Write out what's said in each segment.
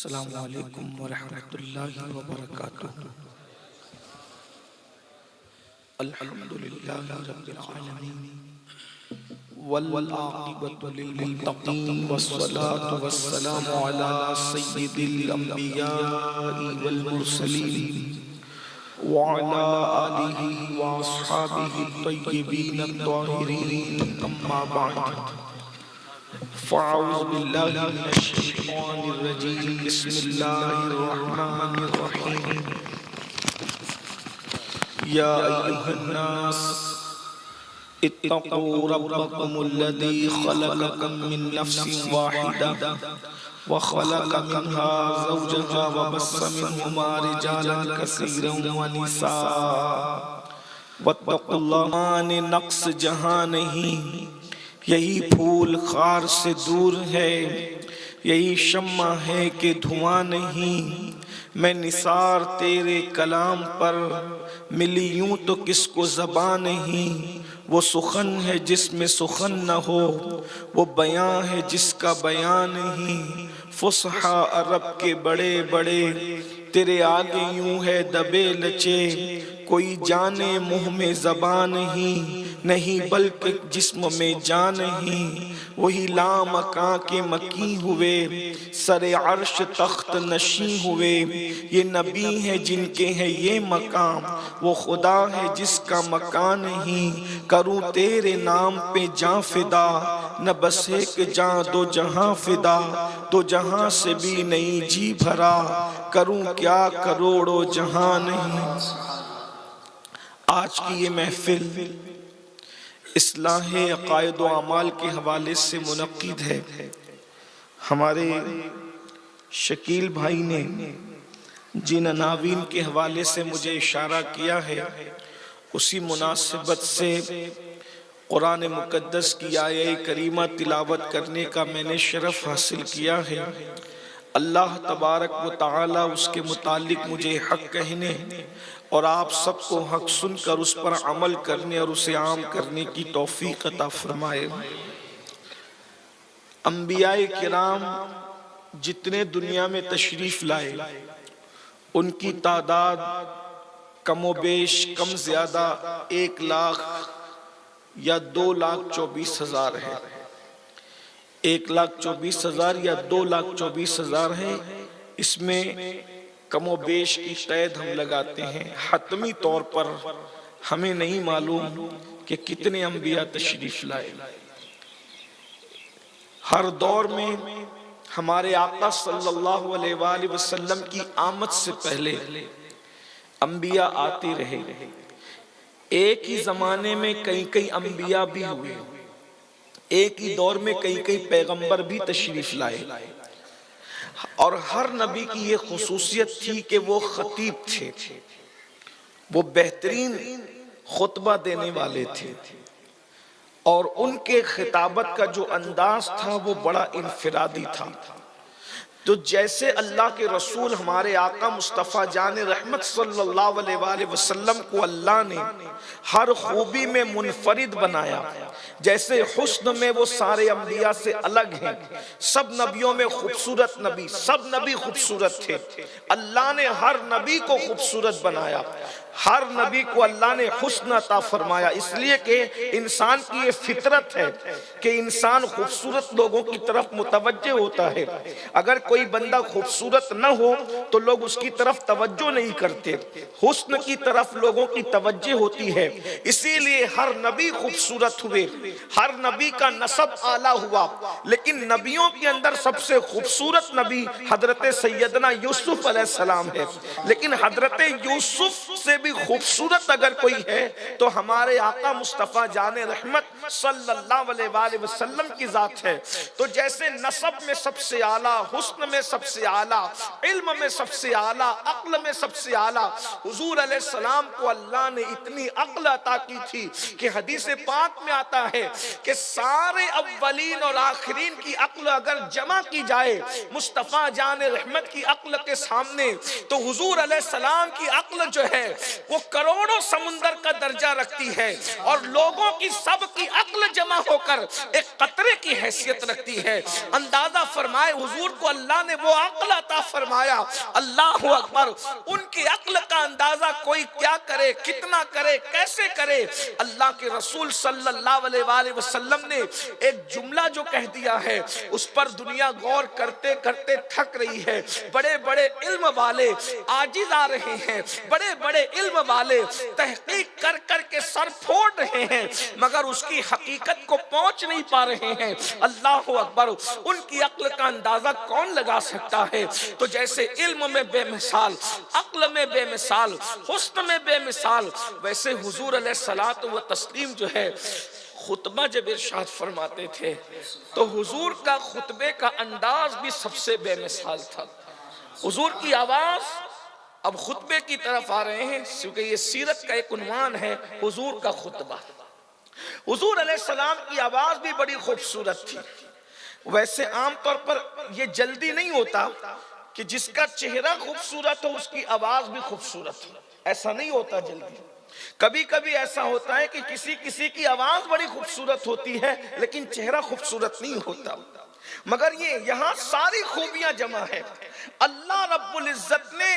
السلام علیکم ورحمۃ اللہ وبرکاتہ۔ الحمدللہ رب العالمین والعاقبۃ للمتقین والصلاة والسلام علی سید الانبیاء والمرسلین وعلی آلہ واصحابہ الطیبین الطاہرین، اما بعد فاعوذ باللہ من الشیطان الرجیم، بسم اللہ الرحمن الرحیم۔ یا ایھا الناس اتقوا ربکم الذی خلقکم من نفس واحدہ وخلق منها زوجها وبث منہما رجالا کثیرا ونساء واتقوا اللہ۔ نقص جہاں نہیں، یہی پھول خار سے دور ہے، یہی شمع ہے کہ دھواں نہیں۔ میں نثار تیرے کلام پر، ملی یوں تو کس کو زبان نہیں۔ وہ سخن ہے جس میں سخن نہ ہو، وہ بیان ہے جس کا بیان نہیں۔ فصحا عرب کے بڑے بڑے، تیرے آگے یوں ہے دبے لچے۔ کوئی جانے منہ میں زبان نہیں بلکہ جسم میں جان نہیں۔ وہی لامکاں کے مکی ہوئے، سر عرش تخت نشیں ہوئے۔ یہ نبی ہیں جن کے ہیں یہ مقام، وہ خدا ہے جس کا مکان نہیں۔ کروں تیرے نام پہ جاں فدا، نہ بس ایک جاں دو جہاں فدا۔ دو جہاں سے بھی نہیں جی بھرا، کروں کیا کروڑوں جہاں نہیں۔ آج کی یہ محفل اصلاح عقائد و اعمال کے حوالے سے منعقد ہے۔ ہمارے شکیل بھائی نے جن عناوین کے حوالے سے مجھے اشارہ کیا ہے، اسی مناسبت سے قرآن مقدس کی آیہ کریمہ تلاوت کرنے کا میں نے شرف حاصل کیا ہے۔ اللہ تبارک و تعالی اس کے متعلق مجھے حق کہنے اور آپ سب کو حق سن کر اس پر عمل کرنے اور اسے عام کرنے کی توفیق عطا فرمائے۔ انبیاء کرام جتنے دنیا میں تشریف لائے، ان کی تعداد کم و بیش کم زیادہ 1,00,000 یا 2,24,000 ہے۔ 1,24,000 یا 2,24,000 ہے۔ اس میں کم و بیش کی قید ہم لگاتے ہیں۔ حتمی طور پر ہمیں نہیں معلوم کہ کتنے انبیاء تشریف لائے۔ ہر دور میں ہمارے آقا صلی اللہ علیہ وآلہ وسلم کی آمد سے پہلے انبیاء آتے رہے۔ ایک ہی زمانے میں کئی انبیاء بھی ہوئے، ایک ہی دور میں کئی پیغمبر بھی تشریف لائے، اور ہر نبی کی یہ خصوصیت تھی کہ وہ خطیب تھے، وہ بہترین خطبہ دینے والے تھے، اور ان کے خطابت کا جو انداز تھا وہ بڑا انفرادی تھا۔ تو جیسے اللہ کے رسول ہمارے آقا مصطفیٰ جان رحمت صلی اللہ علیہ وآلہ وسلم کو اللہ نے ہر خوبی میں منفرد بنایا، جیسے حسن میں وہ سارے انبیاء سے الگ ہیں۔ سب نبیوں میں خوبصورت نبی، سب نبی خوبصورت تھے۔ اللہ نے ہر نبی کو خوبصورت بنایا، ہر نبی کو اللہ نے حسن عطا فرمایا، اس لیے کہ انسان کی یہ فطرت ہے کہ انسان خوبصورت لوگوں کی طرف متوجہ ہوتا ہے۔ اگر کوئی بندہ خوبصورت نہ ہو تو لوگ اس کی طرف توجہ نہیں کرتے، حسن کی طرف لوگوں کی توجہ ہوتی ہے۔ اسی لیے ہر نبی خوبصورت ہوئے، ہر نبی کا نسب اعلیٰ ہوا، لیکن نبیوں کے اندر سب سے خوبصورت نبی حضرت سیدنا یوسف علیہ السلام ہے۔ لیکن حضرت یوسف سے بھی خوبصورت اگر کوئی ہے تو ہمارے آقا مصطفیٰ جان رحمت صلی اللہ علیہ وآلہ وسلم کی ذات ہے۔ تو جیسے نسب میں سب سے اعلیٰ، حسن میں سب سے اعلیٰ، علم میں سب سے اعلیٰ، عقل میں سب سے اعلیٰ، حضور علیہ السلام کو اللہ نے اتنی عقل عطا کی تھی کہ حدیث پاک میں آتا ہے کہ سارے اولین اور آخرین کی عقل اگر جمع کی جائے مصطفیٰ جان رحمت کی عقل کے سامنے، تو حضور علیہ السلام کی عقل جو ہے وہ کروڑوں سمندر کا درجہ رکھتی ہے، اور لوگوں کی سب کی عقل جمع ہو کر ایک قطرے کی حیثیت رکھتی ہے۔ اندازہ فرمائے حضور کو اللہ اللہ نے وہ عقل عطا فرمایا، اللہ اکبر، ان کی عقل کا اندازہ کوئی کیا کرے، کتنا کرے، کیسے کرے۔ اللہ کے رسول صلی اللہ علیہ وآلہ وسلم نے ایک جملہ جو کہہ دیا ہے اس پر دنیا غور کرتے کرتے تھک رہی ہے۔ بڑے بڑے علم والے عاجز آ رہے ہیں، بڑے بڑے علم والے تحقیق کر کر کے سر پھوڑ رہے ہیں، مگر اس کی حقیقت کو پہنچ نہیں پا رہے ہیں۔ اللہ اکبر، ان کی عقل کا اندازہ کون لگا سکتا ہے؟ تو جیسے علم میں بے مثال، عقل میں بے مثال، حسن میں بے مثال، ویسے حضور علیہ الصلوۃ والتسلیم جو ہے خطبہ جب ارشاد فرماتے تھے تو حضور کا خطبے کا انداز بھی سب سے بے مثال تھا۔ حضور کی آواز، اب خطبے کی طرف آ رہے ہیں کیونکہ یہ سیرت کا ایک عنوان ہے، حضور کا خطبہ۔ حضور علیہ السلام کی آواز بھی بڑی خوبصورت تھی۔ ویسے عام طور پر یہ جلدی نہیں ہوتا کہ جس کا چہرہ خوبصورت ہو اس کی آواز بھی خوبصورت ہو، ایسا نہیں ہوتا جلدی۔ کبھی کبھی ایسا ہوتا ہے کہ کسی کی آواز بڑی خوبصورت ہوتی ہے لیکن چہرہ خوبصورت نہیں ہوتا، مگر یہ یہاں ساری خوبیاں جمع ہے۔ اللہ رب العزت نے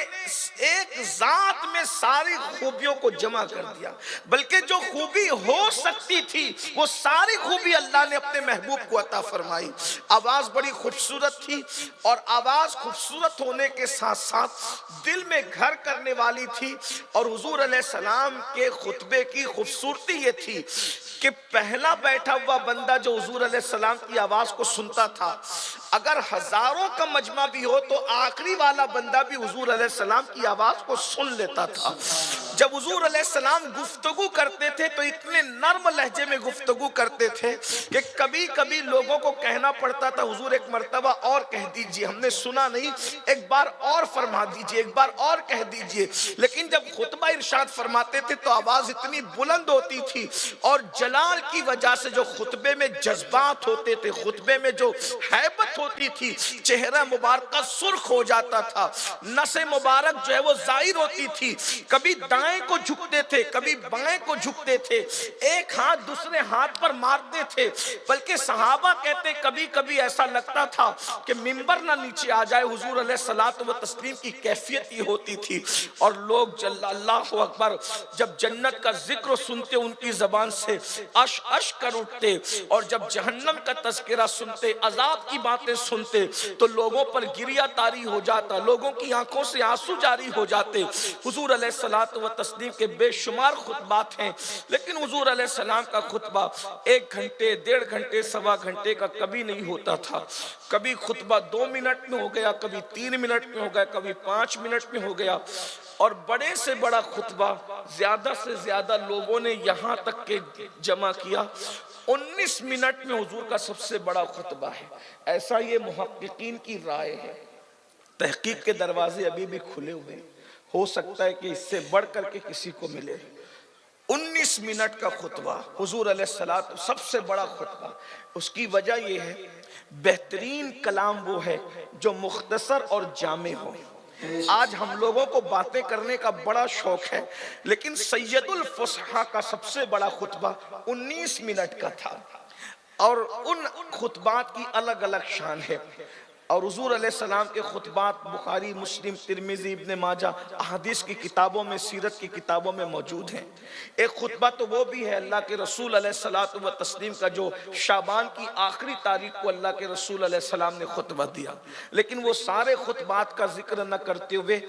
ایک ذات میں ساری خوبیوں کو جمع کر دیا، بلکہ جو خوبی ہو سکتی تھی وہ ساری خوبی اللہ نے اپنے محبوب کو عطا فرمائی۔ آواز بڑی خوبصورت تھی، اور آواز خوبصورت ہونے کے ساتھ ساتھ دل میں گھر کرنے والی تھی۔ اور حضور علیہ السلام کے خطبے کی خوبصورتی یہ تھی کہ پہلا بیٹھا ہوا بندہ جو حضور علیہ السلام کی آواز کو سنتا تھا، اگر ہزاروں کا مجمع بھی ہو تو آخری والا بندہ بھی حضور علیہ السلام کی آواز کو سن لیتا تھا۔ جب حضور علیہ السلام گفتگو کرتے تھے تو اتنے نرم لہجے میں گفتگو کرتے تھے کہ کبھی کبھی لوگوں کو کہنا پڑتا تھا حضور ایک مرتبہ اور کہہ دیجئے، ہم نے سنا نہیں، ایک بار اور فرما دیجئے، ایک بار اور کہہ دیجئے۔ لیکن جب خطبہ ارشاد فرماتے تھے تو آواز اتنی بلند ہوتی تھی، اور جلال کی وجہ سے جو خطبے میں جذبات ہوتے تھے، خطبے میں جو ہیبت ہوتی تھی، چہرہ مبارکہ سرخ ہو جاتا تھا، نس مبارک جو ہے وہ ظاہر ہوتی تھی، کبھی دائیں کو جھکتے تھے، کبھی بائیں کو جھکتے تھے، ایک ہاتھ دوسرے ہاتھ پر مارتے تھے، بلکہ صحابہ کہتے کبھی کبھی ایسا لگتا تھا کہ منبر نہ نیچے آ جائے۔ حضور علیہ الصلوۃ والتسلیم کی کیفیت یہ ہوتی تھی، اور لوگ اللہ اکبر جب جنت کا ذکر سنتے ان کی زبان سے اش اش کر اٹھتے، اور جب جہنم کا تذکرہ سنتے، عذاب کی باتیں سنتے تو لوگوں پر گریہ طاری ہو جاتا، لوگوں کی آنکھوں سے آنسو جاری ہو جاتے۔ حضور علیہ الصلوۃ والتسلیم کے بے شمار خطبات ہیں، لیکن حضور علیہ السلام کا خطبہ 1 گھنٹے، 1.5 گھنٹے، 1.25 گھنٹے کا کبھی نہیں ہوتا تھا۔ کبھی خطبہ 2 منٹ میں ہو گیا، کبھی 3 منٹ میں ہو گیا، کبھی 5 منٹ میں ہو گیا، اور بڑے سے بڑا خطبہ زیادہ سے زیادہ لوگوں نے یہاں تک کہ جمع کیا 19 منٹ میں حضور کا سب سے بڑا خطبہ ہے۔ ایسا یہ محققین کی رائے ہے، تحقیق کے دروازے ابھی بھی کھلے ہوئے ہیں، ہو سکتا ہے کہ اس سے بڑھ کر کے کسی کو ملے۔ 19 منٹ کا خطبہ حضور علیہ السلام، سب سے بڑا خطبہ۔ اس کی وجہ یہ ہے بہترین کلام وہ ہے جو مختصر اور جامع ہو۔ آج ہم لوگوں کو باتیں کرنے کا بڑا شوق ہے، لیکن سید الفصحاء کا سب سے بڑا خطبہ 19 منٹ کا تھا، اور ان خطبات کی الگ الگ شان ہے۔ اور حضور علیہ السلام کے خطبات بخاری، مسلم، ترمذی، ابن ماجہ، احادیث کی کتابوں میں، سیرت کی کتابوں میں موجود ہیں۔ ایک خطبہ تو وہ بھی ہے اللہ کے رسول علیہ الصلوۃ والتسلیم کا جو شعبان کی آخری تاریخ کو اللہ کے رسول علیہ السلام نے خطبہ دیا، لیکن وہ سارے خطبات کا ذکر نہ کرتے ہوئے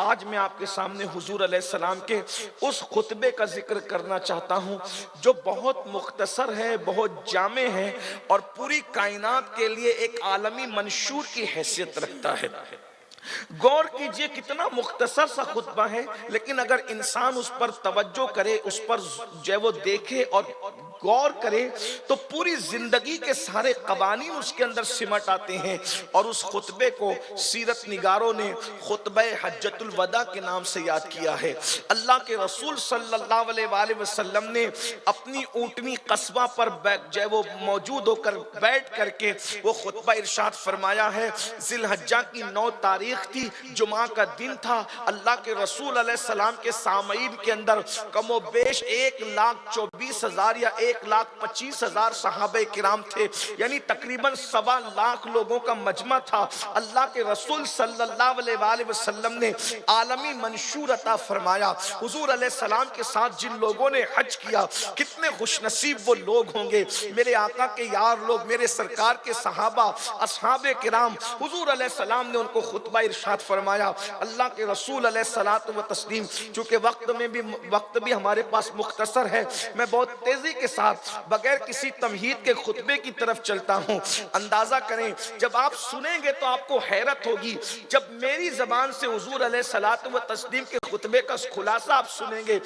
آج میں آپ کے سامنے حضور علیہ السلام کے اس خطبے کا ذکر کرنا چاہتا ہوں جو بہت مختصر ہے، بہت جامع ہے، اور پوری کائنات کے لیے ایک عالمی منشور کی حیثیت رکھتا ہے۔ غور کیجئے کتنا مختصر سا خطبہ ہے، لیکن اگر انسان اس پر توجہ کرے، اس پر جو ہے وہ دیکھے اور غور کرے تو پوری زندگی کے سارے قوانین اس کے اندر سمٹ آتے ہیں۔ اور اس خطبے کو سیرت نگاروں نے خطبہ حجۃ الوداع کے نام سے یاد کیا ہے۔ اللہ کے رسول صلی اللہ علیہ وآلہ وسلم نے اپنی اونٹنی قصبہ پر جو ہے وہ موجود ہو کر بیٹھ کر کے وہ خطبہ ارشاد فرمایا ہے۔ ذی الحجہ کی 9 تاریخ تھی، جمعہ کا دن تھا۔ اللہ کے رسول علیہ السلام کے سامعین کے اندر کم و بیش 1,24,000 یا 1,25,000 صحابہ کرام تھے، یعنی تقریباً 1.25 لاکھ لوگوں کا مجمع تھا۔ اللہ کے رسول صلی اللہ علیہ وسلم نے عالمی منشور عطا فرمایا۔ حضور علیہ السلام کے ساتھ جن لوگوں نے حج کیا، کتنے خوش نصیب وہ لوگ ہوں گے، میرے آقا کے یار لوگ، میرے سرکار کے صحابہ، اصحاب کرام۔ حضور علیہ السلام نے ان کو خطبہ ارشاد فرمایا۔ اللہ کے رسول علیہ الصلوۃ والتسلیم، چونکہ وقت بھی ہمارے پاس مختصر ہے، میں بہت تیزی کے ساتھ بغیر کسی تمہید کے خطبے کی طرف چلتا ہوں۔ اندازہ کریں، جب آپ سنیں گے تو آپ کو حیرت ہوگی، جب میری زبان سے حضور علیہ الصلوۃ والتسلیم کے خطبے کا خلاصہ آپ سنیں گے۔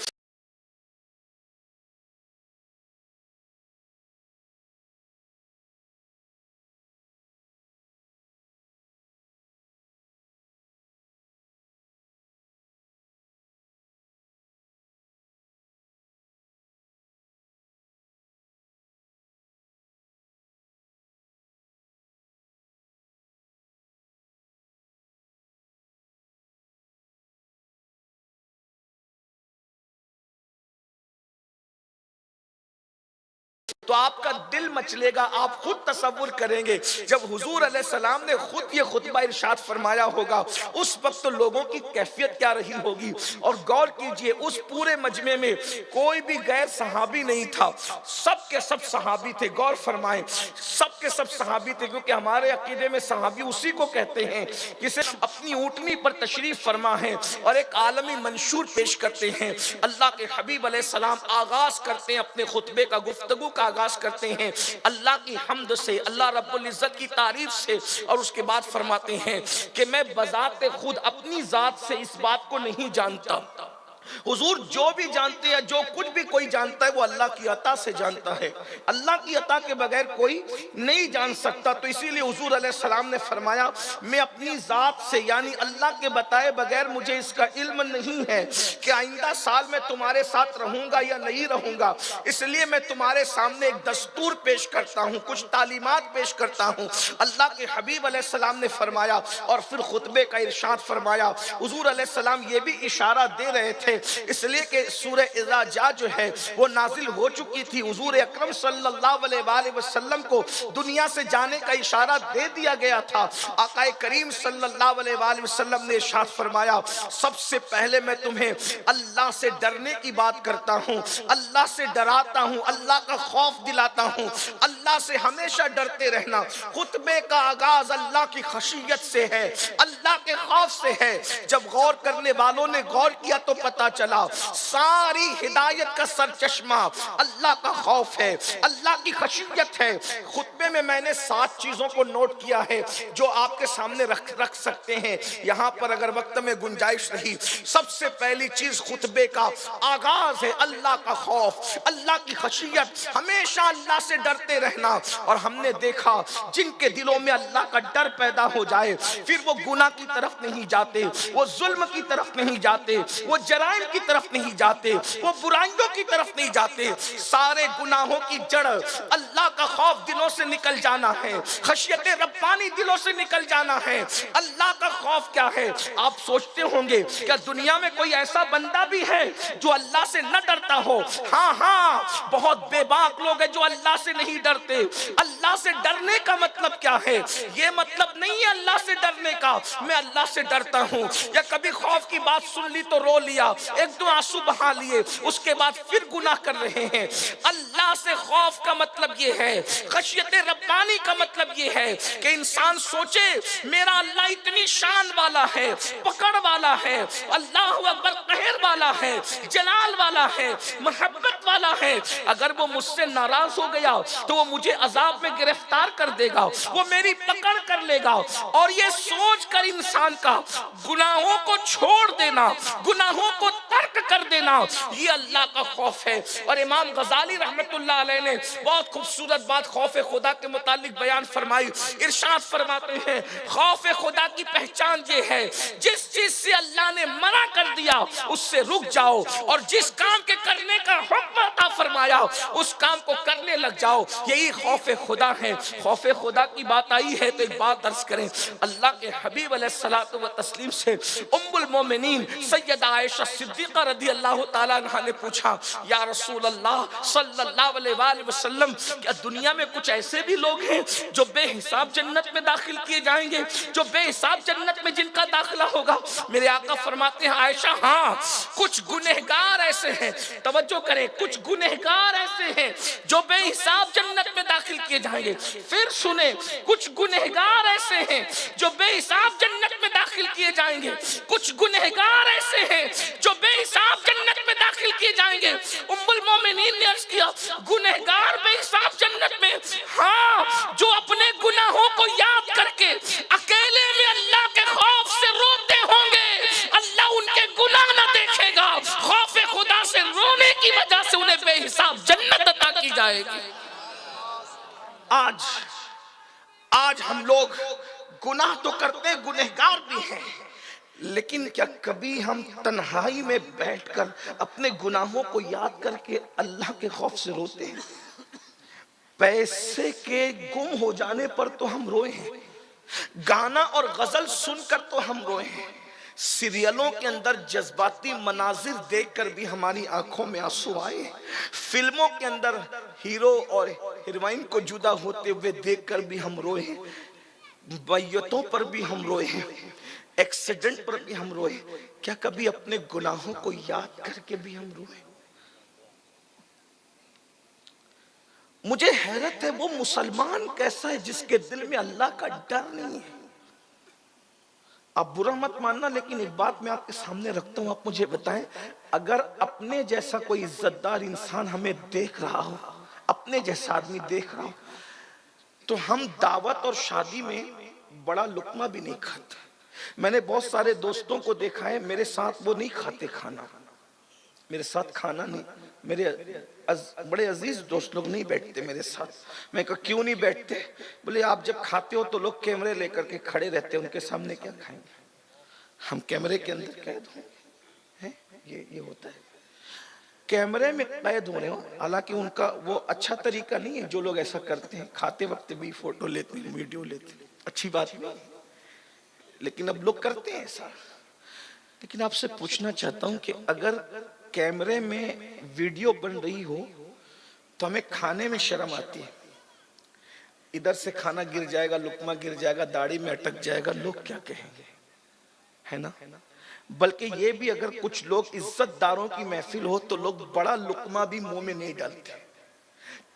تو آپ کا دل مچلے گا، آپ خود تصور کریں گے جب حضور علیہ السلام نے خود یہ خطبہ ارشاد فرمایا ہوگا، اس وقت لوگوں کی کیفیت کیا رہی ہوگی۔ اور غور کیجئے، اس پورے مجمع میں کوئی بھی غیر صحابی نہیں تھا، سب کے سب صحابی تھے۔ غور فرمائیں، سب کے سب صحابی تھے، کیونکہ ہمارے عقیدے میں صحابی اسی کو کہتے ہیں جسے اپنی اونٹنی پر تشریف فرما ہے اور ایک عالمی منشور پیش کرتے ہیں۔ اللہ کے حبیب علیہ السلام آغاز کرتے ہیں اپنے خطبے کا، گفتگو کا آغاز کرتے ہیں اللہ کی حمد سے، اللہ رب العزت کی تعریف سے، اور اس کے بعد فرماتے ہیں کہ میں بذات خود اپنی ذات سے اس بات کو نہیں جانتا۔ حضور جو بھی جانتے ہیں، جو کچھ بھی کوئی جانتا ہے وہ اللہ کی عطا سے جانتا ہے، اللہ کی عطا کے بغیر کوئی نہیں جان سکتا۔ تو اسی لیے حضور علیہ السلام نے فرمایا میں اپنی ذات سے، یعنی اللہ کے بتائے بغیر مجھے اس کا علم نہیں ہے کہ آئندہ سال میں تمہارے ساتھ رہوں گا یا نہیں رہوں گا، اس لیے میں تمہارے سامنے ایک دستور پیش کرتا ہوں، کچھ تعلیمات پیش کرتا ہوں۔ اللہ کے حبیب علیہ السلام نے فرمایا اور پھر خطبے کا ارشاد فرمایا۔ حضور علیہ السلام یہ بھی اشارہ دے رہے تھے اس لیے کہ سورہ اذا جاء جو ہے وہ نازل ہو چکی تھی، حضور اکرم صلی اللہ علیہ وآلہ وسلم کو دنیا سے جانے کا اشارہ دے دیا گیا تھا۔ آقا کریم صلی اللہ علیہ وآلہ وسلم نے ارشاد فرمایا سب سے پہلے میں تمہیں اللہ سے ڈرنے کی بات کرتا ہوں، اللہ سے ڈراتا ہوں، اللہ کا خوف دلاتا ہوں، اللہ سے ہمیشہ ڈرتے رہنا۔ خطبے کا آغاز اللہ کی خشیت سے ہے، اللہ کے خوف سے ہے۔ جب غور کرنے والوں نے غور کیا تو پتہ چلا ساری ہدایت کا سرچشمہ اللہ کا خوف ہے، اللہ کی خشیت ہے۔ خطبے میں میں نے 7 چیزوں کو نوٹ کیا ہے جو آپ کے سامنے رکھ سکتے ہیں یہاں پر اگر وقت میں گنجائش رہی۔ سب سے پہلی چیز خطبے کا آغاز ہے اللہ کا خوف، اللہ کی خشیت، ہمیشہ اللہ سے ڈرتے رہنا۔ اور ہم نے دیکھا جن کے دلوں میں اللہ کا ڈر پیدا ہو جائے پھر وہ گناہ کی طرف نہیں جاتے، وہ ظلم کی طرف نہیں جاتے، وہ جرائم کی طرف نہیں جاتے، وہ برائیوں کی طرف نہیں جاتے۔ سارے گناہوں کی جڑ اللہ کا خوف دلوں سے نکل جانا ہے، خشیت ربانی دلوں سے نکل جانا ہے۔ اللہ کا خوف کیا ہے؟ آپ سوچتے ہوں گے کیا دنیا میں کوئی ایسا بندہ بھی ہے جو اللہ سے نہ ڈرتا ہو؟ ہاں بہت بے باک لوگ ہیں جو اللہ سے نہیں ڈرتے۔ اللہ سے ڈرنے کا مطلب کیا ہے؟ یہ مطلب نہیں ہے اللہ سے ڈرنے کا میں اللہ سے ڈرتا ہوں یا کبھی خوف کی بات سن لی تو رو لیا، ایک دو آنسو بہا لیے، اس کے بعد پھر گناہ کر رہے ہیں۔ اللہ سے خوف کا مطلب یہ ہے، خشیت ربانی کا مطلب یہ ہے کہ انسان سوچے میرا اللہ اتنی شان والا ہے، پکڑ والا ہے، اللہ اکبر قہر والا ہے، جلال والا ہے، محبت والا ہے۔ اگر وہ مجھ سے ناراض ہو گیا تو وہ مجھے عذاب میں گرفتار کر دے گا، وہ میری پکڑ کر لے گا۔ اور یہ سوچ کر انسان کا گناہوں کو چھوڑ دینا، گناہوں کو ترک کر دینا، یہ اللہ کا خوف ہے۔ اور امام غزالی رحمت اللہ علیہ نے بہت خوبصورت بات خوف خدا کے متعلق بیان فرمائی۔ ارشاد فرماتے ہیں خوف خدا کی پہچان یہ ہے جس چیز سے اللہ نے منع کر دیا اس سے رک جاؤ، اور جس کام کے کرنے کا حکم عطا فرمایا اس کام کو کرنے لگ جاؤ، یہی خوف خدا ہے۔ خوف خدا کی بات آئی ہے تو ایک بات عرض کریں، اللہ کے حبیب علیہ الصلوۃ والتسلیم سے ام المومنین سیدہ عائشہ صدیقہ رضی اللہ تعالیٰ عنہ نے پوچھا یا رسول اللہ صلی اللہ علیہ وآلہ وسلم کیا دنیا میں کچھ ایسے بھی لوگ ہیں جو بے حساب جنت میں داخل کیے جائیں گے، جو بے حساب جنت میں جن کا داخلہ ہوگا؟ میرے آقا فرماتے ہیں عائشہ ہاں کچھ گنہگار ایسے ہیں، توجہ کریں، کچھ گنہگار ایسے ہیں جو بے حساب جنت میں داخل کیے جائیں گے۔ پھر سنیں، کچھ گنہگار ایسے ہیں جو بے حساب جنت میں داخل کیے جائیں گے، کچھ گنہگار ایسے ہیں جو بے حساب جنت میں داخل کیے جائیں گے۔ ام المومنین نے عرض کیا گنہگار بے حساب جنت میں؟ ہاں، جو اپنے گناہوں کو یاد کر کے اکیلے میں اللہ کے خوف سے روتے ہوں گے، اللہ ان کے گناہ نہ دیکھے گا، خوف خدا سے رونے کی وجہ سے انہیں بے حساب جنت عطا کی جائے گی۔ آج ہم لوگ گناہ تو کرتے، گنہگار بھی ہیں، لیکن کیا کبھی ہم تنہائی میں بیٹھ کر اپنے گناہوں کو یاد کر کے اللہ کے خوف سے روتے ہیں؟ پیسے کے گم ہو جانے پر تو ہم روئے ہیں، گانا اور غزل سن کر تو ہم روئے ہیں، سیریلوں کے اندر جذباتی مناظر دیکھ کر بھی ہماری آنکھوں میں آنسو آئے، فلموں کے اندر ہیرو اور ہیروئن کو جدا ہوتے ہوئے دیکھ کر بھی ہم روئے ہیں، میتوں پر بھی ہم روئے ہیں، ایکسیڈنٹ پر بھی ہم روئے۔ کیا کبھی اپنے گناہوں کو یاد کر کے بھی ہم روئے؟ مجھے حیرت ہے وہ مسلمان کیسا ہے جس کے دل میں اللہ کا ڈر نہیں ہے۔ آپ برا مت ماننا، لیکن ایک بات میں آپ کے سامنے رکھتا ہوں، آپ مجھے بتائیں اگر اپنے جیسا کوئی عزت دار انسان ہمیں دیکھ رہا ہو، اپنے جیسا آدمی دیکھ رہا ہو، تو ہم دعوت اور شادی میں بڑا لقمہ بھی نہیں کھاتے۔ میں نے بہت سارے دوستوں کو دیکھا ہے میرے ساتھ وہ نہیں کھاتے کھانا، میرے ساتھ کھانا نہیں، میرے بڑے عزیز دوست لوگ نہیں بیٹھتے میرے ساتھ۔ میں کہا کیوں نہیں بیٹھتے؟ بولے آپ جب کھاتے ہو تو لوگ کیمرے لے کر کے کھڑے رہتے ہیں، ان کے سامنے کیا کھائیں گے، ہم کیمرے کے اندر قید ہوں گے۔ یہ ہوتا ہے، کیمرے میں قید ہو رہے ہو، حالانکہ ان کا وہ اچھا طریقہ نہیں ہے جو لوگ ایسا کرتے ہیں، کھاتے وقت بھی فوٹو لیتے ہیں، ویڈیو لیتے ہیں، اچھی بات نہیں، لیکن اب لوگ کرتے ہیں ایسا۔ لیکن آپ سے پوچھنا چاہتا ہوں کہ اگر کیمرے میں ویڈیو بن رہی ہو تو ہمیں کھانے میں شرم آتی ہے، ادھر سے کھانا گر جائے گا، لقمہ گر جائے گا، داڑھی میں اٹک جائے گا، لوگ کیا کہیں گے، ہے نا؟ بلکہ یہ بھی اگر کچھ لوگ عزت داروں کی محفل ہو تو لوگ بڑا لقمہ بھی منہ میں نہیں ڈالتے۔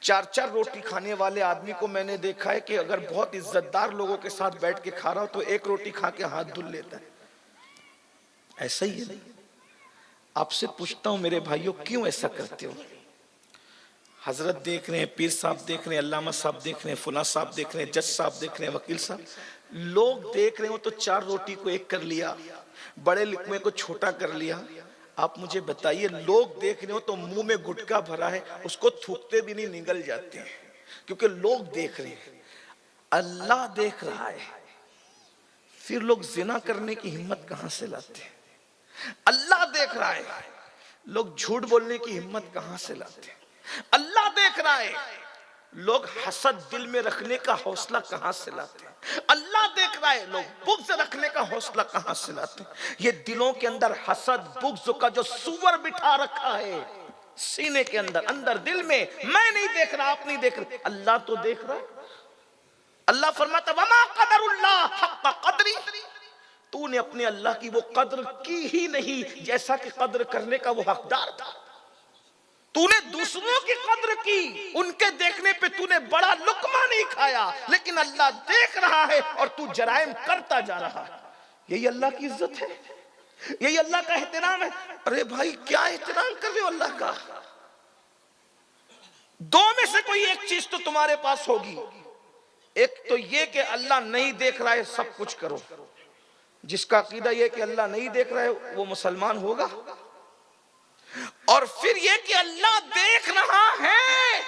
4 روٹی کھانے والے آدمی کو میں نے دیکھا ہے کہ اگر بہت عزت دار لوگوں کے ساتھ بیٹھ کے کھا رہا ہو تو 1 روٹی کھا کے ہاتھ دھل لیتا ہے۔ ایسا ہی ہے۔ آپ سے پوچھتا ہوں میرے بھائیوں کیوں ایسا کرتے ہو؟ حضرت دیکھ رہے ہیں، پیر صاحب دیکھ رہے ہیں، علامہ صاحب دیکھ رہے ہیں، فلاں صاحب دیکھ رہے ہیں، جج صاحب دیکھ رہے ہیں، وکیل صاحب، لوگ دیکھ رہے ہو تو 4 روٹی کو 1 کر لیا، بڑے لقمے کو چھوٹا کر لیا۔ آپ مجھے بتائیے لوگ دیکھ رہے ہو تو منہ میں گٹکا بھرا ہے، اس کو تھوکتے بھی نہیں، نگل جاتے ہیں، کیونکہ لوگ دیکھ رہے ہیں۔ اللہ دیکھ رہا ہے، پھر لوگ زنا کرنے کی ہمت کہاں سے لاتے ہیں؟ اللہ دیکھ رہا ہے، لوگ جھوٹ بولنے کی ہمت کہاں سے لاتے ہیں؟ اللہ دیکھ رہا ہے، لوگ حسد دل میں رکھنے کا حوصلہ کہاں سے لاتے ہیں؟ اللہ دیکھ رہا ہے، لوگ بغض رکھنے کا حوصلہ کہاں سے لاتے ہیں؟ یہ دلوں کے اندر حسد بغض کا جو سور بٹھا رکھا ہے سینے کے اندر دل میں، میں نہیں دیکھ رہا، آپ نہیں دیکھ رہے، اللہ تو دیکھ رہا ہے۔ اللہ فرماتا وما قدر اللہ حق قدری، تو نے اپنے اللہ کی وہ قدر کی ہی نہیں جیسا کہ قدر کرنے کا وہ حقدار تھا۔ تو نے دوسروں کی قدر کی، ان کے دیکھنے پہ تو نے بڑا لقمہ نہیں کھایا، لیکن اللہ دیکھ رہا ہے اور تو جرائم کرتا جا رہا ہے۔ یہی اللہ کی عزت ہے، یہی اللہ کا احترام ہے۔ ارے بھائی کیا احترام کر رہے ہو اللہ کا؟ 2 میں سے کوئی ایک چیز تو تمہارے پاس ہوگی، ایک تو یہ کہ اللہ نہیں دیکھ رہا ہے سب کچھ کرو۔ جس کا عقیدہ یہ کہ اللہ نہیں دیکھ رہا ہے وہ مسلمان ہوگا، اور پھر یہ کہ اللہ دیکھ رہا ہے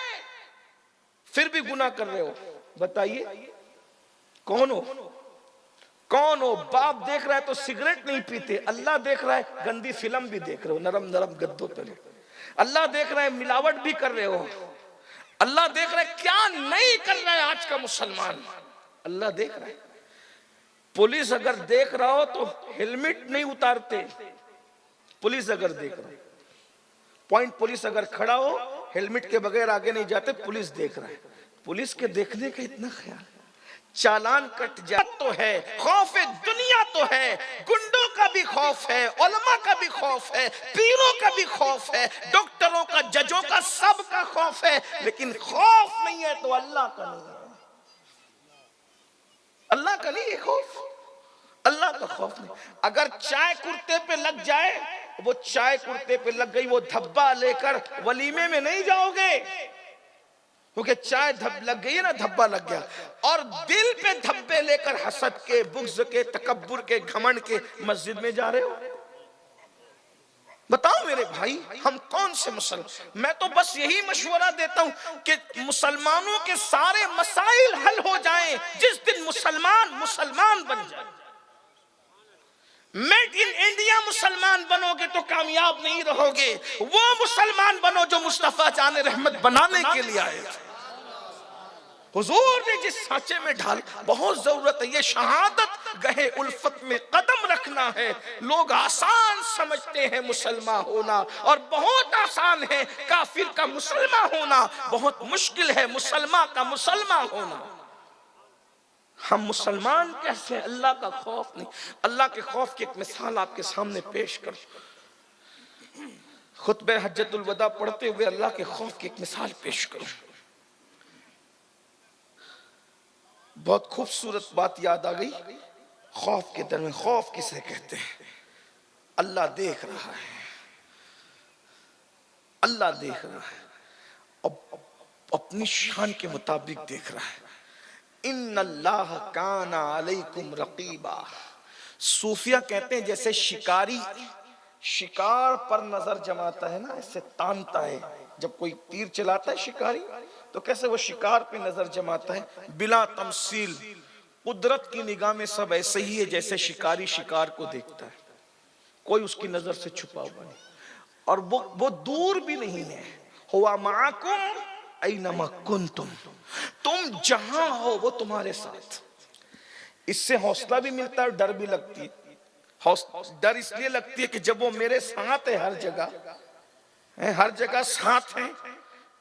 پھر بھی گناہ کر رہے ہو۔ بتائیے کون ہو؟ کون ہو؟ باپ دیکھ رہا ہے تو سگریٹ نہیں پیتے، اللہ دیکھ رہا ہے گندی فلم بھی دیکھ رہے ہو، نرم نرم گدوں پہ، اللہ دیکھ رہا ہے ملاوٹ بھی کر رہے ہو، اللہ دیکھ رہا ہے کیا نہیں کر رہا ہے آج کا مسلمان، اللہ دیکھ رہا ہے۔ پولیس اگر دیکھ رہا ہو تو ہیلمٹ نہیں اتارتے، پولیس اگر دیکھ رہا ہے پوائنٹ پولیس اگر کھڑا ہو، ہیلمٹ کے بغیر آگے نہیں جاتے، پولیس دیکھ رہا ہے، پولیس کے دیکھنے کا اتنا خیال، چالان کٹ جائے تو ہے، خوف دنیا تو ہے، گنڈوں کا بھی خوف ہے، علماء کا بھی خوف ہے، پیروں کا بھی خوف ہے، ڈاکٹروں کا، ججوں کا، سب کا خوف ہے، لیکن خوف نہیں ہے تو اللہ کا نہیں ہے، اللہ کا نہیں ہے خوف، اللہ کا خوف نہیں۔ اگر چائے کرتے پہ لگ جائے، وہ چائے کرتے پہ لگ گئی، وہ دھبا لے کر ولیمے میں نہیں جاؤ گے، کیونکہ چائے لگ گئی ہے نا، دھبا لگ گیا، اور دل پہ دھبے لے کر حسد کے، بغض کے، تکبر کے، گھمنڈ کے مسجد میں جا رہے ہو؟ بتاؤ میرے بھائی، ہم کون سے مسلمان؟ میں تو بس یہی مشورہ دیتا ہوں کہ مسلمانوں کے سارے مسائل حل ہو جائیں جس دن مسلمان بن جائے۔ میڈ ان انڈیا مسلمان بنو گے تو کامیاب نہیں رہو گے، وہ مسلمان بنو جو مصطفیٰ جان رحمت بنانے کے لیے آئے تھے۔ حضور نے جس سانچے میں ڈھال، بہت ضرورت ہے، یہ شہادت گہے الفت میں قدم رکھنا ہے۔ لوگ آسان سمجھتے ہیں مسلمان ہونا، اور بہت آسان ہے کافر کا مسلمان ہونا، بہت مشکل ہے مسلمان کا مسلمان ہونا۔ ہم مسلمان کیسے ہیں؟ اللہ کا خوف نہیں۔ اللہ کے خوف کی ایک مثال آپ کے سامنے پیش کروں، خطبہ حجۃ الوداع پڑھتے ہوئے اللہ کے خوف کی ایک مثال پیش کروں۔ بہت خوبصورت بات یاد آ گئی، خوف کے درمیان، خوف کسے کہتے ہیں؟ اللہ دیکھ رہا ہے، اللہ دیکھ رہا ہے، اپنی شان کے مطابق دیکھ رہا ہے۔ ان اللہ کان علیکم رقیبا۔ صوفیہ کہتے ہیں جیسے شکاری شکار پر نظر جماتا ہے نا، ایسے تانتا ہے، جب کوئی تیر چلاتا ہے شکاری تو کیسے وہ شکار پہ نظر جماتا ہے، بلا تمثیل۔ قدرت کی نگاہ میں سب ایسے ہی ہے جیسے شکاری شکار کو دیکھتا ہے، کوئی اس کی نظر سے چھپا ہوا نہیں، اور وہ دور بھی نہیں ہے۔ ہوا معکم اینما کنتم، تم جہاں ہو وہ تمہارے ساتھ۔ اس سے حوصلہ بھی ملتا ہے اور ڈر بھی لگتی ہے۔ ڈر اس لیے لگتی ہے کہ جب وہ میرے ساتھ ہے، ہر جگہ ساتھ ہیں،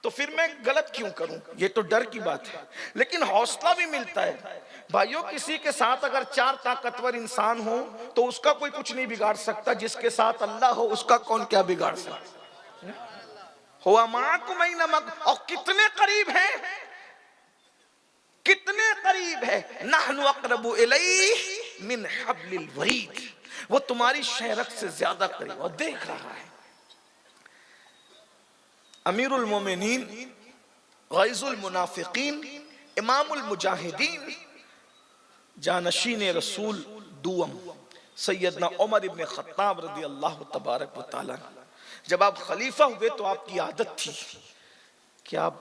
تو پھر میں غلط کیوں کروں؟ یہ تو ڈر کی بات ہے۔ لیکن حوصلہ بھی ملتا ہے۔ بھائیو، کسی کے ساتھ اگر 4 طاقتور انسان ہو تو اس کا کوئی کچھ نہیں بگاڑ سکتا، جس کے ساتھ اللہ ہو اس کا کون کیا بگاڑ سکتا؟ ہوا معکم اینما، اور کتنے قریب ہیں، کتنے قریب ہے، نحن اقرب الیہ من حبل الورید، وہ تمہاری شہرک سے زیادہ قریب، اور دیکھ رہا ہے۔ امیر المومنین، غیظ المنافقین، امام المجاہدین، جانشین رسول دوم سیدنا عمر ابن خطاب رضی اللہ تبارک و تعالیٰ، جب آپ خلیفہ ہوئے تو آپ کی عادت تھی کہ آپ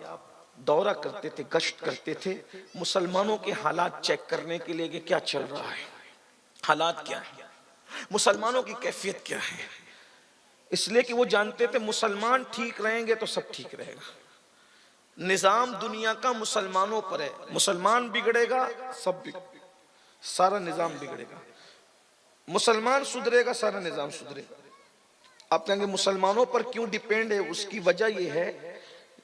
دورہ کرتے تھے، گشت کرتے تھے، مسلمانوں کے حالات چیک کرنے کے لیے کہ کیا چل رہا ہے، حالات کیا ہے، مسلمانوں کی کیفیت کیا ہے۔ اس لیے کہ وہ جانتے تھے مسلمان ٹھیک رہیں گے تو سب ٹھیک رہے گا۔ نظام دنیا کا مسلمانوں پر ہے، مسلمان بگڑے گا سارا نظام بگڑے گا، مسلمان سدھرے گا سارا نظام سدھرے گا۔ آپ کہیں گے مسلمانوں پر کیوں ڈیپینڈ ہے؟ اس کی وجہ یہ ہے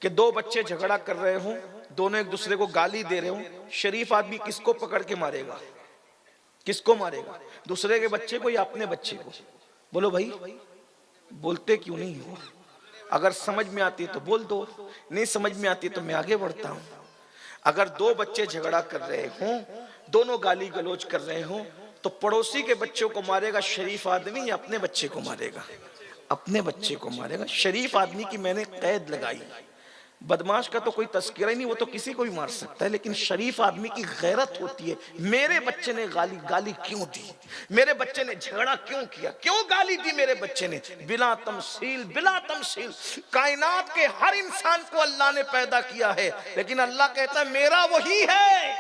کہ 2 بچے جھگڑا کر رہے ہوں، دونوں ایک دوسرے کو گالی دے رہے ہوں، شریف آدمی کس کو پکڑ کے مارے گا؟ کس کو مارے گا؟ دوسرے کے بچے کو یا اپنے بچے کو؟ بولو بھائی، بولتے کیوں نہیں ہو؟ اگر سمجھ میں آتی ہے تو بول دو، نہیں سمجھ میں آتی تو میں آگے بڑھتا ہوں۔ اگر 2 بچے جھگڑا کر رہے ہوں، دونوں گالی گلوچ کر رہے ہوں، تو پڑوسی کے بچوں کو مارے گا شریف آدمی یا اپنے بچے کو مارے گا؟ اپنے بچے کو مارے گا۔ شریف آدمی کی میں نے قید لگائی، بدماش کا تو کوئی تذکرہ ہی نہیں، وہ تو کسی کو بھی مار سکتا ہے، لیکن شریف آدمی کی غیرت ہوتی ہے، میرے بچے نے گالی کیوں دی، میرے بچے نے جھگڑا کیوں کیا، کیوں گالی دی میرے بچے نے؟ بلا تمثیل کائنات کے ہر انسان کو اللہ نے پیدا کیا ہے، لیکن اللہ کہتا ہے میرا وہی ہے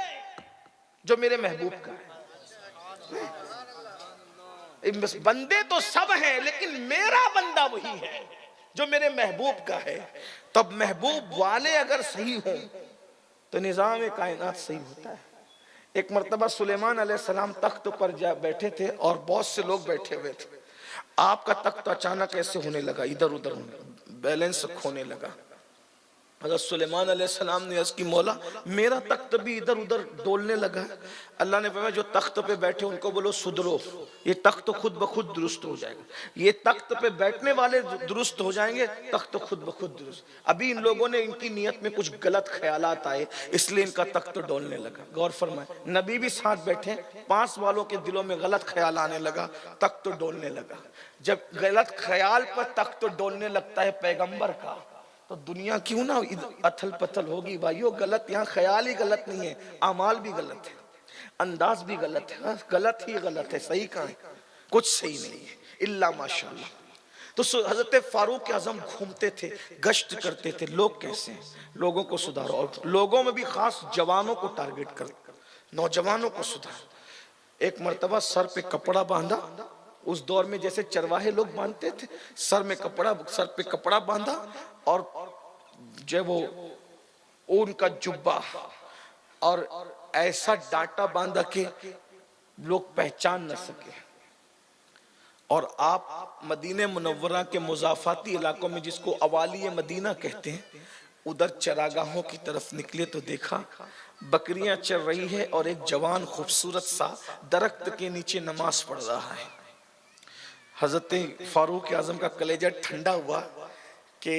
جو میرے محبوب کا ہے۔ بندے تو سب ہیں لیکن میرا بندہ وہی ہے جو میرے محبوب کا ہے۔ تب محبوب والے اگر صحیح ہوں تو نظام کائنات صحیح ہوتا ہے۔ ایک مرتبہ سلیمان علیہ السلام تخت پر بیٹھے تھے اور بہت سے لوگ بیٹھے ہوئے تھے۔ آپ کا تخت اچانک ایسے ہونے لگا، ادھر ادھر بیلنس کھونے لگا۔ حضرت سلیمان علیہ السلام نے عرض کی مولا میرا تخت بھی ادھر ادھر ڈولنے لگا ہے۔ اللہ نے فرمایا جو تخت پہ بیٹھے ان کو بولو سدھرو، یہ تخت خود بخود درست ہو جائے گا۔ یہ تخت پہ بیٹھنے والے درست ہو جائیں گے، تخت خود بخود درست۔ ابھی ان لوگوں نے ان کی نیت میں کچھ غلط خیالات آئے اس لیے ان کا تخت ڈولنے لگا۔ غور فرمائیں، نبی بھی ساتھ بیٹھے، پاس والوں کے دلوں میں غلط خیال آنے لگا، تخت ڈولنے لگا۔ جب غلط خیال پر تخت ڈولنے لگتا ہے پیغمبر کا تو دنیا کیوں نہ اتھل پتھل ہوگی بھائیو۔ غلط یہاں خیال ہی غلط نہیں ہے، اعمال بھی غلط ہے، انداز بھی غلط ہے، غلط ہی غلط ہے، صحیح کہاں ہے؟ کچھ صحیح نہیں ہے الا ماشاءاللہ۔ تو حضرت فاروق اعظم گھومتے تھے، گشت کرتے تھے، لوگ کیسے ہیں، لوگوں کو سدھارو، اور لوگوں میں بھی خاص جوانوں کو ٹارگٹ کر، نوجوانوں کو سدھارو۔ ایک مرتبہ سر پہ کپڑا باندھا، اس دور میں جیسے چرواہے لوگ باندھتے تھے، سر پہ کپڑا باندھا اور جو وہ اون کا جبہ اور ایسا ڈانٹا باندھا کہ لوگ پہچان نہ سکے۔ اور آپ مدینہ منورہ کے مضافاتی علاقوں میں جس کو اوالی مدینہ کہتے ہیں، ادھر چراگاہوں کی طرف نکلے تو دیکھا بکریاں چر رہی ہے اور ایک جوان خوبصورت سا درخت کے نیچے نماز پڑھ رہا ہے۔ حضرت فاروق اعظم کا کلیجہ ٹھنڈا ہوا کہ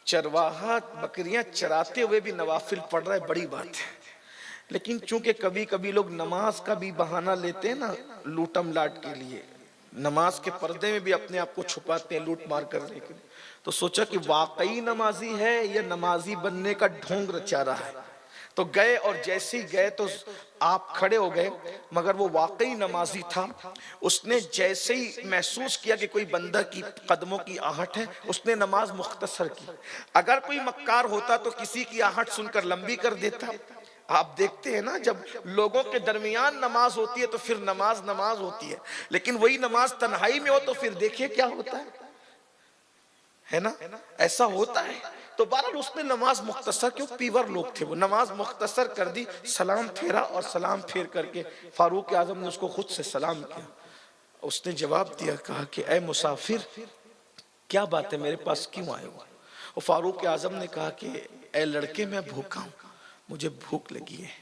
چرواہا بکریاں چراتے ہوئے بھی نوافل پڑھ رہا ہے، بڑی بات ہے۔ لیکن چونکہ کبھی کبھی لوگ نماز کا بھی بہانہ لیتے ہیں نا لوٹم لاٹ کے لیے، نماز کے پردے میں بھی اپنے آپ کو چھپاتے ہیں لوٹ مار کرنے کے لیے، تو سوچا کہ واقعی نمازی ہے یا نمازی بننے کا ڈھونگ رچا رہا ہے۔ تو گئے اور جیسے ہی گئے تو آپ کھڑے ہو گئے، مگر وہ واقعی نمازی تھا۔ اس نے جیسے ہی محسوس کیا کہ کوئی بندہ کی قدموں کی آہٹ ہے، اس نے نماز مختصر کی۔ اگر کوئی مکار ہوتا تو کسی کی آہٹ سن کر لمبی کر دیتا۔ آپ دیکھتے ہیں نا جب لوگوں کے درمیان نماز ہوتی ہے تو پھر نماز ہوتی ہے، لیکن وہی نماز تنہائی میں ہو تو پھر دیکھیے کیا ہوتا ہے نا، ایسا ہوتا ہے۔ تو بہرحال اس نے نماز مختصر، کیوں پیور لوگ تھے وہ، نماز مختصر کر دی، سلام پھیرا اور سلام پھیر کر کے فاروق اعظم نے اس کو خود سے سلام کیا۔ اس نے جواب دیا، کہا کہ اے مسافر کیا بات ہے میرے پاس کیوں آئے ہو؟ اور فاروق اعظم نے کہا کہ اے لڑکے میں بھوکا ہوں، مجھے بھوک لگی ہے،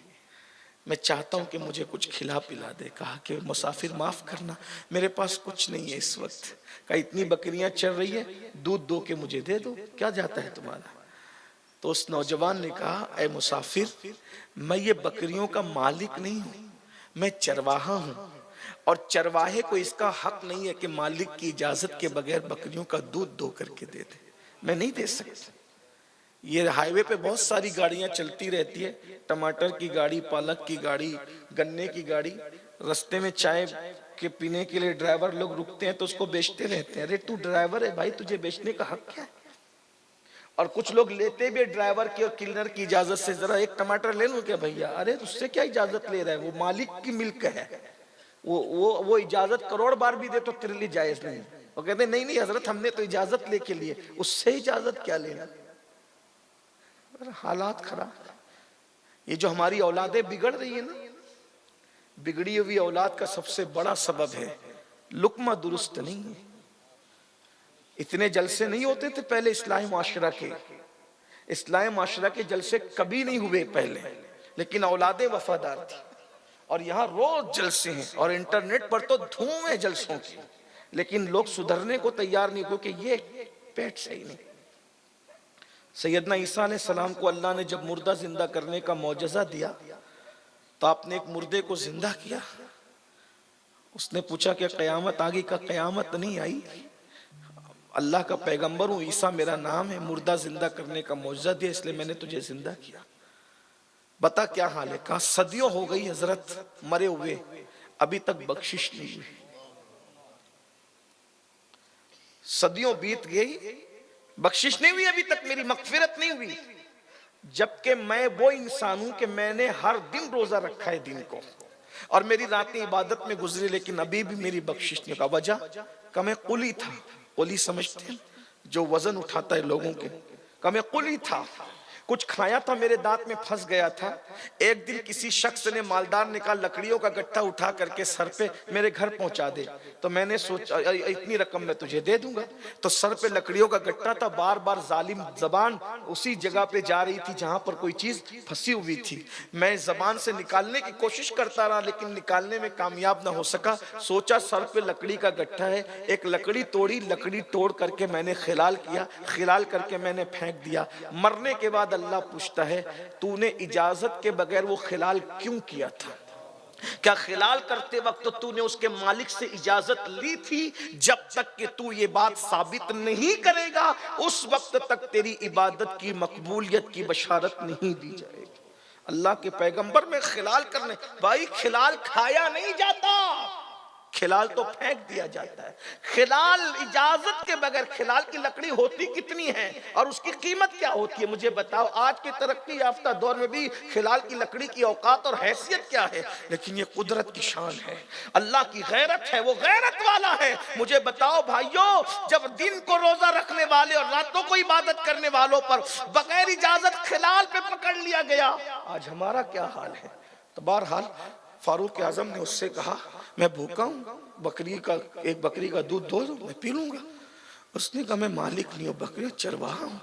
میں چاہتا ہوں کہ مجھے کچھ کھلا پلا دے۔ کہا کہ مسافر معاف کرنا میرے پاس کچھ نہیں ہے اس وقت۔ کہا اتنی بکریاں چر رہی ہے، دودھ دو کے مجھے دے دو، کیا جاتا ہے تمہارا؟ تو اس نوجوان نے کہا اے مسافر میں یہ بکریوں کا مالک نہیں ہوں، میں چرواہا ہوں، اور چرواہے کو اس کا حق نہیں ہے کہ مالک کی اجازت کے بغیر بکریوں کا دودھ دو کر کے دے دے، میں نہیں دے سکتا۔ یہ ہائی وے پہ بہت ساری گاڑیاں چلتی رہتی ہے، ٹماٹر کی گاڑی، پالک کی گاڑی، گنے کی گاڑی، رستے میں چائے کے پینے کے لیے ڈرائیور لوگ رکتے ہیں تو اس کو بیچتے رہتے ہیں۔ ارے تو ڈرائیور ہے بھائی، تجھے بیچنے کا حق کیا ہے؟ اور کچھ لوگ لیتے بھی ڈرائیور کی اور کلنر کی اجازت سے، ذرا ایک ٹماٹر لے لوں کیا بھیا؟ ارے اس سے کیا اجازت لے رہا ہے، وہ مالک کی ملک ہے، وہ اجازت کروڑ بار بھی دے تو تیرے لیے جائز نہیں۔ وہ کہتے ہیں نہیں حضرت ہم نے تو اجازت لے کے لیے، اس سے اجازت کیا لینا؟ حالات خراب، یہ جو ہماری اولادیں بگڑ رہی ہیں نا، بگڑی ہوئی اولاد کا سب سے بڑا سبب ہے لقمہ درست نہیں ہے۔ اتنے جلسے نہیں ہوتے تھے پہلے اسلامی معاشرہ کے، اسلامی معاشرہ کے جلسے کبھی نہیں ہوئے پہلے، لیکن اولادیں وفادار تھی، اور یہاں روز جلسے ہیں اور انٹرنیٹ پر تو دھوم ہے جلسوں کی، لیکن لوگ سدھرنے کو تیار نہیں، کیونکہ یہ پیٹ صحیح نہیں۔ سیدنا عیسیٰ علیہ السلام کو اللہ نے جب مردہ زندہ کرنے کا معجزہ دیا تو آپ نے ایک مردے کو زندہ کیا۔ اس نے پوچھا کہ قیامت آگی؟ کا قیامت نہیں آئی، اللہ کا پیغمبر ہوں، عیسیٰ میرا نام ہے، مردہ زندہ کرنے کا معجزہ دیا اس لیے میں نے تجھے زندہ کیا۔ بتا کیا حال ہے؟ کہا صدیوں ہو گئی حضرت مرے ہوئے، ابھی تک بخشش نہیں ہوئی، صدیوں بیت گئی، بخشش نہیں ہوئی، ابھی تک میری مغفرت نہیں ہوئی، جبکہ میں وہ انسان ہوں کہ میں نے ہر دن روزہ رکھا ہے دن کو، اور میری راتیں عبادت میں گزری، لیکن ابھی بھی میری بخشش نہیں۔ کا وجہ کہ میں قلی تھا، قلی سمجھتے ہیں جو وزن اٹھاتا ہے لوگوں کے، کہ میں قلی تھا، کچھ کھایا تھا میرے دانت میں پھنس گیا تھا. ایک دن کسی شخص نے مالدار نے کہا لکڑیوں کا گٹھا اٹھا کر کے سر پہ میرے گھر پہنچا دے. تو میں نے سوچا اتنی رقم میں تجھے دے دوں گا. تو سر پہ لکڑیوں کا گٹھا تھا. بار بار ظالم زبان اسی جگہ پہ جا رہی تھی جہاں پر کوئی چیز پھنسی ہوئی تھی. میں زبان سے نکالنے کی کوشش کرتا رہا لیکن نکالنے میں کامیاب نہ ہو سکا. سوچا سر پہ لکڑی کا گٹھا ہے, ایک لکڑی توڑی, لکڑی توڑ کر کے میں نے خلال کیا, خلال کر کے میں نے پھینک دیا. مرنے کے بعد اللہ پوچھتا ہے تو نے اجازت کے بغیر وہ خلال کیوں کیا تھا؟ کیا خلال کرتے وقت تو نے اس کے مالک سے اجازت لی تھی؟ جب تک کہ تو یہ بات ثابت نہیں کرے گا اس وقت تک تیری عبادت کی مقبولیت کی بشارت نہیں دی جائے گی. اللہ کے پیغمبر میں خلال کرنے, بھائی خلال کھایا نہیں جاتا, خلال تو پھینک دیا جاتا ہے. خلال اجازت کے بغیر, خلال کی لکڑی ہوتی کتنی ہے اور اس کی قیمت کیا ہوتی ہے مجھے بتاؤ. آج کے ترقی یافتہ دور میں بھی خلال کی لکڑی کی اوقات اور حیثیت کیا ہے؟ لیکن یہ قدرت کی شان ہے, اللہ کی غیرت ہے, وہ غیرت والا ہے. مجھے بتاؤ بھائیوں, جب دن کو روزہ رکھنے والے اور راتوں کو عبادت کرنے والوں پر بغیر اجازت خلال پہ پکڑ لیا گیا, آج ہمارا کیا حال ہے؟ تو بہرحال فاروق اعظم نے اس سے کہا میں بھوکا ہوں, ایک بکری کا دودھ دو میں پی لوں گا. اس نے کہا میں مالک نہیں ہوں, بکریاں چرواہا ہوں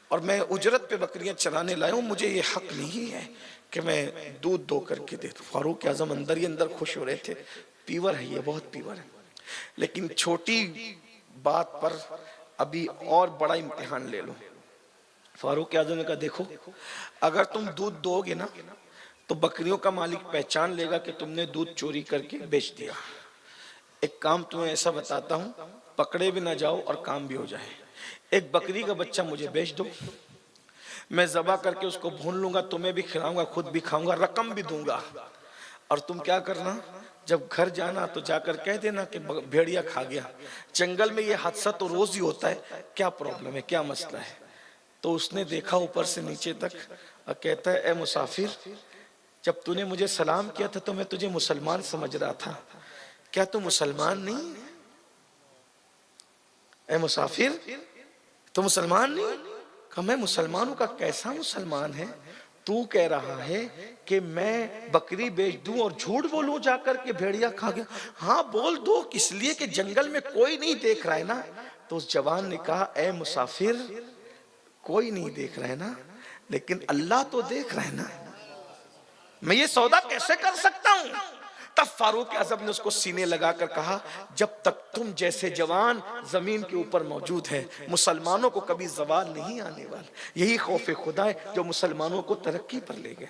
اور میں اجرت پہ بکریاں چرانے لایا ہوں, مجھے یہ حق نہیں ہے کہ میں دودھ دو کر کے دے دوں. فاروق اعظم اندر ہی اندر خوش ہو رہے تھے, پیور ہے یہ, بہت پیور ہے. لیکن چھوٹی بات پر ابھی اور بڑا امتحان لے لو. فاروق اعظم نے کہا دیکھو اگر تم دودھ دو گے نا تو بکریوں کا مالک پہچان لے گا کہ تم نے دودھ چوری کر کے بیچ دیا. ایک کام تمہیں ایسا بتاتا ہوں, پکڑے بھی نہ جاؤ اور کام بھی ہو جائے. ایک بکری کا بچہ مجھے بیچ دو, میں ذبح کر کے اس کو بھون لوں گا, تمہیں بھی کھلاؤں گا, خود بھی کھاؤں گا, رقم بھی دوں گا. اور تم کیا کرنا, جب گھر جانا تو جا کر کہہ دینا کہ بھیڑیا کھا گیا. جنگل میں یہ حادثہ تو روز ہی ہوتا ہے, کیا پرابلم ہے, کیا مسئلہ ہے؟ تو اس نے دیکھا اوپر سے نیچے تک اور کہتا ہے اے مسافر, جب تو نے مجھے سلام کیا تھا تو میں تجھے مسلمان سمجھ رہا تھا, کیا تو مسلمان نہیں؟ اے مسافر تو مسلمان نہیں؟ کہا میں مسلمان ہوں. کا کیسا مسلمان ہے؟ تو کہہ رہا ہے کہ میں بکری بیچ دوں اور جھوٹ بولوں جا کر کے بھیڑیا کھا گیا. ہاں بول دو, اس لیے کہ جنگل میں کوئی نہیں دیکھ رہا ہے نا. تو اس جوان نے کہا اے مسافر کوئی نہیں دیکھ رہا ہے نا, لیکن اللہ تو دیکھ رہا ہے نا, میں یہ سودا کیسے کر سکتا ہوں؟ تب فاروق اعظم نے اس کو سینے لگا کر کہا جب تک تم جیسے جوان زمین کے اوپر موجود ہے مسلمانوں کو کبھی زوال نہیں آنے والا. یہی خوف خدا ہے جو مسلمانوں کو ترقی پر لے گئے.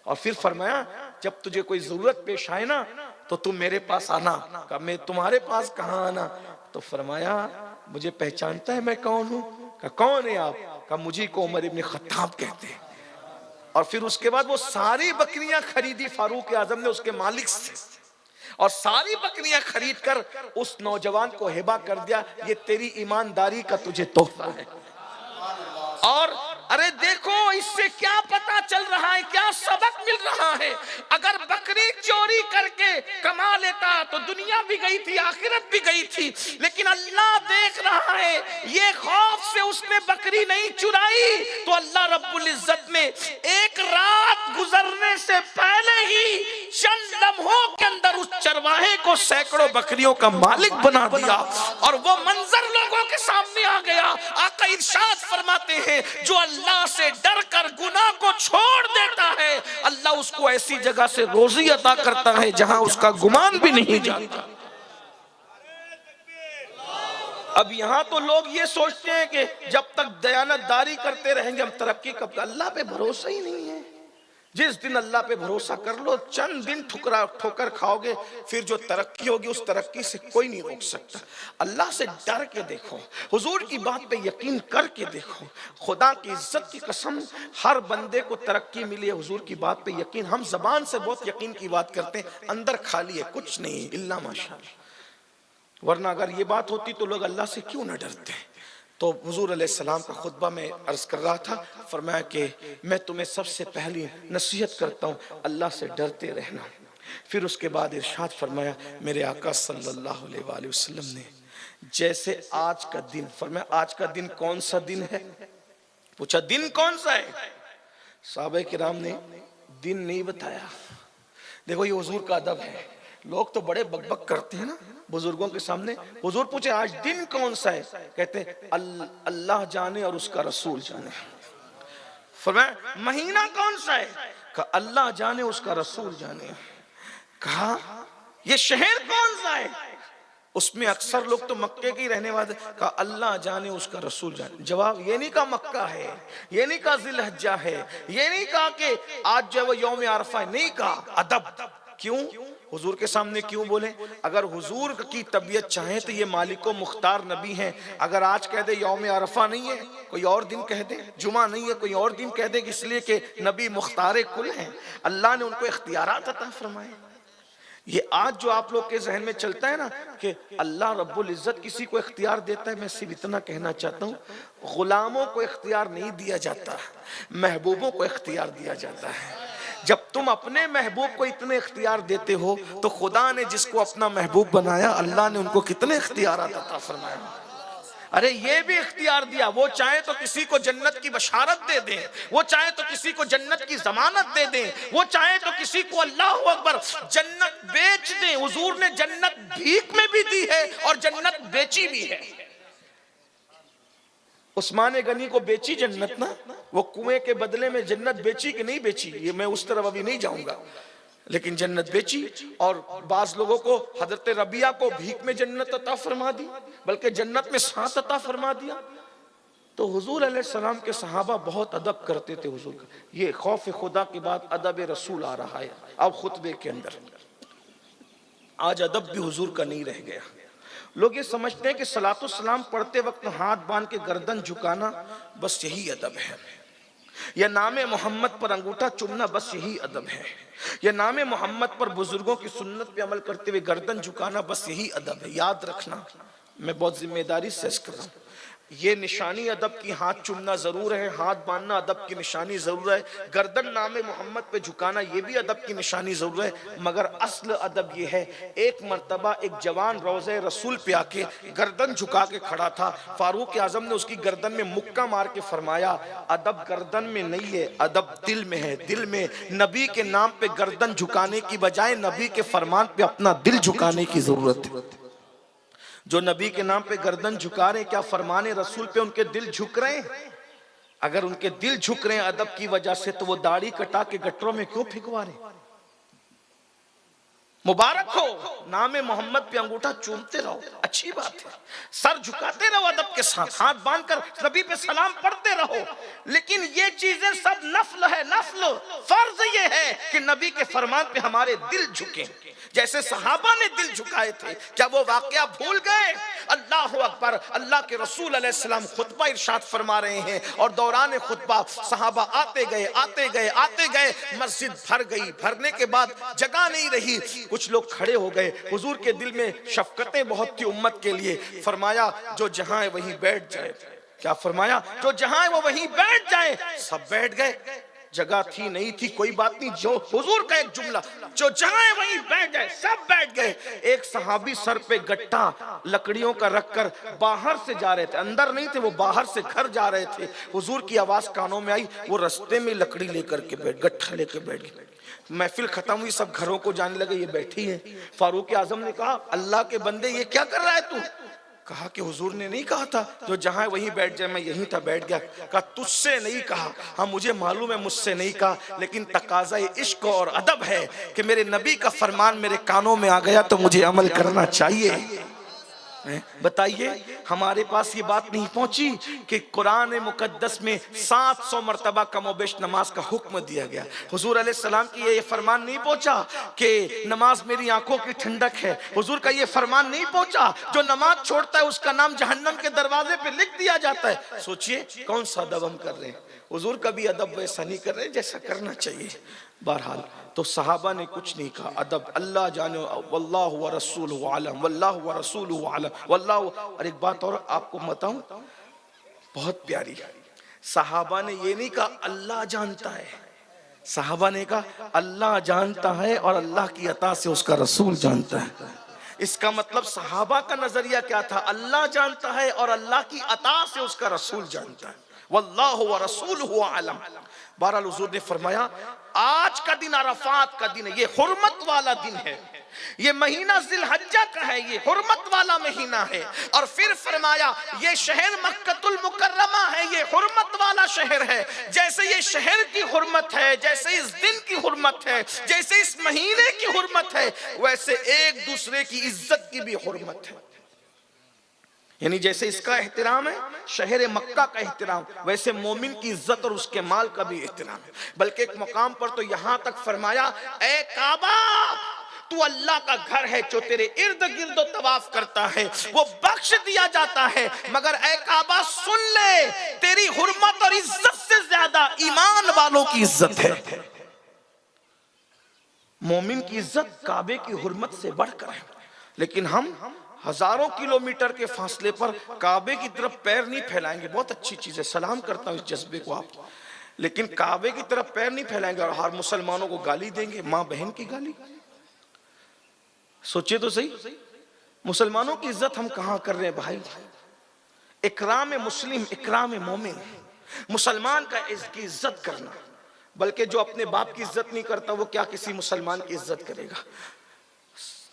اور پھر فرمایا جب تجھے کوئی ضرورت پیش آئے نا تو تم میرے پاس آنا. کہا میں تمہارے پاس کہاں آنا؟ تو فرمایا مجھے پہچانتا ہے میں کون ہوں؟ کہا کون ہے آپ؟ کہا مجھے کو عمر ابن خطاب کہتے ہیں. اور پھر اس کے بعد وہ ساری بکریاں خریدی فاروق اعظم نے اس کے مالک سے, اور ساری بکریاں خرید کر اس نوجوان کو ہبہ کر دیا, یہ تیری ایمانداری کا تجھے تحفہ ہے. اور ارے دیکھو اس سے کیا پتا چل رہا ہے, کیا سبق مل رہا ہے. اگر بکری چوری کر کے کما لیتا تو دنیا بھی گئی تھی, آخرت بھی گئی تھی, لیکن اللہ دیکھ رہا ہے. یہ خوف سے اس نے بکری نہیں چرائی تو اللہ رب العزت نے ایک رات گزرنے سے پہلے ہی چند لمحوں کے اندر اس چرواہے کو سینکڑوں بکریوں کا مالک بنا دیا. اور وہ منظر لوگوں کے سامنے آ گیا. آقا ارشاد فرماتے ہیں جو اللہ سے ڈر کر گناہ کو چھوڑ دیتا ہے اللہ اس کو ایسی جگہ سے روزی عطا کرتا ہے جہاں اس کا گمان بھی نہیں جاتا. اب یہاں تو لوگ یہ سوچتے ہیں کہ جب تک دیانت داری کرتے رہیں گے ہم ترقی کب. اللہ پہ بھروسہ ہی نہیں ہے. جس دن اللہ پہ بھروسہ کر لو چند دن ٹھوکر کھاؤ گے, پھر جو ترقی ہوگی اس ترقی سے کوئی نہیں روک سکتا. اللہ سے ڈر کے دیکھو, حضور کی بات پہ یقین کر کے دیکھو. خدا کی عزت کی قسم ہر بندے کو ترقی ملی ہے حضور کی بات پہ یقین. ہم زبان سے بہت یقین کی بات کرتے ہیں, اندر خالی ہے, کچھ نہیں الا ماشاءاللہ. ورنہ اگر یہ بات ہوتی تو لوگ اللہ سے کیوں نہ ڈرتے. تو حضور علیہ السلام کا خطبہ میں عرض کر رہا تھا, فرمایا کہ میں تمہیں سب سے پہلی نصیحت کرتا ہوں اللہ سے ڈرتے رہنا. پھر اس کے بعد ارشاد فرمایا میرے آقا صلی اللہ علیہ وآلہ وسلم نے جیسے آج کا دن, فرمایا آج کا دن کون سا دن ہے؟ پوچھا دن کون سا ہے؟ صحابہ کرام نے دین نہیں بتایا. دیکھو یہ حضور کا ادب ہے. لوگ تو بڑے بک بک کرتے ہیں نا بزرگوں کے سامنے. حضور پوچھے آج دن کون سا ہے؟ کہتے ہیں اللہ جانے اور اس کا رسول جانے. فرمایا مہینہ کون سا ہے؟ کہا اللہ جانے اس کا رسول جانے. کہا یہ شہر کون سا ہے؟ اس میں اکثر لوگ تو مکے کے ہی رہنے والے. کہا اللہ جانے اس کا رسول جانے. جواب یہ نہیں کہا مکہ ہے، یہ نہیں کہا ذی الحجہ ہے، یہ نہیں کہا کہ آج جو ہے وہ یوم عرفہ ہے. نہیں کہا ادب. کیوں؟ حضور کے سامنے کیوں بولیں؟ اگر حضور کی طبیعت چاہیں تو یہ مالک و مختار نبی ہیں. اگر آج کہہ دے یوم عرفہ نہیں ہے، کوئی اور دن کہہ دے، جمعہ نہیں ہے کوئی اور دن کہہ دے، اس لیے کہ نبی مختار کل ہیں. اللہ نے ان کو اختیارات عطا فرمائے. یہ آج جو آپ لوگ کے ذہن میں چلتا ہے نا کہ اللہ رب العزت کسی کو اختیار دیتا ہے، میں صرف اتنا کہنا چاہتا ہوں غلاموں کو اختیار نہیں دیا جاتا، محبوبوں کو اختیار دیا جاتا ہے. جب تم اپنے محبوب کو اتنے اختیار دیتے ہو تو خدا نے جس کو اپنا محبوب بنایا اللہ نے ان کو کتنے اختیارات عطا فرمایا. ارے یہ بھی اختیار دیا، وہ چاہے تو کسی کو جنت کی بشارت دے دیں، وہ چاہے تو کسی کو جنت کی ضمانت دے دیں، وہ چاہے تو کسی کو اللہ اکبر جنت بیچ دیں. حضور نے جنت بھیک میں بھی دی ہے اور جنت بیچی بھی ہے. عثمان غنی کو بیچی جنت نا، وہ کنویں کے بدلے میں جنت بیچی کہ نہیں بیچی یہ میں اس طرف ابھی نہیں جاؤں گا، لیکن جنت بیچی. اور بعض لوگوں کو حضرت ربیعہ کو بھیک میں جنت عطا فرما دی، بلکہ جنت میں ساتھ عطا فرما دیا. تو حضور علیہ السلام کے صحابہ بہت ادب کرتے تھے حضور کا. یہ خوف خدا کے بعد ادب رسول آ رہا ہے اب خطبے کے اندر. آج ادب بھی حضور کا نہیں رہ گیا. لوگ یہ سمجھتے ہیں کہ صلاۃ السلام پڑھتے وقت ہاتھ باندھ کے گردن جھکانا بس یہی ادب ہے، یا نام محمد پر انگوٹھا چومنا بس یہی ادب ہے، یا نام محمد پر بزرگوں کی سنت پہ عمل کرتے ہوئے گردن جھکانا بس یہی ادب ہے. یاد رکھنا، میں بہت ذمہ داری سے اس کر رہا ہوں، یہ نشانی ادب کی ہاتھ چومنا ضرور ہے، ہاتھ باندھنا ادب کی نشانی ضرور ہے، گردن نام محمد پہ جھکانا یہ بھی ادب کی نشانی ضرور ہے. مگر اصل ادب یہ ہے. ایک مرتبہ ایک جوان روضہ رسول پہ آ کے گردن جھکا کے کھڑا تھا. فاروق اعظم نے اس کی گردن میں مکہ مار کے فرمایا ادب گردن میں نہیں ہے، ادب دل میں ہے. دل میں نبی کے نام پہ گردن جھکانے کی بجائے نبی کے فرمان پہ اپنا دل جھکانے کی ضرورت ہے. جو نبی کے نام پہ گردن جھکا رہے ہیں کیا فرمان رسول پہ ان کے دل جھک رہے ہیں؟ اگر ان کے دل جھک رہے ہیں ادب کی وجہ سے تو وہ داڑھی کٹا کے گٹروں میں کیوں پھینکوا رہے ہیں؟ مبارک ہو، نام محمد پہ انگوٹھا چومتے رہو، اچھی بات ہے، سر جھکاتے رہو ادب کے ساتھ، ہاتھ باندھ کر نبی پہ سلام پڑھتے رہو. لیکن یہ چیزیں سب نفل ہے. نفل فرض یہ ہے کہ نبی کے فرمان پہ ہمارے دل جھکیں جیسے صحابہ نے دل جھکائے تھے. کیا وہ واقعہ بھول گئے؟ اللہ اکبر. اللہ کے رسول علیہ السلام خطبہ ارشاد فرما رہے ہیں اور دوران خطبہ صحابہ آتے گئے آتے گئے آتے گئے، مسجد بھر گئی. بھرنے کے بعد جگہ نہیں رہی، کچھ لوگ کھڑے ہو گئے. حضور کے دل میں شفقتیں بہت تھی امت کے لیے. فرمایا جو جہاں ہے وہیں بیٹھ جائے. کیا فرمایا؟ جو جہاں ہے وہ وہیں بیٹھ جائے. سب بیٹھ گئے. جگہ تھی نہیں تھی کوئی بات نہیں، جو حضور کا ایک جملہ جو جہاں ہے وہیں بیٹھ جائے. سب بیٹھ گئے. ایک صحابی سر پہ گٹھا لکڑیوں کا رکھ کر باہر سے جا رہے تھے، اندر نہیں تھے وہ، باہر سے گھر جا رہے تھے. حضور کی آواز کانوں میں آئی، وہ رستے میں لکڑی لے کر کے بیٹھ، گٹھا لے کے بیٹھ گئے. محفل ختم ہوئی، سب گھروں کو جانے لگے، یہ بیٹھی ہے. فاروق اعظم نے کہا اللہ کے بندے یہ کیا کر رہا ہے تو؟ کہا کہ حضور نے نہیں کہا تھا جو جہاں ہے وہیں بیٹھ جائے، میں یہیں تھا بیٹھ گیا. کہا تجھ سے نہیں کہا، ہاں مجھے معلوم ہے مجھ سے نہیں کہا، لیکن تقاضۂ عشق اور ادب ہے کہ میرے نبی کا فرمان میرے کانوں میں آ گیا تو مجھے عمل کرنا چاہیے. بتائیے ہمارے پاس یہ بات نہیں پہنچی کہ قرآن مقدس میں 700 مرتبہ کم و بیش نماز کا حکم دیا گیا. حضور علیہ السلام کی یہ فرمان نہیں پہنچا کہ نماز میری آنکھوں کی ٹھنڈک ہے. حضور کا یہ فرمان نہیں پہنچا جو نماز چھوڑتا ہے اس کا نام جہنم کے دروازے پہ لکھ دیا جاتا ہے. سوچئے کون سا ادب ہم کر رہے ہیں. حضور کا بھی ادب ویسا نہیں کر رہے جیسا کرنا چاہیے. بہرحال تو صحابہ نے کچھ نہیں کہا، ادب اللہ جانے واللہ ورسولہ عالم، واللہ ورسولہ عالم، واللہ. اور ایک بات اور آپ کو بتاؤں بہت پیاری، صحابہ نے یہ نہیں کہا اللہ جانتا ہے، صحابہ نے کہا اللہ جانتا ہے اور اللہ کی عطا سے اس کا رسول جانتا ہے. اس کا مطلب صحابہ کا نظریہ کیا تھا؟ اللہ جانتا ہے اور اللہ کی عطا سے اس کا رسول جانتا ہے. واللہ ورسولہ اعلم۔ بہرحال حضور نے فرمایا آج کا دن عرفات کا دن ہے، یہ حرمت والا دن ہے، یہ مہینہ ذی الحجہ کا ہے، یہ حرمت والا مہینہ ہے۔ اور پھر فرمایا یہ شہر مکۃ المکرمہ ہے، یہ حرمت والا شہر ہے۔ جیسے یہ شہر کی حرمت ہے، جیسے اس دن کی حرمت ہے، جیسے اس مہینے کی حرمت ہے، ویسے ایک دوسرے کی عزت کی بھی حرمت ہے۔ یعنی جیسے اس کا احترام ہے، شہر مکہ کا احترام، ویسے مومن کی عزت اور اس کے مال کا بھی احترام ہے۔ بلکہ ایک مقام پر تو یہاں تک فرمایا اے کعبہ تو اللہ کا گھر ہے، جو تیرے ارد گرد طواف کرتا ہے وہ بخش دیا جاتا ہے، مگر اے کعبہ سن لے تیری حرمت اور عزت سے زیادہ ایمان والوں کی عزت ہے۔ مومن کی عزت کعبے کی حرمت سے بڑھ کر ہے، لیکن ہم ہزاروں کلومیٹر کے فاصلے پر کعبے کی طرف پیر نہیں پھیلائیں گے۔ بہت اچھی چیز ہے، سلام کرتا ہوں اس جذبے کو آپ، لیکن کعبے کی طرف پیر نہیں پھیلائیں گے اور ہر مسلمانوں کو گالی دیں گے، ماں بہن کی گالی۔ سوچے تو صحیح، مسلمانوں کی عزت ہم کہاں کر رہے ہیں بھائی؟ اکرام مسلم، اکرام مومن، مسلمان کا اس کی عزت کرنا، بلکہ جو اپنے باپ کی عزت نہیں کرتا وہ کیا کسی مسلمان کی عزت کرے گا؟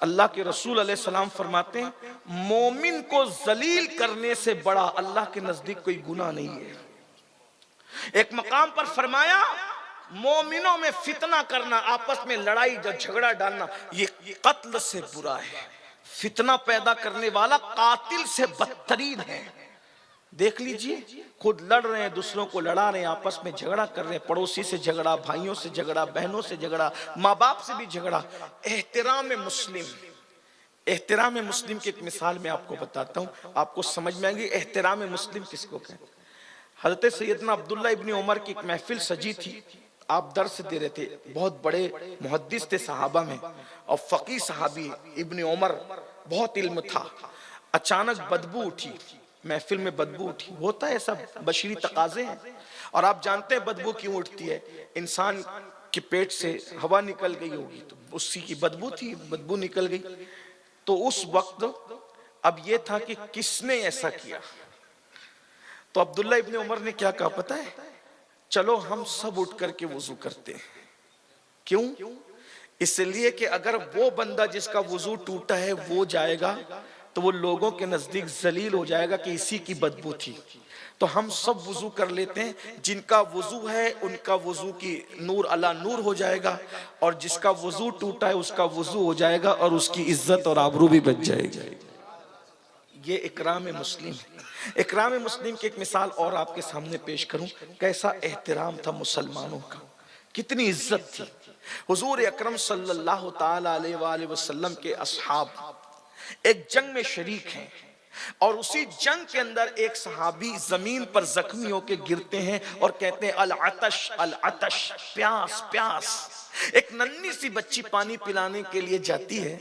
اللہ کے رسول علیہ السلام فرماتے ہیں مومن کو ذلیل کرنے سے بڑا اللہ کے نزدیک کوئی گناہ نہیں ہے۔ ایک مقام پر فرمایا مومنوں میں فتنہ کرنا، آپس میں لڑائی جھگڑا ڈالنا، یہ قتل سے برا ہے۔ فتنہ پیدا کرنے والا قاتل سے بدترین ہے۔ دیکھ لیجئے، خود لڑ رہے ہیں، دوسروں کو لڑا رہے ہیں، آپس میں جھگڑا کر رہے ہیں، پڑوسی سے جھگڑا، بھائیوں سے جھگڑا، بہنوں سے جھگڑا، ماں باپ سے بھی جھگڑا۔ احترام مسلم، احترام مسلم کی ایک مثال میں آپ کو بتاتا ہوں، آپ کو سمجھ میں آئیں گی احترام مسلم کس کو کہیں۔ حضرت سیدنا عبداللہ ابن عمر کی ایک محفل سجی تھی، آپ درس دے رہے تھے، بہت بڑے محدث تھے صحابہ میں اور فقیہ صحابی ابن عمر، بہت علم تھا۔ اچانک بدبو اٹھی، محفل میں بدبو اٹھی، ہوتا ہے ایسا، بشری تقاضے ہیں۔ اور آپ جانتے ہیں بدبو کیوں اٹھتی ہے؟ انسان کے پیٹ سے ہوا نکل گئی ہوگی تو اسی کی بدبو تھی، بدبو نکل گئی۔ تو اس وقت اب یہ تھا کہ کس نے ایسا کیا؟ تو عبداللہ ابن عمر نے کیا کہا پتہ ہے؟ چلو ہم سب اٹھ کر کے وضو کرتے ہیں۔ کیوں؟ اس لیے کہ اگر وہ بندہ جس کا وضو ٹوٹا ہے وہ جائے گا تو وہ لوگوں کے نزدیک ذلیل ہو جائے گا کہ اسی کی بدبو تھی۔ تو ہم سب وضو کر لیتے ہیں، جن کا وضو ہے ان کا وضو کی نور علی نور ہو جائے گا، اور جس کا وضو ٹوٹا ہے اس کا وضو ہو جائے گا اور اس کی عزت اور آبرو بھی بچ جائے گی۔ یہ اکرام مسلم ہے۔ اکرام مسلم کی ایک مثال اور آپ کے سامنے پیش کروں، کیسا احترام تھا مسلمانوں کا، کتنی عزت تھی۔ حضور اکرم صلی اللہ تعالی علیہ وآلہ وسلم کے اصحاب ایک جنگ میں شریک ہیں، اور اسی جنگ کے اندر ایک صحابی زمین پر زخمی ہو کے گرتے ہیں اور کہتے ہیں العطش العطش، پیاس پیاس۔ ایک ننھی سی بچی پانی پلانے کے لیے جاتی ہے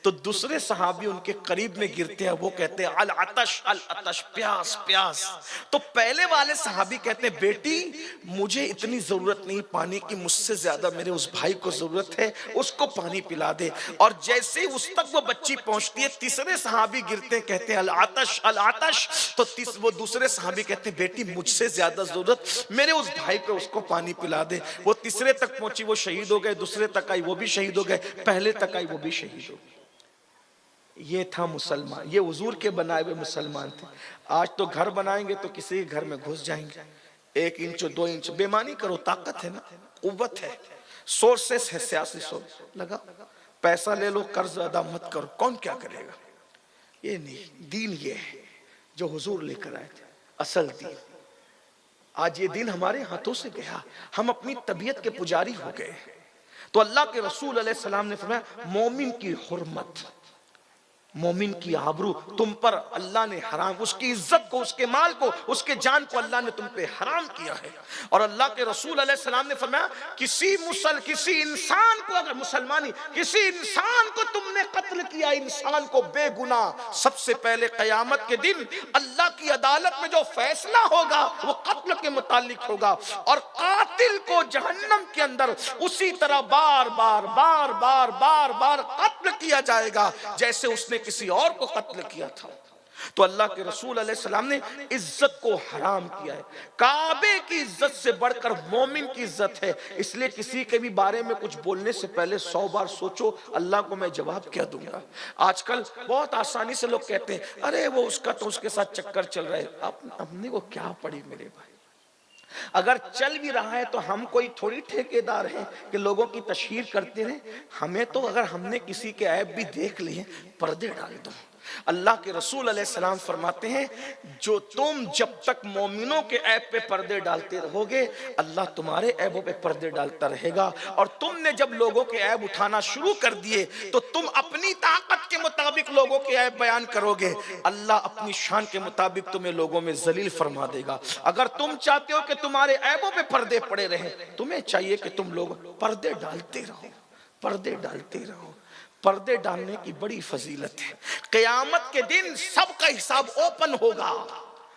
تو دوسرے صحابی ان کے قریب میں گرتے ہیں، وہ کہتے ہیں العطش العطش، پیاس پیاس۔ تو پہلے والے صحابی کہتے ہیں بیٹی مجھے اتنی ضرورت نہیں پانی کی، مجھ سے زیادہ میرے اس بھائی کو ضرورت ہے، اس کو پانی پلا دے۔ اور جیسے اس تک وہ بچی پہنچتی ہے تیسرے صحابی گرتے ہیں، کہتے ہیں العطش العطش، تو وہ دوسرے صحابی کہتے ہیں بیٹی مجھ سے زیادہ ضرورت میرے اس بھائی کو، اس کو پانی پلا دے۔ وہ تیسرے تک پہنچی، وہ شہید ہو گئے، دوسرے تک آئی وہ بھی شہید ہو گئے، پہلے تک آئی وہ بھی شہید ہو گئے۔ یہ تھا مسلمان، یہ حضور کے بنائے ہوئے مسلمان تھے۔ آج تو گھر بنائیں گے تو کسی کے گھر میں گھس جائیں گے، 1 انچ 2 انچ، بے معنی کرو، طاقت ہے نا، قوت ہے، سورسز ہے، سیاسی سورس لگا، پیسہ لے لو، قرض ادا مت کرو، کون کیا کرے گا؟ یہ نہیں، دین یہ ہے جو حضور لے کر آئے تھے، اصل دین۔ آج یہ دین ہمارے ہاتھوں سے گیا، ہم اپنی طبیعت کے پجاری ہو گئے۔ تو اللہ کے رسول علیہ السلام نے فرمایا مومن کی حرمت، مومن کی آبرو تم پر اللہ نے حرام، اس کی عزت کو، اس کے مال کو، اس کے جان کو اللہ نے تم پہ حرام کیا ہے۔ اور اللہ کے رسول علیہ السلام نے فرمایا کسی انسان کو، اگر مسلمانی کسی انسان کو تم نے قتل کیا، انسان کو بے گناہ، سب سے پہلے قیامت کے دن اللہ کی عدالت میں جو فیصلہ ہوگا وہ قتل کے متعلق ہوگا، اور قاتل کو جہنم کے اندر اسی طرح بار بار بار بار بار بار قتل کیا جائے گا جیسے اس نے کسی اور کو قتل کیا تھا۔ تو اللہ کے رسول علیہ السلام نے عزت کو حرام کیا ہے. کعبے کی عزت سے بڑھ کر مومن کی عزت ہے. اس لیے کسی کے بھی بارے میں کچھ بولنے سے پہلے 100 بار سوچو اللہ کو میں جواب کیا دوں گا. آج کل بہت آسانی سے لوگ کہتے ہیں ارے وہ اس کا تو اس کے ساتھ چکر چل رہا ہے. اپنے کو کیا پڑی میرے بھائی؟ اگر چل بھی رہا ہے تو ہم کوئی تھوڑی ٹھیکیدار ہیں کہ لوگوں کی تشہیر کرتے رہیں. ہمیں تو اگر ہم نے کسی کے عیب بھی دیکھ لیے پردے ڈال دو. اللہ کے رسول علیہ السلام فرماتے ہیں جو تم جب تک مومنوں کے عیب پہ پردے ڈالتے رہو گے اللہ تمہارے عیبوں پہ پردے ڈالتا رہے گا. اور تم نے جب لوگوں کے عیب اٹھانا شروع کر دیے تو تم اپنی طاقت کے مطابق لوگوں کے عیب بیان کرو گے, اللہ اپنی شان کے مطابق تمہیں لوگوں میں ذلیل فرما دے گا. اگر تم چاہتے ہو کہ تمہارے عیبوں پہ پردے پڑے رہیں, تمہیں چاہیے کہ تم لوگ پردے ڈالتے رہو, پردے ڈالتے رہو. پردے ڈالنے کی بڑی فضیلت ہے. قیامت کے دن سب کا حساب اوپن ہوگا,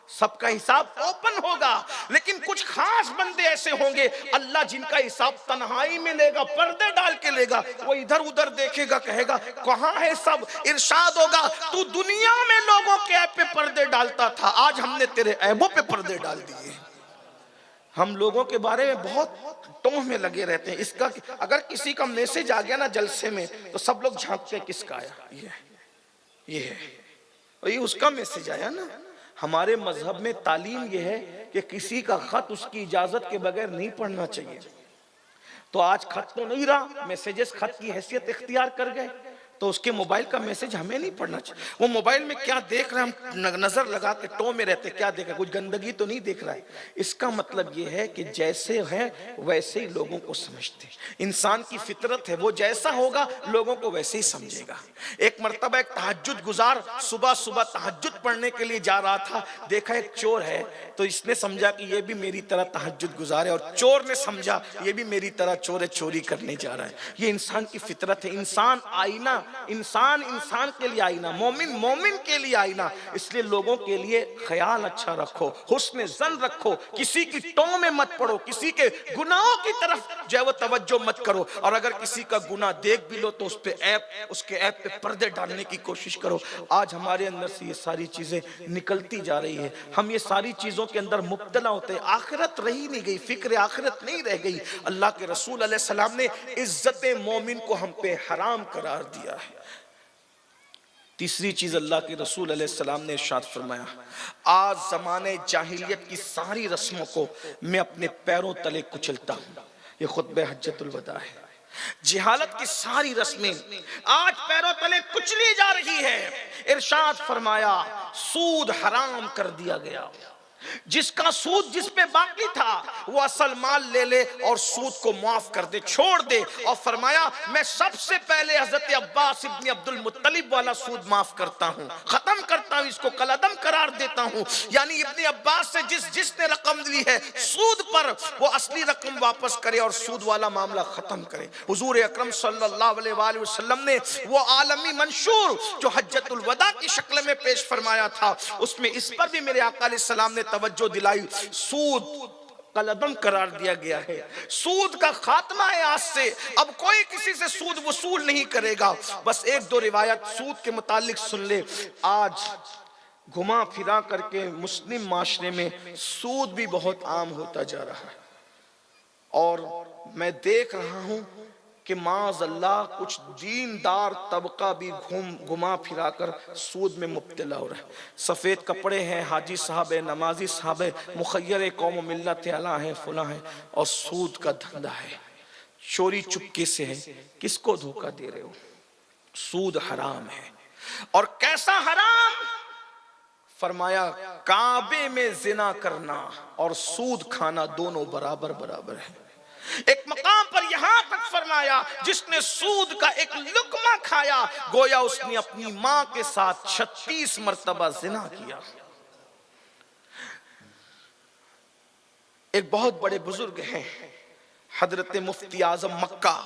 سب کا حساب اوپن ہوگا, لیکن کچھ خاص بندے ایسے ہوں گے اللہ جن کا حساب تنہائی میں لے گا, پردے ڈال کے لے گا. وہ ادھر ادھر دیکھے گا, کہے گا کہاں ہے سب؟ ارشاد ہوگا تو دنیا میں لوگوں کے عیب پہ پردے ڈالتا تھا, آج ہم نے تیرے عیبوں پہ پردے ڈال دیے. ہم لوگوں کے بارے میں بہت ٹوہ میں لگے رہتے ہیں. اس کا اگر کسی کا میسج آ گیا نا جلسے میں تو سب لوگ جھانکتے ہیں کس کا آیا, یہ ہے, یہ اس کا میسج آیا نا. ہمارے مذہب میں تعلیم یہ ہے کہ کسی کا خط اس کی اجازت کے بغیر نہیں پڑھنا چاہیے. تو آج خط تو نہیں رہا, میسیجز خط کی حیثیت اختیار کر گئے, تو اس کے موبائل کا میسج ہمیں نہیں پڑھنا چاہیے. وہ موبائل میں کیا دیکھ رہے ہیں ہم نظر لگا کے ٹو میں رہتے, کیا دیکھ رہے ہیں, کچھ گندگی تو نہیں دیکھ رہا ہے. اس کا مطلب یہ ہے کہ جیسے ہیں ویسے ہی لوگوں کو سمجھتے ہیں. انسان کی فطرت ہے, وہ جیسا ہوگا لوگوں کو ویسے ہی سمجھے گا. ایک مرتبہ ایک تہجد گزار صبح صبح تہجد پڑھنے کے لیے جا رہا تھا, دیکھا ایک چور ہے تو اس نے سمجھا کہ یہ بھی میری طرح تہجد گزار ہے, اور چور نے سمجھا یہ بھی میری طرح چور ہے, چوری کرنے جا رہا ہے. یہ انسان کی فطرت ہے. انسان آئینہ, انسان کے لیے آئینہ, مومن مومن کے لیے آئینہ. اس لیے لوگوں کے لیے خیال اچھا رکھو, حسن ظن رکھو, کسی کی ٹوں میں مت پڑو, کسی کے گناہوں کی طرف جو ہے وہ توجہ مت کرو. اور اگر کسی کا گناہ دیکھ بھی لو تو اس پہ عیب, اس کے عیب پہ پردے ڈالنے کی کوشش کرو. آج ہمارے اندر سے یہ ساری چیزیں نکلتی جا رہی ہے, ہم یہ ساری چیزوں کے اندر مبتلا ہوتے ہیں. آخرت رہی نہیں گئی, فکر آخرت نہیں رہ گئی. اللہ کے رسول علیہ السلام نے عزت مومن کو ہم پہ حرام قرار دیا ہے. تیسری چیز اللہ کے رسول علیہ السلام نے ارشاد فرمایا, آج زمانے جاہلیت کی ساری رسموں کو میں اپنے پیروں تلے کچلتا ہوں. یہ خطبہ حجت الوداع ہے. جہالت کی ساری رسمیں آج پیروں تلے کچلی جا رہی ہے. ارشاد فرمایا سود حرام کر دیا گیا. جس کا سود جس پہ باقی تھا وہ اصل مال لے لے اور سود کو معاف کر دے, چھوڑ دے. اور فرمایا میں سب سے پہلے حضرت عباس ابن عبد المطلب والا سود معاف کرتا ہوں, ختم کرتا ہوں, اس کو کالعدم قرار دیتا ہوں. یعنی ابن عباس سے جس نے رقم دی ہے سود پر, وہ اصلی رقم واپس کرے اور سود والا معاملہ ختم کرے. حضور اکرم صلی اللہ علیہ وآلہ وسلم نے وہ عالمی منشور جو حجت الوداع کی شکل میں پیش فرمایا تھا, اس میں اس پر بھی میرے آقا علیہ السلام نے توجہ دلائی. سود کالعدم قرار دیا گیا ہے, سود کا خاتمہ ہے آج سے. اب کوئی کسی سے سود وصول نہیں کرے گا. بس ایک دو روایت سود کے متعلق سن لے. آج گھما پھرا کر کے مسلم معاشرے میں سود بھی بہت عام ہوتا جا رہا ہے, اور میں دیکھ رہا ہوں کہ معاذ اللہ کچھ دیندار طبقہ بھی گھما پھرا کر سود میں مبتلا ہو رہا ہے. سفید کپڑے ہیں, حاجی صاحب ہے, نمازی صاحب ہے, مخیر قوم و ملت اعلیٰ ہیں, فلاں ہیں, اور سود کا دھندا ہے, چوری چپکے سے ہے. کس کو دھوکہ دے رہے ہو؟ سود حرام ہے. اور کیسا حرام؟ فرمایا کعبے میں زنا کرنا اور سود کھانا دونوں برابر برابر ہیں. ایک مقام پر یہاں تک فرمایا جس نے سود کا ایک لقمہ کھایا گویا اس نے اپنی ماں کے ساتھ 36 مرتبہ زنا کیا. ایک بہت بڑے بزرگ ہیں حضرت مفتی اعظم مکہ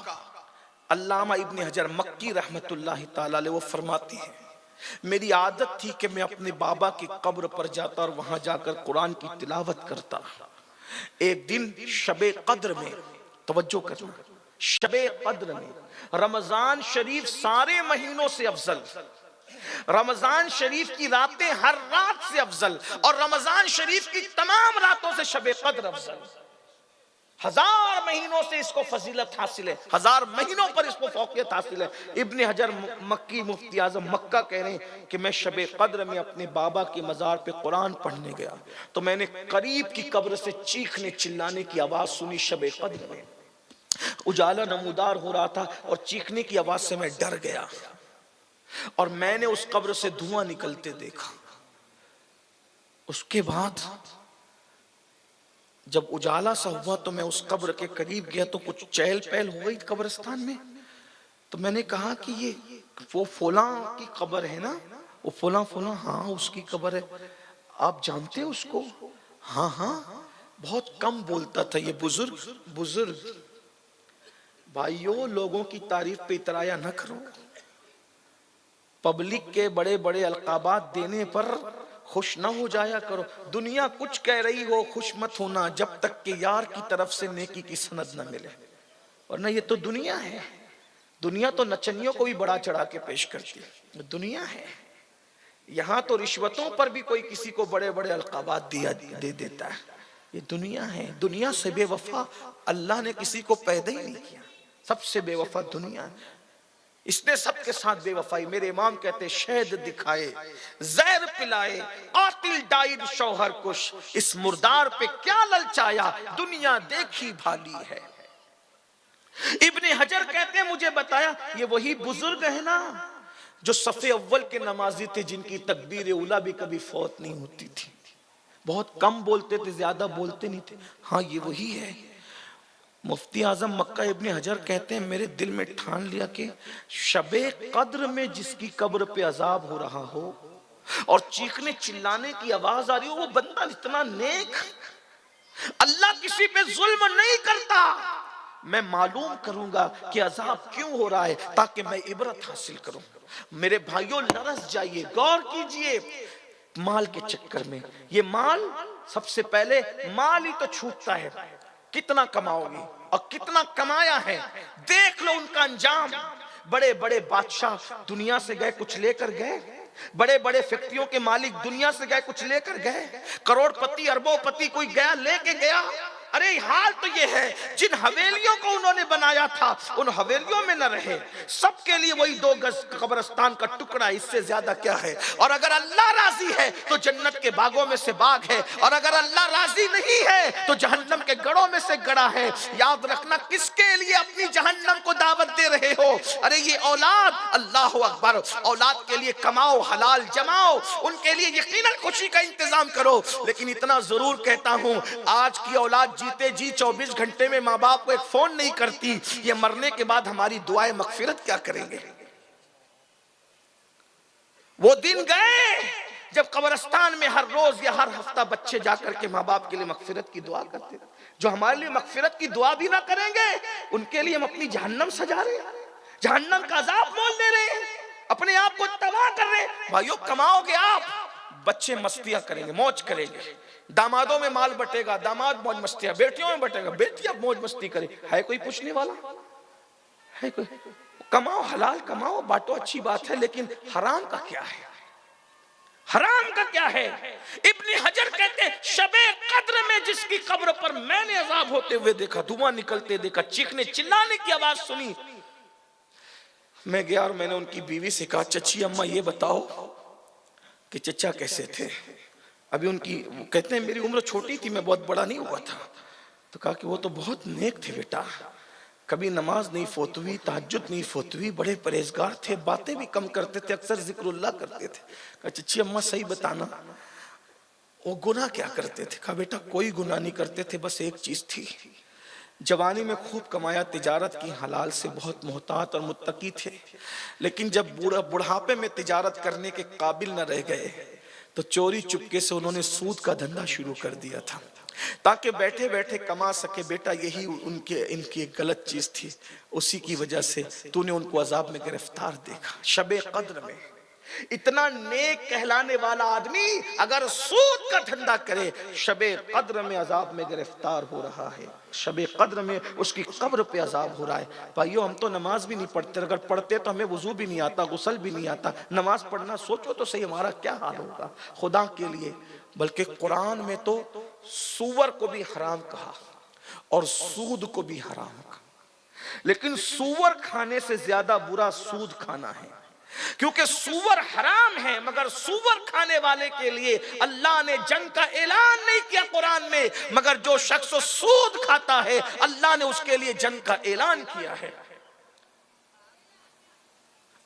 علامہ ابن حجر مکی رحمت اللہ تعالی علیہ, وہ فرماتے ہیں میری عادت تھی کہ میں اپنے بابا کی قبر پر جاتا اور وہاں جا کر قرآن کی تلاوت کرتا. ایک دن شب قدر میں, توجہ کرنا, شب قدر میں, رمضان شریف سارے مہینوں سے افضل, رمضان شریف کی راتیں ہر رات سے افضل، اور رمضان شریف کی تمام راتوں سے شب قدر افضل۔ 1000 مہینوں سے اس کو فضیلت حاصل ہے، 1000 مہینوں پر اس کو فوقیت حاصل ہے۔ ابن حجر مکی مفتی اعظم مکہ کہہ رہے ہیں کہ میں شب قدر میں اپنے بابا کی مزار پہ قرآن پڑھنے گیا تو میں نے قریب کی قبر سے چیخنے چلانے کی آواز سنی۔ شب قدر میں اجالا نمودار ہو رہا تھا اور چیخنے کی آواز سے میں ڈر گیا، اور میں نے اس قبر سے دھواں نکلتے دیکھا۔ اس کے بعد جب اجالا سا ہوا تو میں اس قبر کے قریب گیا تو کچھ چہل پہل ہو گئی قبرستان میں، تو میں نے کہا کہ یہ وہ فلاں کی قبر ہے نا، وہ فلاں فلاں، ہاں اس کی قبر ہے، آپ جانتے اس کو؟ ہاں ہاں، بہت کم بولتا تھا یہ بزرگ۔ بھائیو، لوگوں کی تعریف پہ اترایا نہ کرو، پبلک کے بڑے بڑے القابات دینے پر خوش نہ ہو جایا کرو۔ دنیا کچھ کہہ رہی ہو، خوش مت ہونا جب تک کہ یار کی طرف سے نیکی کی سند نہ ملے، ورنہ یہ تو دنیا ہے۔ دنیا تو نچنیوں کو بھی بڑا چڑھا کے پیش کرتی ہے، دنیا ہے۔ یہاں تو رشوتوں پر بھی کوئی کسی کو بڑے بڑے القابات دے دیتا ہے، یہ دنیا ہے۔ دنیا سے بے وفا اللہ نے کسی کو پیدا ہی نہیں کیا، سب سے بے وفا دنیا ہے۔ اس نے سب کے ساتھ بے وفائی، میرے امام کہتے شہد دکھائے، زہر پلائے، قاتل ڈائر شوہر کش، اس مردار پہ کیا للچایا، دنیا دیکھی بھالی ہے۔ ابن حجر کہتے ہیں مجھے بتایا یہ وہی بزرگ ہے نا جو صف اول کے نمازی تھے، جن کی تکبیر اولیٰ بھی کبھی فوت نہیں ہوتی تھی، بہت کم بولتے تھے، زیادہ بولتے نہیں تھے۔ ہاں یہ وہی ہے۔ مفتی اعظم مکہ ابن حجر کہتے ہیں میرے دل میں ٹھان لیا کہ شب قدر میں جس کی قبر پہ عذاب ہو رہا ہو اور چیخنے چلانے کی آواز آ رہی ہو، وہ بندہ اتنا نیک، اللہ کسی پہ ظلم نہیں کرتا، میں معلوم کروں گا کہ عذاب کیوں ہو رہا ہے تاکہ میں عبرت حاصل کروں۔ میرے بھائیوں، لرز جائیے، غور کیجئے، مال کے چکر میں، یہ مال سب سے پہلے مال ہی تو چھوٹتا ہے، کتنا کماؤ گی اور کتنا کمایا ہے، دیکھ لو ان کا انجام۔ بڑے بڑے بادشاہ دنیا سے گئے کچھ لے کر گئے، بڑے بڑے فیکٹریوں کے مالک دنیا سے گئے کچھ لے کر گئے، کروڑ پتی اربوں پتی کوئی گیا لے کے گیا۔ ارے حال تو یہ ہے جن حویلیوں کو انہوں نے بنایا تھا ان حویلیوں میں نہ رہے، سب کے لیے وہی 2 گز قبرستان کا ٹکڑا، اس سے زیادہ کیا ہے؟ اور اگر اللہ راضی ہے تو جنت کے باغوں میں سے باغ ہے، اور اگر اللہ راضی نہیں ہے تو جہنم کے گڑوں میں سے گڑا ہے۔ یاد رکھنا، کس کے لیے اپنی جہنم کو دعوت دے رہے ہو؟ ارے یہ اولاد، اللہ اکبر، اولاد کے لیے کماؤ، حلال جماؤ، ان کے لیے یقیناً خوشی کا انتظام کرو، لیکن اتنا ضرور کہتا ہوں، آج کی اولاد جیتے جی 24 گھنٹے میں ماں باپ کو ایک فون نہیں کرتی، یہ مرنے کے بعد ہماری دعائیں مغفرت کیا کریں گے؟ وہ دن گئے جب قبرستان میں ہر روز یا ہر ہفتہ بچے جا کر کے ماں باپ کے لیے مغفرت کی دعا کرتے تھے۔ جو ہمارے لیے مغفرت کی دعا بھی نہ کریں گے، ان کے لیے ہم اپنی جہنم سجا رہے ہیں، جہنم کا عذاب مول لے رہے ہیں، اپنے آپ کو تباہ کر رہے ہیں۔ بھائیو، کماؤ گے آپ، بچے مستیاں کریں گے، موج کریں گے، دامادوں میں مال بٹے گا، داماد موج مستیاں، بیٹیوں میں بٹے گا، بیٹیاں موج مستی کریں، ہے کوئی پوچھنے والا؟ ہے کوئی؟ کماؤ، حلال کماؤ، بانٹو، اچھی بات ہے، لیکن حرام کا کیا ہے؟ حرام کا کیا ہے؟ ابن حجر کہتے ہیں شب قدر میں جس کی قبر پر میں نے عذاب ہوتے ہوئے دیکھا، دھواں نکلتے دیکھا، چیخنے چلانے کی آواز سنی، میں گیا اور میں نے ان کی بیوی سے کہا چچی اماں یہ بتاؤ کہ چچا کیسے تھے؟ ابھی ان کی کہتے ہیں میری عمر چھوٹی تھی، میں بہت بڑا نہیں ہوا تھا، تو کہا کہ وہ تو بہت نیک تھے بیٹا، کبھی نماز نہیں فوت ہوئی، تہجد نہیں فوت ہوئی، بڑے پرہیزگار تھے، باتیں بھی کم کرتے تھے، اکثر ذکر اللہ کرتے تھے۔ کہا چچی اماں صحیح بتانا وہ گناہ کیا کرتے تھے؟ کہا بیٹا کوئی گناہ نہیں کرتے تھے، بس ایک چیز تھی، جوانی میں خوب کمایا، تجارت کی، حلال سے بہت محتاط اور متقی تھے، لیکن جب بڑھاپے میں تجارت کرنے کے قابل نہ رہ گئے تو چوری چپکے سے انہوں نے سود کا دھندا شروع کر دیا تھا تاکہ بیٹھے بیٹھے کما سکے۔ بیٹا یہی ان کی ایک غلط چیز تھی، اسی کی وجہ سے تو نے ان کو عذاب میں گرفتار دیکھا۔ شب قدر میں اتنا نیک کہلانے والا آدمی اگر سود کا دھندا کرے، شب قدر میں عذاب میں گرفتار ہو رہا ہے، شب قدر میں اس کی قبر پہ عذاب ہو رہا ہے۔ بھائیو، ہم تو نماز بھی نہیں پڑھتے، اگر پڑھتے تو ہمیں وضو بھی نہیں آتا، غسل بھی نہیں آتا، نماز پڑھنا سوچو تو صحیح ہمارا کیا حال ہوگا خدا کے لیے۔ بلکہ قرآن میں تو سور کو بھی حرام کہا اور سود کو بھی حرام کہا، لیکن سور کھانے سے زیادہ برا سود کھانا ہے، کیونکہ سور حرام ہے، مگر سور کھانے والے کے لیے اللہ نے جنگ کا اعلان نہیں کیا قرآن میں، مگر جو شخص سود کھاتا ہے اللہ نے اس کے لیے جنگ کا اعلان کیا ہے۔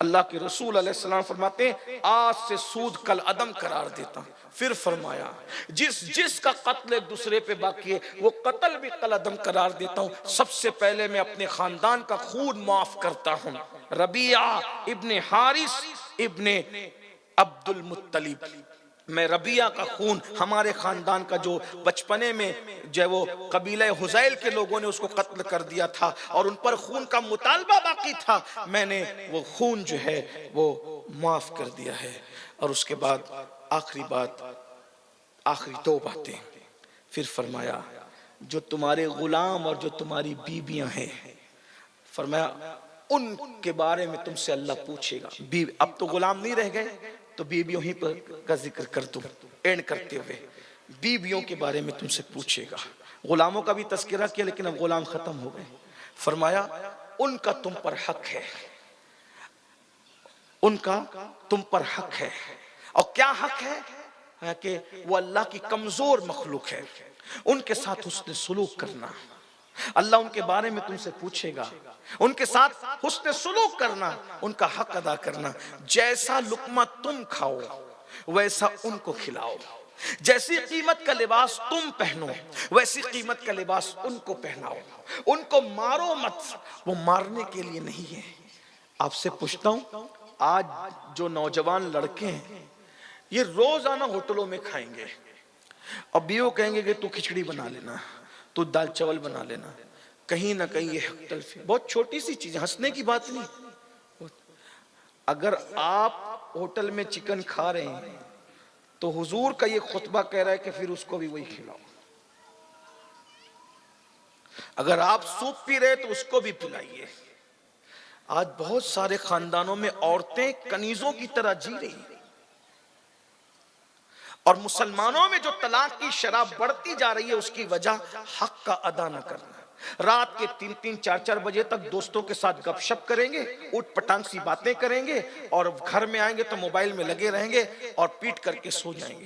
اللہ کے رسول علیہ السلام فرماتے ہیں آج سے سود کل عدم قرار دیتا ہوں۔ پھر فرمایا جس کا قتل ایک دوسرے پہ باقی ہے وہ قتل بھی کل عدم قرار دیتا ہوں۔ سب سے پہلے میں اپنے خاندان کا خون معاف کرتا ہوں۔ ربیعہ ابن حارث ابن عبد المطلب، میں ربیعہ کا خون، ہمارے خاندان کا جو بچپنے میں جو وہ قبیلہ حزیل کے لوگوں نے اس کو قتل کر دیا تھا اور ان پر خون کا مطالبہ باقی تھا، میں نے وہ خون جو ہے وہ معاف کر دیا ہے۔ اور اس کے بعد آخری بات، آخری دو باتیں، پھر فرمایا جو تمہارے غلام اور جو تمہاری بیویاں ہیں، فرمایا ان کے بارے میں تم سے اللہ پوچھے گا۔ اب تو غلام نہیں رہ گئے تو بیویوں ہی پر کا ذکر کر دوں اینڈ کرتے ہوئے، بیویوں کے بارے میں تم سے پوچھے گا۔ غلاموں کا بھی تذکرہ کیا لیکن اب غلام ختم ہو گئے۔ فرمایا ان کا تم پر حق ہے، ان کا تم پر حق ہے۔ اور کیا حق ہے؟ کہ وہ اللہ کی کمزور مخلوق ہے، ان کے ساتھ حسن سلوک کرنا۔ اللہ ان کے بارے میں تم سے پوچھے گا، ان کے ساتھ حسن سلوک کرنا، ان کا حق ادا کرنا۔ جیسا لقمہ تم کھاؤ ویسا ان کو کھلاؤ، جیسی قیمت کا لباس تم پہنو ویسی قیمت کا لباس ان کو پہناؤ، ان کو مارو مت، وہ مارنے کے لیے نہیں ہے۔ آپ سے پوچھتا ہوں، آج جو نوجوان لڑکے ہیں یہ روزانہ ہوٹلوں میں کھائیں گے اور بیوی کہیں گے کہ تو کھچڑی بنا لینا، تو دال چاول بنا لینا، کہیں نہ کہیں یہ حق تلفی، بہت چھوٹی سی چیز، ہنسنے کی بات نہیں۔ اگر آپ ہوٹل میں چکن کھا رہے ہیں تو حضور کا یہ خطبہ کہہ رہا ہے کہ پھر اس کو بھی وہی کھلاؤ۔ اگر آپ سوپ پی رہے تو اس کو بھی پلائیے۔ آج بہت سارے خاندانوں میں عورتیں کنیزوں کی طرح جی رہی ہیں، اور مسلمانوں میں جو طلاق کی شرح بڑھتی جا رہی ہے اس کی وجہ حق کا ادا نہ کرنا۔ رات کے 3-4 بجے تک دوستوں کے ساتھ گپ شپ کریں گے، اٹھ پٹانگ سی باتیں کریں گے، اور گھر میں آئیں گے تو موبائل میں لگے رہیں گے اور پیٹ کر کے سو جائیں گے۔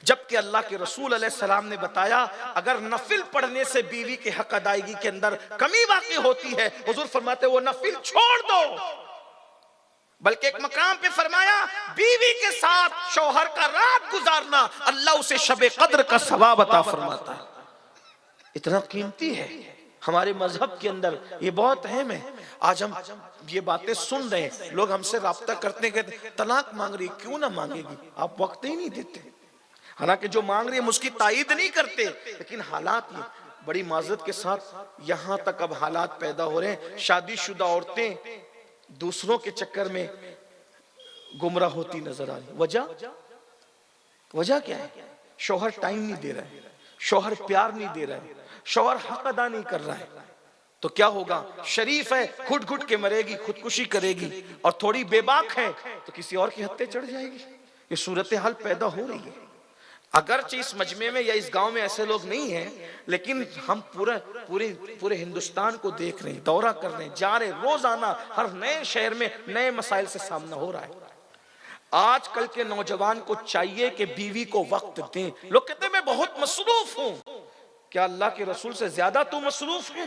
جبکہ اللہ کے رسول علیہ السلام نے بتایا اگر نفل پڑھنے سے بیوی کے حق ادائیگی کے اندر کمی واقع ہوتی ہے، حضور فرماتے وہ نفل چھوڑ دو۔ بلکہ ایک مقام پہ فرمایا بیوی کے ساتھ شوہر کا رات گزارنا اللہ اسے شب قدر کا ثواب عطا فرماتا ہے۔ اتنا قیمتی ہے ہمارے مذہب کے اندر، یہ بہت اہم ہے۔ آج ہم یہ باتیں سن رہے ہیں، لوگ ہم سے رابطہ کرتے ہیں، طلاق مانگ رہی، کیوں نہ مانگے گی؟ آپ وقت ہی نہیں دیتے، حالانکہ جو مانگ رہی ہے ہم اس کی تائید نہیں کرتے، لیکن حالات یہ بڑی معذرت کے ساتھ یہاں تک اب حالات پیدا ہو رہے ہیں، شادی شدہ عورتیں دوسروں کے چکر میں گمراہ ہوتی نظر آ رہی۔ وجہ کیا ہے؟ شوہر ٹائم نہیں دے رہا ہے، شوہر پیار نہیں دے رہا ہے، شوہر حق ادا نہیں کر رہا ہے، تو کیا ہوگا؟ شریف ہے گھٹ گھٹ کے مرے گی، خودکشی کرے گی، اور تھوڑی بے باک ہے تو کسی اور کی ہتھے چڑھ جائے گی۔ یہ صورتحال پیدا ہو رہی ہے۔ اگرچہ اس مجمع میں یا اس گاؤں میں ایسے لوگ نہیں ہیں، لیکن ہم پورے ہندوستان کو دیکھ رہے ہیں، دورہ کر رہے ہیں، جا رہے ہیں، روزانہ ہر نئے شہر میں نئے مسائل سے سامنا ہو رہا ہے۔ آج کل کے نوجوان کو چاہیے کہ بیوی کو وقت دیں۔ لوگ کہتے ہیں میں بہت مصروف ہوں، کیا اللہ کے رسول سے زیادہ تو مصروف ہے؟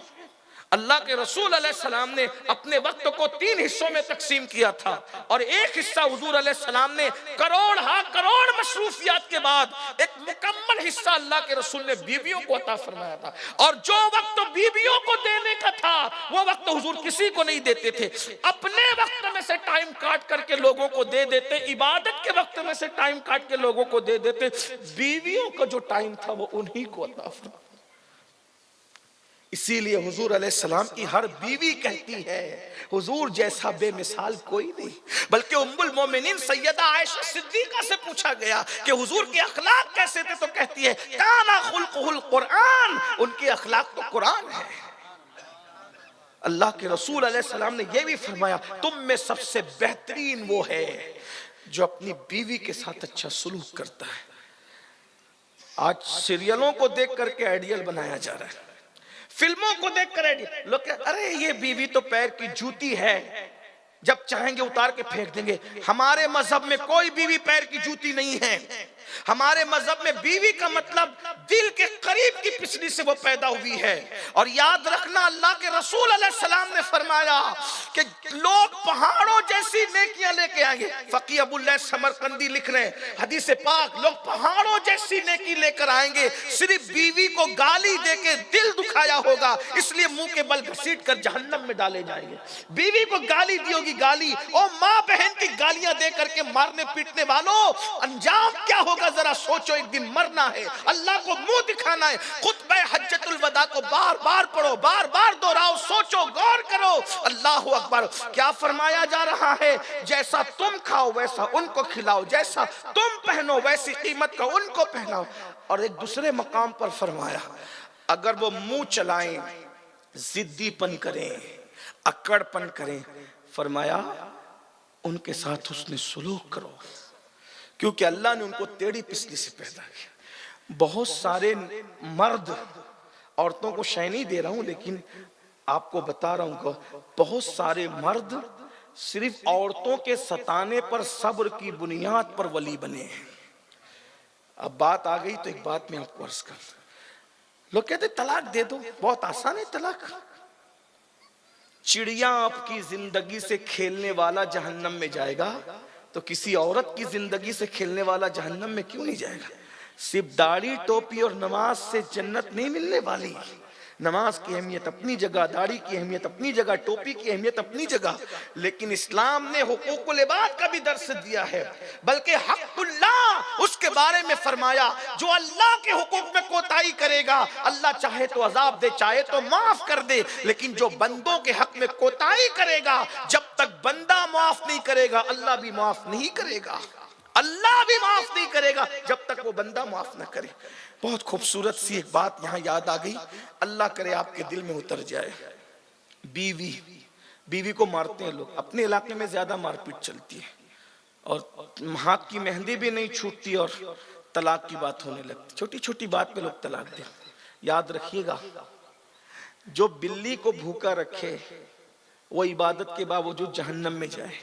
اللہ کے رسول علیہ السلام نے اپنے وقت کو 3 حصوں میں تقسیم کیا تھا، اور ایک حصہ حضور علیہ السلام نے کروڑ مصروفیات کے بعد ایک مکمل حصہ اللہ کے رسول نے بیویوں کو عطا فرمایا تھا۔ اور جو وقت بیویوں کو دینے کا تھا وہ وقت حضور کسی کو نہیں دیتے تھے، اپنے وقت میں سے ٹائم کاٹ کر کے لوگوں کو دے دیتے، عبادت کے وقت میں سے ٹائم کاٹ کے لوگوں کو دے دیتے، بیویوں کا جو ٹائم تھا وہ انہی کو عطا فرمایا۔ اسی لیے حضور علیہ السلام کی ہر بیوی کہتی ہے حضور جیسا بے مثال کوئی نہیں. بلکہ ام المومنین سیدہ عائشہ صدیقہ سے پوچھا گیا کہ حضور کے اخلاق کیسے تھے تو کہتی ہے کانا خلقہ القرآن، ان کے اخلاق تو قرآن ہے. اللہ کے رسول علیہ السلام نے یہ بھی فرمایا تم میں سب سے بہترین وہ ہے جو اپنی بیوی کے ساتھ اچھا سلوک کرتا ہے. آج سیریلوں کو دیکھ کر کے آئیڈیل بنایا جا رہا ہے، فلموں کو دیکھ کر آئیڈیل. لوگ کہتے ارے یہ بیوی تو پیر کی جوتی ہے، جب چاہیں گے اتار کے پھینک دیں گے. ہمارے مذہب میں کوئی بیوی پیر کی جوتی نہیں ہے. ہمارے مذہب میں بیوی کا مطلب دل کے قریب کی پسلی سے وہ پیدا ہوئی ہے. اور یاد رکھنا اللہ کے رسول علیہ السلام نے فرمایا کہ لوگ پہاڑوں جیسی نیکیاں لے کے آئیں گے. فقی ابو اللہ سمرقندی لکھ رہے ہیں حدیث پاک لوگ پہاڑوں جیسی نیکی لے کر آئیں گے، صرف بیوی کو گالی دے کے دل دکھایا ہوگا اس لیے منہ کے بل گھسیٹ کر جہنم میں ڈالے جائیں گے. بیوی کو گالی دی ہوگی، گالی اور ماں بہن کی گالیاں دے کر کے مارنے پیٹنے والوں انجام کیا ہوگا ذرا سوچو. ایک دن مرنا ہے، اللہ کو منہ دکھانا ہے. خطبہ حجۃ الوداع کو بار بار پڑھو، بار بار دہراؤ، سوچو، غور کرو. اللہ اکبر. کیا فرمایا جا رہا ہے؟ جیسا تم کھاؤ ویسا ان کو کھلاؤ، جیسا تم پہنو ویسی قیمت کا ان کو پہناؤ. اور ایک دوسرے مقام پر فرمایا اگر وہ منہ چلائیں، ضدی پن کریں، اکڑ پن کریں، فرمایا ان کے ساتھ حسن سلوک کرو، کیونکہ اللہ نے ان کو ٹیڑھی پسلی سے پیدا کیا. بہت سارے مرد، عورتوں کو شے نہیں دے رہا ہوں لیکن آپ کو بتا رہا ہوں کہ بہت سارے مرد صرف عورتوں کے ستانے پر صبر کی بنیاد پر ولی بنے ہیں. اب بات آ گئی تو ایک بات میں آپ کو عرض کرتا ہوں. لوگ کہتے طلاق دے دو، بہت آسان ہے طلاق. چڑیا آپ کی زندگی سے کھیلنے والا جہنم میں جائے گا تو کسی عورت کی زندگی سے کھیلنے والا جہنم میں کیوں نہیں جائے گا؟ صرف داڑھی ٹوپی اور نماز سے جنت نہیں ملنے والی. نماز کی اہمیت اپنی جگہ، داڑھی کی اہمیت اپنی جگہ، ٹوپی کی اہمیت اپنی جگہ، لیکن اسلام نے حقوق العباد کا بھی درس دیا ہے. بلکہ حق اللہ اس کے بارے میں فرمایا جو اللہ کے حقوق میں کوتاہی کرے گا اللہ چاہے تو عذاب دے، چاہے تو معاف کر دے. لیکن جو بندوں کے حق میں کوتاہی کرے گا، جب تک بندہ معاف نہیں کرے گا اللہ بھی معاف نہیں کرے گا. اللہ بھی معاف نہیں کرے گا جب تک وہ بندہ معاف نہ کرے. بہت خوبصورت سی ایک بات یہاں یاد آ گئی، اللہ کرے آپ کے دل میں اتر جائے. بیوی کو مارتے ہیں لوگ، اپنے علاقے میں زیادہ مار پیٹ چلتی ہے اور ہاتھ کی مہندی بھی نہیں چھوٹتی اور طلاق کی بات ہونے لگتی. چھوٹی چھوٹی بات پہ لوگ طلاق دیں. یاد رکھیے گا جو بلی کو بھوکا رکھے وہ عبادت کے باوجود جہنم میں جائے.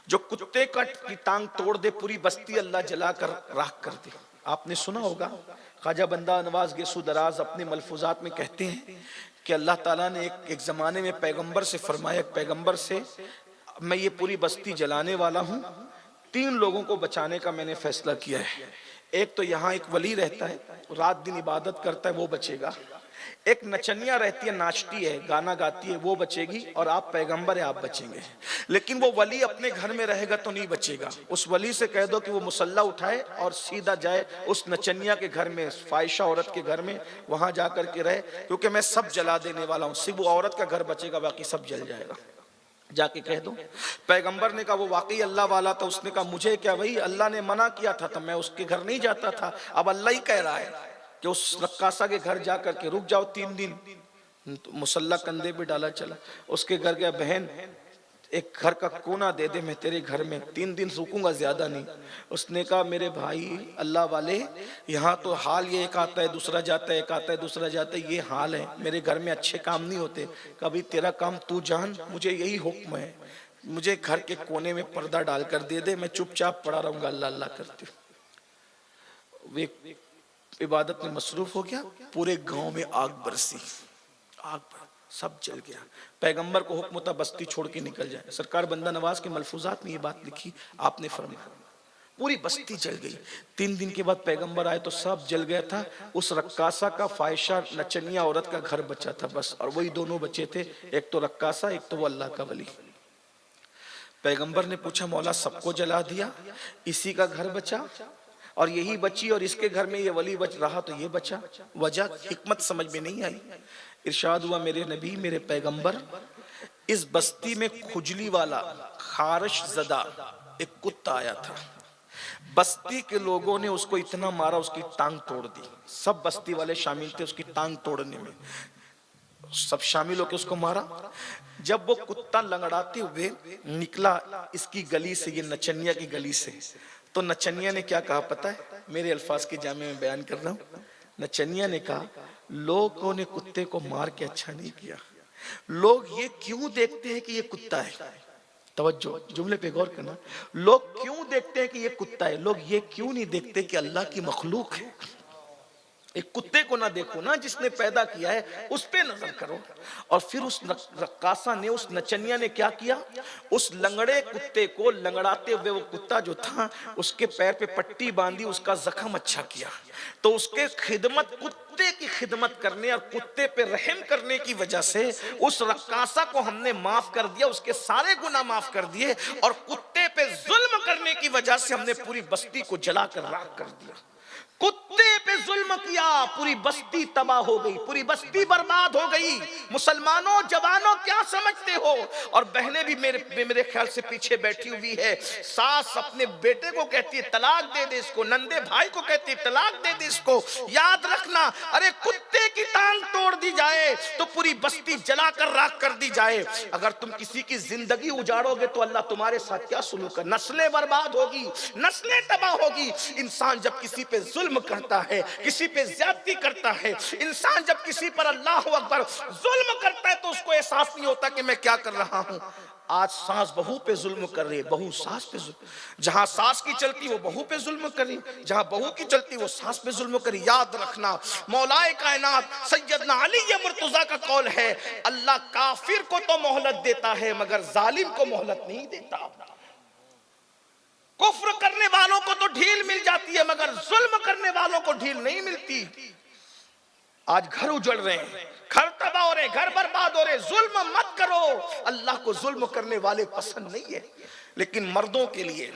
جو کتے کی ٹانگ توڑ دے پوری بستی اللہ جلا کر راکھ کر دے. آپ نے سنا ہوگا خواجہ بندہ نواز گیسو دراز اپنے ملفوظات میں کہتے ہیں کہ اللہ تعالیٰ نے ایک زمانے میں پیغمبر سے فرمایا، ایک پیغمبر سے میں یہ پوری بستی جلانے والا ہوں، 3 لوگوں کو بچانے کا میں نے فیصلہ کیا ہے. ایک تو یہاں ایک ولی رہتا ہے رات دن عبادت کرتا ہے وہ بچے گا. ایک نچنیا رہتی ہے ناچتی ہے گانا گاتی ہے وہ بچے گی، اور آپ پیغمبر ہیں آپ بچیں گے. لیکن وہ ولی اپنے گھر میں رہے گا تو نہیں بچے گا. اس ولی سے کہہ دو کہ وہ مسلح اٹھائے اور سیدھا جائے اس نچنیا کے گھر میں، فائشہ عورت کے گھر میں، وہاں جا کر کے رہے، کیونکہ میں سب جلا دینے والا ہوں. صرف وہ عورت کا گھر بچے گا باقی سب جل جائے گا. جا کے کہہ دو. پیغمبر نے کہا وہ واقعی اللہ والا تھا. اس نے کہا مجھے کیا بھائی، اللہ نے منع کیا تھا تو میں اس کے گھر نہیں جاتا تھا، اب اللہ ہی کہہ رہا ہے کہ اس رقاصہ کے گھر جا کر کے رک جاؤ 3 دن. مسلح کندھے پہ ڈالا چلا، اس کے گھر گیا، بہن ایک گھر کا کونا دے دے میں تیرے گھر میں 3 دن رکوں گا زیادہ نہیں. اس نے کہا میرے بھائی اللہ والے یہاں تو حال یہ ایک آتا ہے دوسرا جاتا ہے، ایک آتا ہے دوسرا جاتا ہے، یہ حال ہے، میرے گھر میں اچھے کام نہیں ہوتے. کبھی تیرا کام تو جان، مجھے یہی حکم ہے، مجھے گھر کے کونے میں پردہ ڈال کر دے دے، میں چپ چاپ پڑا رہوں گا اللہ اللہ کرتے. وہ عبادت میں مصروف ہو گیا، پورے گاؤں میں آگ برسی، آگ برس سب جل گیا. پیغمبر کو حکم تھا بستی چھوڑ کے نکل جائے. سرکار بندہ نواز کے ملفوظات میں یہ بات لکھی، آپ نے فرمایا پوری بستی جل گئی. 3 دن کے بعد پیغمبر آئے تو سب جل گیا تھا. اس رقاصہ کا فائشہ نچنیا عورت کا گھر بچا تھا بس، اور وہی 2 بچے تھے، ایک تو رقاصہ ایک تو وہ اللہ کا ولی. پیغمبر نے پوچھا مولا سب کو جلا دیا، اسی کا گھر بچا اور یہی بچی، اور اس کے گھر میں یہ ولی بچ رہا تو یہ بچا، وجہ حکمت سمجھ میں نہیں آئی. ارشاد ہوا میرے نبی میرے پیغمبر اس بستی میں کھجلی والا خارش زدہ ایک کتا آیا تھا، بستی کے لوگوں نے اس کو اتنا مارا اس کی ٹانگ توڑ دی، سب بستی والے شامل تھے اس کی ٹانگ توڑنے میں، سب شامل ہو کے اس کو مارا۔ جب وہ کتا لنگڑاتے ہوئے نکلا اس کی گلی سے، یہ نچنیا کی گلی سے، تو نچنیا نے کیا کہا پتہ ہے؟ میرے الفاظ کے جامع میں بیان کر رہا ہوں۔ نچنیا نے کہا لوگوں نے کتے کو مار کے اچھا نہیں کیا، لوگ یہ کیوں دیکھتے ہیں کہ یہ کتا ہے، توجہ جملے پہ غور کرنا، لوگ کیوں دیکھتے ہیں کہ یہ کتا ہے، لوگ یہ کیوں نہیں دیکھتے کہ اللہ کی مخلوق ہے۔ ایک کتے کو نہ دیکھو نا، جس نے پیدا کیا ہے اس پہ نظر کرو۔ اور پھر اس رقاصہ نے، اس نچنیا نے کیا کیا، اس لنگڑے کتے کو لنگڑاتے ہوئے، وہ کتا جو تھا اس کے پیر پہ پٹی باندھی، اس کا زخم اچھا کیا، تو اس کے خدمت، کتے کی خدمت کرنے اور کتے پہ رحم کرنے کی وجہ سے اس رقاصہ کو ہم نے معاف کر دیا، اس کے سارے گناہ معاف کر دیے، اور کتے پہ ظلم کرنے کی وجہ سے ہم نے پوری بستی کو جلا کر راکھ کر دیا۔ کتے پہ ظلم کیا، پوری بستی تباہ ہو گئی، پوری بستی برباد ہو گئی۔ مسلمانوں جوانوں کیا سمجھتے ہو؟ اور بہنیں بھی میرے خیال سے پیچھے بیٹھی ہوئی ہے، ساس اپنے بیٹے کو کہتی ہے طلاق دے دے اس کو، نندے بھائی کو کہتی ہے طلاق دے دے اس کو۔ یاد رکھنا، ارے کتے کی ٹانگ توڑ دی جائے تو پوری بستی جلا کر راکھ کر دی جائے، اگر تم کسی کی زندگی اجاڑو گے تو اللہ تمہارے ساتھ کیا سلوک ہے؟ نسلیں برباد ہوگی، نسلیں تباہ ہوگی۔ انسان جب کسی پہ ظلم کرتا ہے، کسی پہ زیادتی کرتا ہے، انسان جب کسی پر اللہ اکبر ظلم کرتا ہے تو اس کو احساس نہیں ہوتا کہ میں کیا کر رہا ہوں۔ آج ساس بہو پہ ظلم کر رہی ہے، بہو ساس پہ ظلم، جہاں ساس کی چلتی وہ بہو پہ ظلم کری، جہاں بہو کی چلتی وہ ساس پہ ظلم کری۔ یاد رکھنا، مولا کائنات سیدنا علی مرتضیٰ کا قول ہے، اللہ کافر کو تو مہلت دیتا ہے مگر ظالم کو مہلت نہیں دیتا۔ کفر کرنے والوں کو تو ڈھیل مل جاتی ہے مگر ظلم کرنے والوں کو ڈھیل نہیں ملتی۔ آج گھر اجڑ رہے ہیں، گھر تباہ ہو رہے ہیں، گھر برباد ہو رہے ہیں۔ ظلم مت کرو، اللہ کو ظلم کرنے والے پسند نہیں ہے۔ لیکن مردوں کے لیے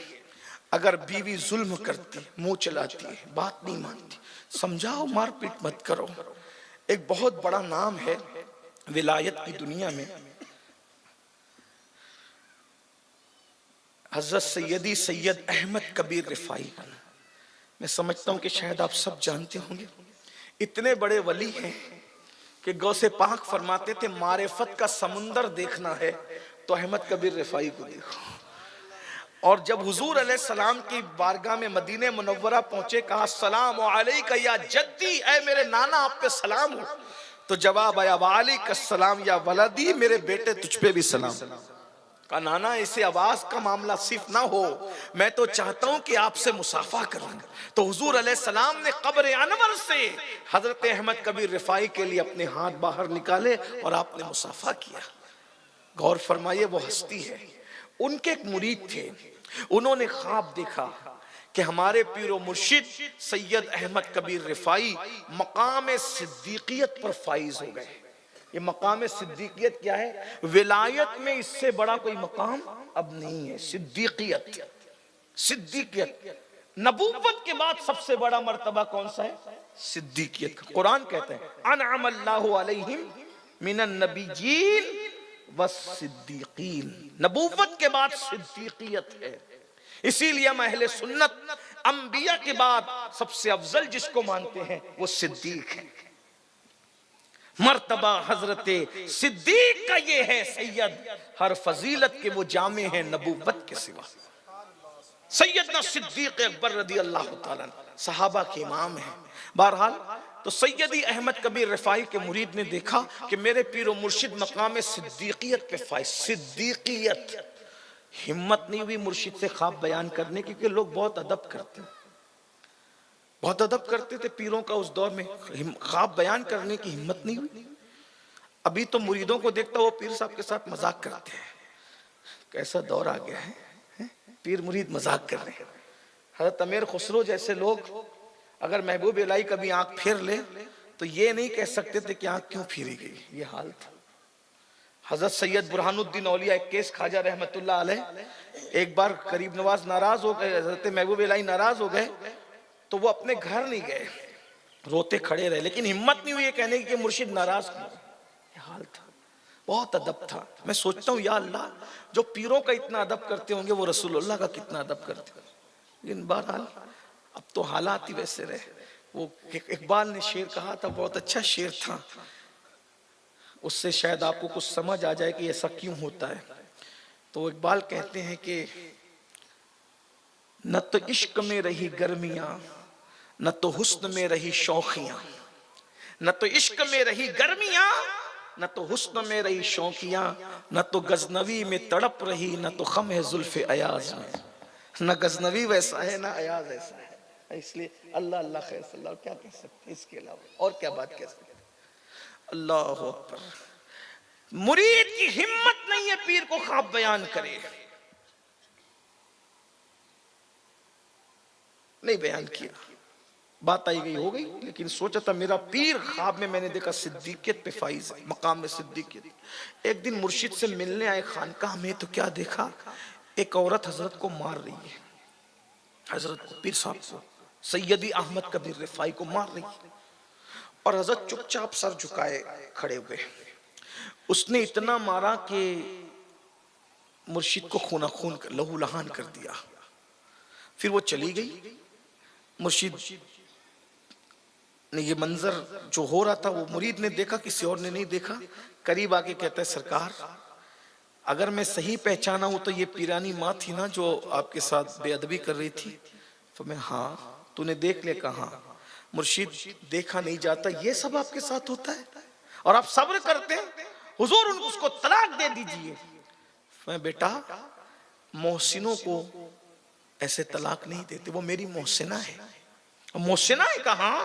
اگر بیوی ظلم کرتی، منہ چلاتی ہے، بات نہیں مانتی، سمجھاؤ، مار پیٹ مت کرو۔ ایک بہت بڑا نام ہے ولایت کی دنیا میں، حضرت سیدی سید احمد کبیر رفاعی۔ میں سمجھتا ہوں کہ شاید آپ سب جانتے ہوں گے، اتنے بڑے ولی ہیں کہ غوث پاک فرماتے تھے معرفت کا سمندر دیکھنا ہے تو احمد کبیر رفاعی کو دیکھو۔ اور جب حضور علیہ السلام کی بارگاہ میں مدینہ منورہ پہنچے، کہا السلام علیکہ یا جدی، اے میرے نانا آپ پہ سلام ہو، تو جواب آیا وعلیکہ السلام یا ولدی، میرے بیٹے تجھ پہ بھی سلام۔ کہا نانا اسے آواز کا معاملہ صرف نہ ہو، میں تو چاہتا ہوں کہ آپ سے مصافحہ کروں۔ تو حضور علیہ السلام نے قبر انور سے حضرت احمد کبیر رفاعی کے لیے اپنے ہاتھ باہر نکالے اور آپ نے مصافحہ کیا۔ غور فرمائیے، وہ ہستی ہے، ان کے ایک مرید تھے، انہوں نے خواب دیکھا کہ ہمارے پیر و مرشد سید احمد کبیر رفاعی مقام صدیقیت پر فائز ہو گئے۔ یہ مقام صدیقیت کیا ہے؟ ولایت میں اس سے بڑا کوئی مقام اب نہیں ہے۔ صدیقیت، صدیقیت، نبوت کے بعد سب سے بڑا مرتبہ کون سا ہے؟ صدیقیت۔ قرآن کہتے ہیں انعم اللہ علیہم من النبیین والصدیقین، نبوت کے بعد صدیقیت ہے۔ اسی لیے ہم اہل سنت انبیاء کے بعد سب سے افضل جس کو مانتے ہیں وہ صدیق ہے۔ مرتبہ حضرت صدیق کا یہ ہے سید، ہر فضیلت کے وہ جامع ہیں نبوت کے سوا۔ سیدنا صدیق اکبر رضی اللہ تعالیٰ صحابہ کے امام ہیں۔ بہرحال تو سیدی احمد کبیر رفاعی کے مرید نے دیکھا کہ میرے پیر و مرشد مقام صدیقیت پہ فائز۔ صدیقیت، ہمت نہیں ہوئی مرشد سے خواب بیان کرنے کی، کہ لوگ بہت ادب کرتے ہیں، بہت ادب کرتے تھے پیروں کا اس دور میں، خواب بیان کرنے کی ہمت نہیں ہوئی۔ ابھی تو مریدوں کو دیکھتا وہ پیر صاحب کے ساتھ مذاق کرتے ہیں، کیسا دور آ گیا ہے، پیر مرید مذاق کر رہے ہیں۔ حضرت امیر خسرو جیسے لوگ اگر محبوب الہی کبھی آنکھ پھیر لے تو یہ نہیں کہہ سکتے تھے کہ آنکھ کیوں پھیری گئی، یہ حال تھا۔ حضرت سید برہان الدین اولیاء ایک کیس خواجہ رحمت اللہ علیہ، ایک بار قریب نواز ناراض ہو گئے، حضرت محبوب الہی ناراض ہو گئے تو وہ اپنے گھر نہیں گئے، روتے کھڑے رہے، لیکن ہمت نہیں ہوئی یہ کہنے کی کہ مرشد ناراض کیوں۔ حال تھا، بہت ادب تھا. میں سوچتا ہوں یا اللہ جو پیروں کا اتنا ادب کرتے ہوں گے وہ رسول اللہ کا کتنا ادب کرتے ہوں گے. لیکن بہرحال اب تو حالات ہی ویسے رہے. وہ اقبال نے شعر کہا تھا، بہت اچھا شعر تھا، اس سے شاید آپ کو کچھ سمجھ آ جائے کہ ایسا کیوں ہوتا ہے. تو اقبال کہتے ہیں کہ نہ تو عشق میں رہی گرمیاں، نہ تو حسن میں رہی شوخیاں. نہ تو عشق میں رہی گرمیاں، نہ تو حسن میں رہی شوخیاں. نہ تو غزنوی میں تڑپ رہی، نہ تو خم ہے زلف ایاز میں. نہ غزنوی ویسا ہے نہ ایاز ایسا ہے. اس لیے اللہ اللہ خیر صلی اللہ، کیا کہہ سکتے اس کے علاوہ اور کیا بات کہہ سکتے. اللہ اکبر. مرید کی ہمت نہیں ہے پیر کو خواب بیان کرے، نہیں بیان کیا، بات آئی گئی ہو گئی. لیکن سوچا تھا میرا پیر خواب میں نے دیکھا صدیقیت پہ فائز ہے، مقام میں صدیقیت. ایک دن مرشد سے ملنے آئے خانقاہ میں تو کیا دیکھا، ایک عورت حضرت کو مار رہی ہے، حضرت کو پیر صاحب کو سیدی احمد کبیر رفاعی کو مار رہی ہے. اور حضرت چپ چاپ سر جھکائے کھڑے ہوئے. اس نے اتنا مارا کہ مرشد کو خونہ خون لہو لہان کر دیا. پھر وہ چلی گئی. مرشد نے یہ منظر جو ہو رہا تھا وہ مرید نے دیکھا، کسی اور نے نہیں دیکھا. قریب آکے کہتا ہے سرکار اگر میں صحیح پہچانا ہوں تو یہ پیرانی ماں تھی نا جو آپ کے ساتھ بے ادبی کر رہی تھی. تو میں ہاں. تو نے دیکھ لے؟ کہاں. مرشد دیکھا نہیں جاتا، یہ سب آپ کے ساتھ ہوتا ہے اور آپ صبر کرتے ہیں. حضور اس کو طلاق دے دیجئے. میں بیٹا محسنوں کو ایسے طلاق نہیں دیتے، وہ میری محسنہ ہے. محسنہ ہے؟ کہاں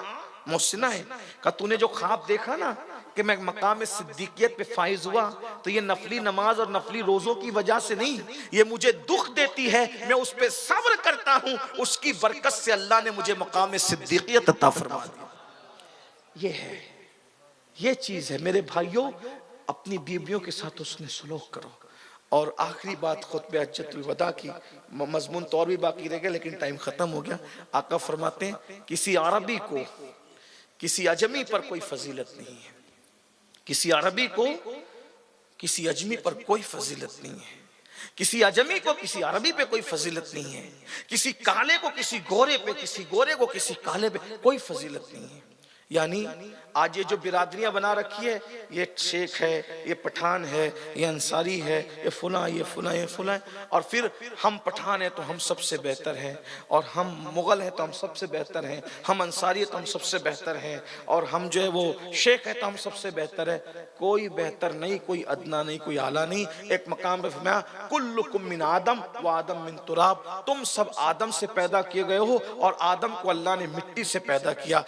محسنہ ہے. کہا تو نے جو خواب دیکھا نا کہ میں مقام صدیقیت پہ فائز ہوا تو یہ نفلی نماز اور نفلی روزوں کی وجہ سے نہیں، یہ مجھے دکھ دیتی ہے، میں اس پہ صبر کرتا ہوں، اس کی برکت سے اللہ نے مجھے مقام صدیقیت عطا فرما دیا. یہ ہے، یہ چیز ہے میرے بھائیوں. اپنی بیویوں کے ساتھ اس نے سلوک کرو. اور آخری بات خطبہ حجۃ الوداع کی، مضمون تو اور بھی باقی رہ گیا لیکن ٹائم ختم ہو گیا. آقا فرماتے ہیں کسی عربی کو کسی اجمی پر کوئی فضیلت نہیں ہے. کسی عربی کو کسی اجمی پر کوئی فضیلت نہیں ہے. کسی اجمی کو کسی عربی پہ کوئی فضیلت نہیں ہے. کسی کالے کو کسی گورے پہ، کسی گورے کو کسی کالے پہ کوئی فضیلت نہیں ہے. یعنی آج یہ جو برادریاں بنا رکھی ہے، یہ شیخ ہے، یہ پٹھان ہے، یہ انصاری ہے، یہ فلاں یہ فلاں یہ فلاں، اور پھر ہم پٹھان ہیں تو ہم سب سے بہتر ہیں، اور ہم مغل ہیں تو ہم سب سے بہتر ہیں، ہم انصاری ہیں تو ہم سب سے بہتر ہیں، اور ہم جو ہے وہ شیخ ہیں تو ہم سب سے بہتر ہے. کوئی بہتر نہیں، کوئی ادنا نہیں، کوئی اعلیٰ نہیں. ایک مقام پہ فرمایا کلکم من آدم و آدم من تراب، تم سب آدم سے پیدا کیے گئے ہو اور آدم کو اللہ نے مٹی سے پیدا کیا.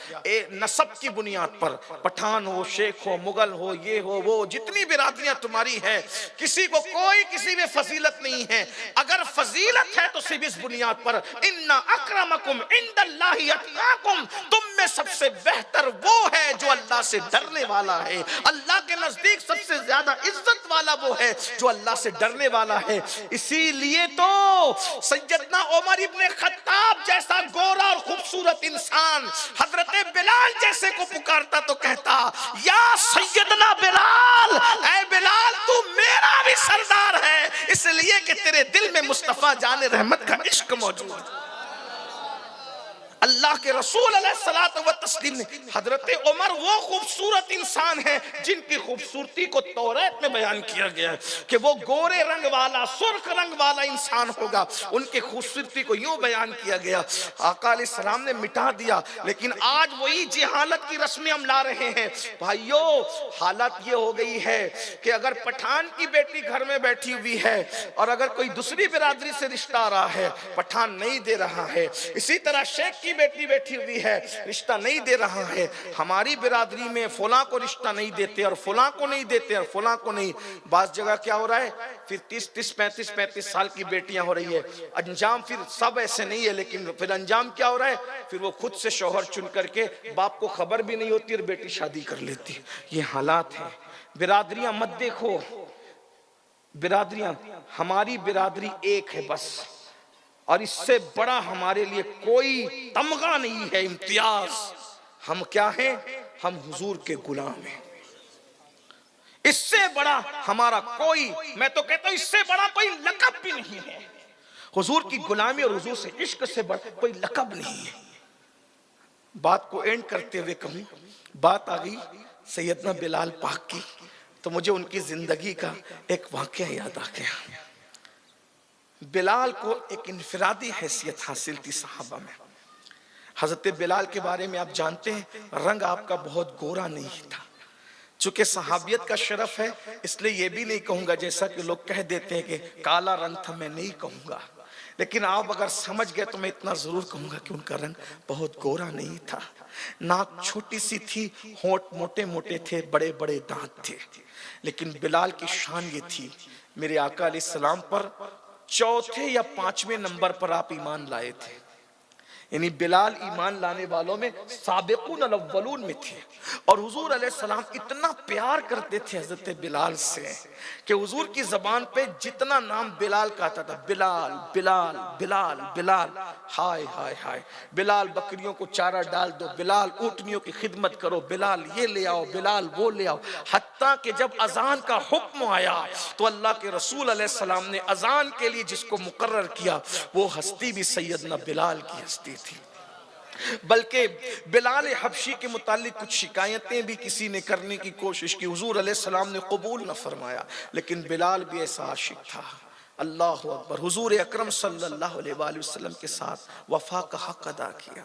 نسب کی بنیاد پر پٹھان ہو، شیخ ہو، مغل ہو، یہ ہو وہ، جتنی برادریاں تمہاری ہیں کسی کو کوئی کسی میں فضیلت نہیں ہے. اگر فضیلت ہے تو صرف اس بنیاد پر ان اکرمکم عند اللہ اتقاکم، تم میں سب سے بہتر وہ ہے جو اللہ سے ڈرنے والا ہے. اللہ کے نزدیک سب سے زیادہ عزت والا وہ ہے جو اللہ سے ڈرنے والا ہے. اسی لیے تو سیدنا عمر ابن خطاب جیسا گورا اور خوبصورت انسان حضرت بلال جیسے کو پکارتا تو کہتا یا سیدنا بلال، اے بلال تو میرا بھی سردار ہے، اس لیے کہ تیرے دل میں مصطفیٰ جان رحمت کا عشق موجود ہے. اللہ کے رسول علیہ الصلوۃ والتسلیم نے حضرت عمر وہ خوبصورت انسان ہیں جن کی خوبصورتی کو توریت میں بیان کیا گیا ہے کہ وہ گورے رنگ والا، سرخ رنگ والا انسان ہوگا. ان کی خوبصورتی کو یوں بیان کیا گیا. آقا علیہ السلام نے مٹا دیا، لیکن آج وہی جہالت کی رسمیں ہم لا رہے ہیں. بھائیو حالت یہ ہو گئی ہے کہ اگر پٹھان کی بیٹی گھر میں بیٹھی ہوئی ہے اور اگر کوئی دوسری برادری سے رشتہ آ رہا ہے، پٹھان نہیں دے رہا ہے. اسی طرح شیخ کی بیٹی بیٹھی ہوئی ہے، رشتہ نہیں دے رہا ہے. ہماری برادری میں فلاں کو رشتہ نہیں دیتے اور فلاں کو نہیں دیتے اور فلاں کو نہیں. بعض جگہ کیا ہو رہا ہے، پھر 35 سال کی بیٹیاں ہو رہی ہے. انجام پھر سب ایسے نہیں ہے، لیکن پھر انجام کیا ہو رہا ہے، پھر وہ خود سے شوہر چن کر کے باپ کو خبر بھی نہیں ہوتی اور بیٹی شادی کر لیتی. یہ حالات ہیں. برادریاں مت دیکھو، برادریاں، ہماری برادری ایک ہے بس، اور اس سے بڑا ہمارے لیے کوئی تمغہ نہیں ہے، امتیاز. ہم کیا ہیں؟ ہم حضور کے غلام ہیں. اس سے بڑا ہمارا کوئی، میں تو کہتا ہوں اس سے بڑا کوئی لقب بھی نہیں ہے. حضور کی غلامی اور حضور سے عشق سے بڑا کوئی لقب نہیں ہے. بات کو اینڈ کرتے ہوئے کہوں، بات آ گئی سیدنا بلال پاک کی، تو مجھے ان کی زندگی کا ایک واقعہ یاد آ گیا. بلال کو ایک انفرادی حیثیت حاصل تھی صحابہ میں. حضرت بلال کے بارے میں آپ جانتے ہیں، رنگ آپ کا بہت گورا نہیں تھا. چونکہ صحابیت کا شرف ہے اس لیے یہ بھی نہیں کہوں گا جیسا کہ لوگ کہہ دیتے ہیں کہ کالا رنگ تھا، میں نہیں کہوں گا. لیکن آپ اگر سمجھ گئے تو میں اتنا ضرور کہوں گا کہ ان کا رنگ بہت گورا نہیں تھا. ناک چھوٹی سی تھی، ہونٹ موٹے موٹے تھے، بڑے بڑے دانت تھے. لیکن بلال کی شان یہ تھی، میرے آقا علیہ السلام پر چوتھے یا پانچویں نمبر پر آپ ایمان لائے تھے. یعنی بلال ایمان لانے والوں میں سابقون الاولون میں تھے. اور حضور علیہ السلام اتنا پیار کرتے تھے حضرت بلال سے کہ حضور کی زبان پہ جتنا نام بلال کا آتا تھا، بلال بلال بلال بلال، ہائے ہائے ہائے، بلال بکریوں کو چارہ ڈال دو، بلال اونٹنیوں کی خدمت کرو، بلال یہ لے آؤ، بلال وہ لے آؤ. حتیٰ کہ جب اذان کا حکم آیا تو اللہ کے رسول علیہ السلام نے اذان کے لیے جس کو مقرر کیا وہ ہستی بھی سیدنا بلال کی ہستی تھی. بلکہ بلال حبشی کے متعلق کچھ شکایتیں بھی کسی نے کرنے کی کوشش کی، حضور علیہ السلام نے قبول نہ فرمایا. لیکن بلال بھی ایسا عاشق تھا. اللہ اکبر، حضور اکرم صلی اللہ علیہ وآلہ وسلم کے ساتھ وفا کا حق ادا کیا.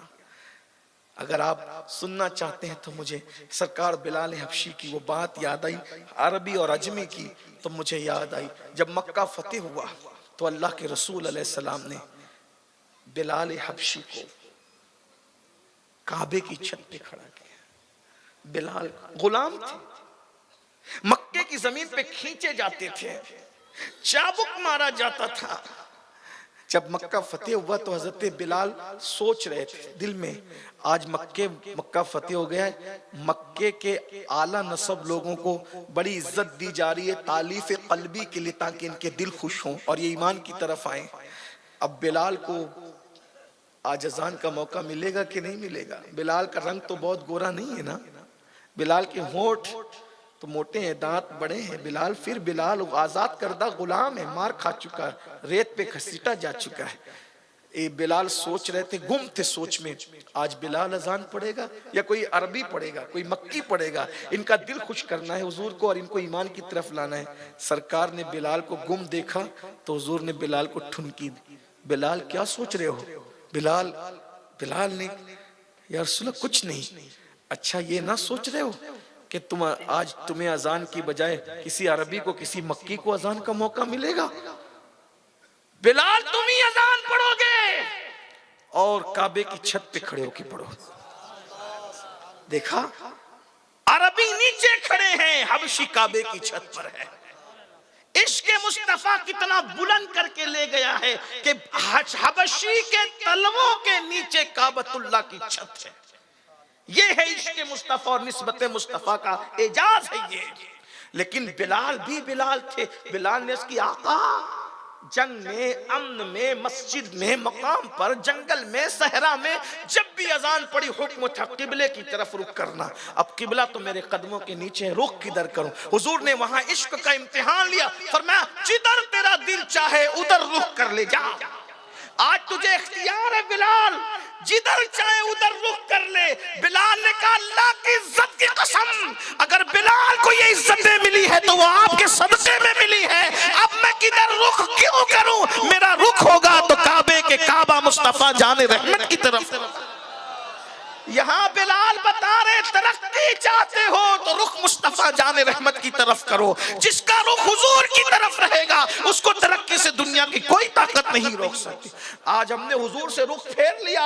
اگر آپ سننا چاہتے ہیں تو مجھے سرکار بلال حبشی کی وہ بات یاد آئی، عربی اور عجمی کی، تو مجھے یاد آئی جب مکہ فتح ہوا تو اللہ کے رسول علیہ السلام نے بلال حبشی کو کعبے کی چھت پہ کھڑا کیا. بلال غلام تھے، مکے کی زمین پہ کھینچے جاتے تھے، چابک مارا جاتا تھا. جب مکہ فتح ہوا تو حضرت بلال سوچ رہے تھے دل میں، آج مکہ فتح ہو گیا ہے، مکے کے اعلیٰ نسب لوگوں کو بڑی عزت دی جا رہی ہے تالیف قلبی کے لیے تاکہ ان کے دل خوش ہوں اور یہ ایمان کی طرف آئیں. اب بلال کو آج اذان کا موقع ملے گا کہ نہیں ملے گا؟ بلال کا رنگ تو بہت گورا نہیں ہے نا، بلال کے ہونٹ تو موٹے ہیں، دانت بڑے ہیں. بلال پھر بلال آزاد کردہ غلام ہے، مار کھا چکا ہے، ریت پہ گھسیٹا جا چکا ہے. بلال سوچ رہے تھے، گم تھے سوچ میں، آج بلال اذان پڑھے گا یا کوئی عربی پڑھے گا، کوئی مکی پڑھے گا. ان کا دل خوش کرنا ہے حضور کو اور ان کو ایمان کی طرف لانا ہے. سرکار نے بلال کو گم دیکھا تو حضور نے بلال کو ٹھنکی دی. بلال کیا سوچ رہے ہو؟ بلال نے، یا رسول اللہ کچھ نہیں. اچھا یہ نہ سوچ رہے ہو کہ آج تمہیں اذان کی بجائے کسی عربی کو، کسی مکی کو اذان کا موقع ملے گا؟ بلال تم ہی اذان پڑھو گے اور کعبے کی چھت پہ کھڑے ہو کے پڑھو. دیکھا عربی نیچے کھڑے ہیں، حبشی کعبے کی چھت پر ہے. عشق مصطفیٰ کتنا بلند کر کے لے گیا ہے کہ حبشی کے تلووں کے نیچے کعبۃ اللہ کی چھت ہے. یہ ہے عشق مصطفیٰ اور نسبت مصطفیٰ کا اعجاز ہے یہ. لیکن بلال بھی بلال تھے. بلال نے اس کی آقا جنگ میں، امن میں، مسجد میں، مقام پر، جنگل میں، صحرا میں جب بھی اذان پڑی حکم تھا قبلے کی طرف رخ کرنا. اب قبلہ تو میرے قدموں کے نیچے ہے، رخ کدھر کروں؟ حضور نے وہاں عشق کا امتحان لیا، فرمایا جدھر تیرا دل چاہے ادھر رخ کر لے جا. آج تجھے اختیار ہے بلال، جدھر چاہے ادھر رخ کر لے. بلال نے کہا اللہ کی عزت کی قسم، اگر بلال کو یہ عزتیں ملی ہے تو وہ آپ کے صدقے میں ملی ہے. اب میں کدھر رخ کیوں کروں؟ میرا رخ ہوگا تو کعبے کے کعبہ مصطفیٰ جان رحمت کی طرف. یہاں بلال بتا رہے ترقی چاہتے ہو تو رخ مصطفیٰ جان رحمت کی طرف کرو. جس کا رخ حضور کی طرف رہے گا اس کو ترقی سے دنیا کی کوئی طاقت نہیں روک سکتی. آج ہم نے حضور سے رخ پھیر لیا.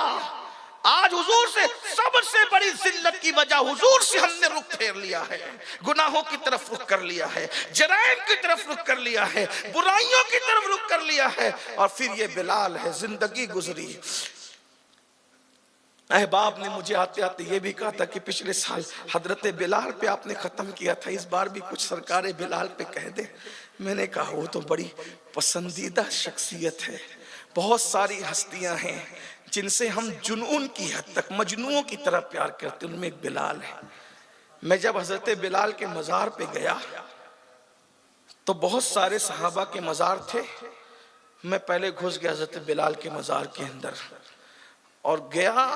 آج حضور سے سب سے بڑی ذلت کی وجہ حضور سے ہم نے رخ پھیر لیا ہے. گناہوں کی طرف رخ کر لیا ہے، جرائم کی طرف رخ کر لیا ہے، برائیوں کی طرف رخ کر لیا ہے. اور پھر یہ بلال ہے، زندگی گزری. احباب نے مجھے آتے آتے یہ بھی کہا تھا کہ پچھلے سال حضرت بلال پہ آپ نے ختم کیا تھا، اس بار بھی کچھ سرکار بلال پہ کہہ دیں. میں نے کہا وہ تو بڑی پسندیدہ شخصیت ہے. بہت ساری ہستیاں ہیں جن سے ہم جنون کی حد تک مجنوؤں کی طرح پیار کرتے، ان میں ایک بلال ہے. میں جب حضرت بلال کے مزار پہ گیا تو بہت سارے صحابہ کے مزار تھے. میں پہلے گھس گیا حضرت بلال کے مزار کے اندر اور گیا.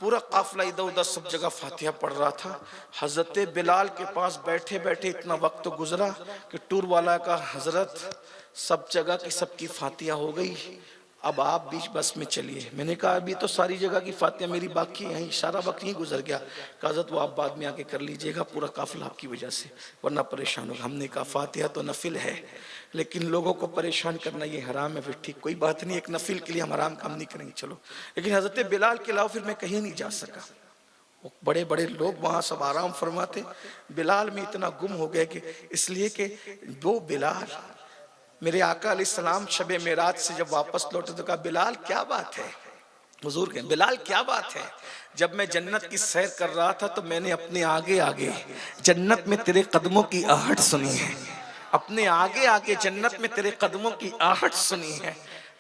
پورا قافلہ ادھر ادھر سب جگہ فاتحہ پڑھ رہا تھا. حضرت بلال کے پاس بیٹھے بیٹھے اتنا وقت تو گزرا کہ ٹور والا کا حضرت سب جگہ کی سب کی فاتحہ ہو گئی, اب آپ بیچ بس میں چلیے. میں نے کہا ابھی تو ساری جگہ کی فاتحہ میری باقی ہے, سارا وقت یہیں گزر گیا. کہا حضرت وہ آپ بعد میں آ کے کر لیجئے گا, پورا قافلہ آپ کی وجہ سے ورنہ پریشان ہوگا. ہم نے کہا فاتحہ تو نفل ہے لیکن لوگوں کو پریشان کرنا یہ حرام ہے. پھر ٹھیک کوئی بات نہیں, ایک نفل کے لیے ہم حرام کام نہیں کریں گے چلو. لیکن حضرت بلال کے علاوہ پھر میں کہیں نہیں جا سکا. بڑے بڑے لوگ وہاں سب آرام فرماتے, بلال میں اتنا گم ہو گئے کہ اس لیے کہ وہ بلال میرے آقا علیہ السلام شب معراج سے جب واپس لوٹے تو کہا بلال کیا بات ہے. حضور کہیں بلال کیا بات ہے, جب میں جنت کی سیر کر رہا تھا تو میں نے اپنے آگے آگے جنت میں تیرے قدموں کی آہٹ سنی ہے, اپنے آگے آگے جنت میں تیرے قدموں کی آہٹ سنی ہے.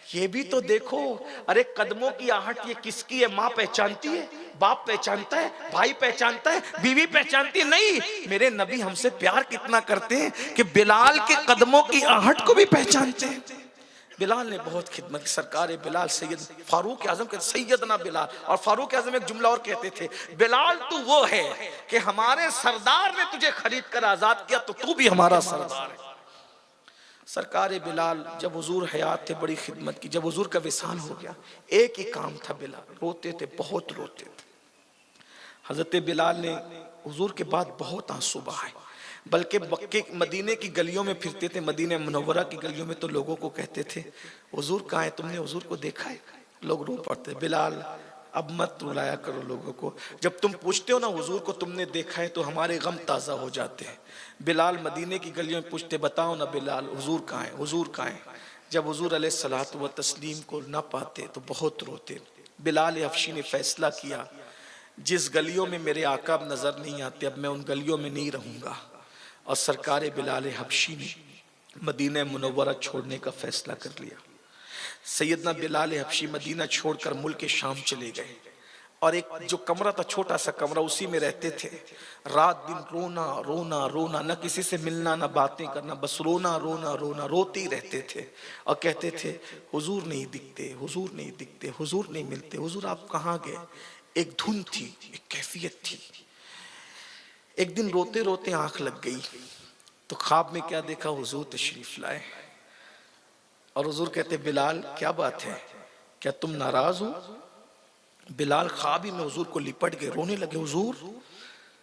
یہ بھی تو دیکھو, ارے قدموں کی آہٹ یہ کس کی ہے؟ ماں پہچانتی ہے, باپ پہچانتا ہے, بھائی پہچانتا ہے, بیوی پہچانتی ہے؟ نہیں, میرے نبی ہم سے پیار کتنا کرتے ہیں کہ بلال کے قدموں کی آہٹ کو بھی پہچانتے ہیں. بلال نے بہت خدمت کی. سرکار بلال سید فاروق اعظم کے سیدنا بلال, اور فاروق اعظم ایک جملہ اور کہتے تھے بلال تو وہ ہے کہ ہمارے سردار نے تجھے خرید کر آزاد کیا تو تو بھی ہمارا سردار ہے. سرکار بلال جب حضور حیات تھے بڑی خدمت کی. جب حضور کا وصال ہو گیا ایک ہی کام تھا, بلال روتے تھے, بہت روتے تھے. حضرت بلال نے حضور کے بعد بہت آنسو بہائے, بلکہ مکے مدینے کی گلیوں میں پھرتے تھے, مدینہ منورہ کی گلیوں میں تو لوگوں کو کہتے تھے حضور کہاں ہے, تم نے حضور کو دیکھا ہے؟ لوگ رو پڑتے, بلال اب مت رلایا کرو لوگوں کو, جب تم پوچھتے ہو نا حضور کو تم نے دیکھا ہے تو ہمارے غم تازہ ہو جاتے ہیں. بلال مدینے کی گلیوں میں پوچھتے بتاؤ نا بلال حضور کہاں ہے, حضور کہاں ہے. جب حضور علیہ الصلوۃ والتسلیم کو نہ پاتے تو بہت روتے. بلال حبشی نے فیصلہ کیا جس گلیوں میں میرے آقا اب نظر نہیں آتے اب میں ان گلیوں میں نہیں رہوں گا, اور سرکار بلال حبشی نے مدینہ منورہ چھوڑنے کا فیصلہ کر لیا. سیدنا بلال حبشی مدینہ چھوڑ کر ملک شام چلے گئے, اور ایک جو کمرہ تھا چھوٹا سا کمرہ اسی میں رہتے تھے. رات دن رونا رونا رونا, نہ کسی سے ملنا نہ باتیں کرنا, بس رونا رونا رونا, روتے ہی رہتے تھے. اور کہتے تھے حضور نہیں دکھتے, حضور نہیں دکھتے, حضور نہیں ملتے, حضور آپ کہاں گئے. ایک دھن تھی, ایک کیفیت تھی. ایک دن روتے روتے آنکھ لگ گئی تو خواب میں کیا دیکھا, حضور تشریف لائے, اور حضور کہتے بلال کیا بات ہے, کیا تم ناراض ہو. بلال خواب ہی میں حضور کو لپٹ گئے, رونے لگے. حضور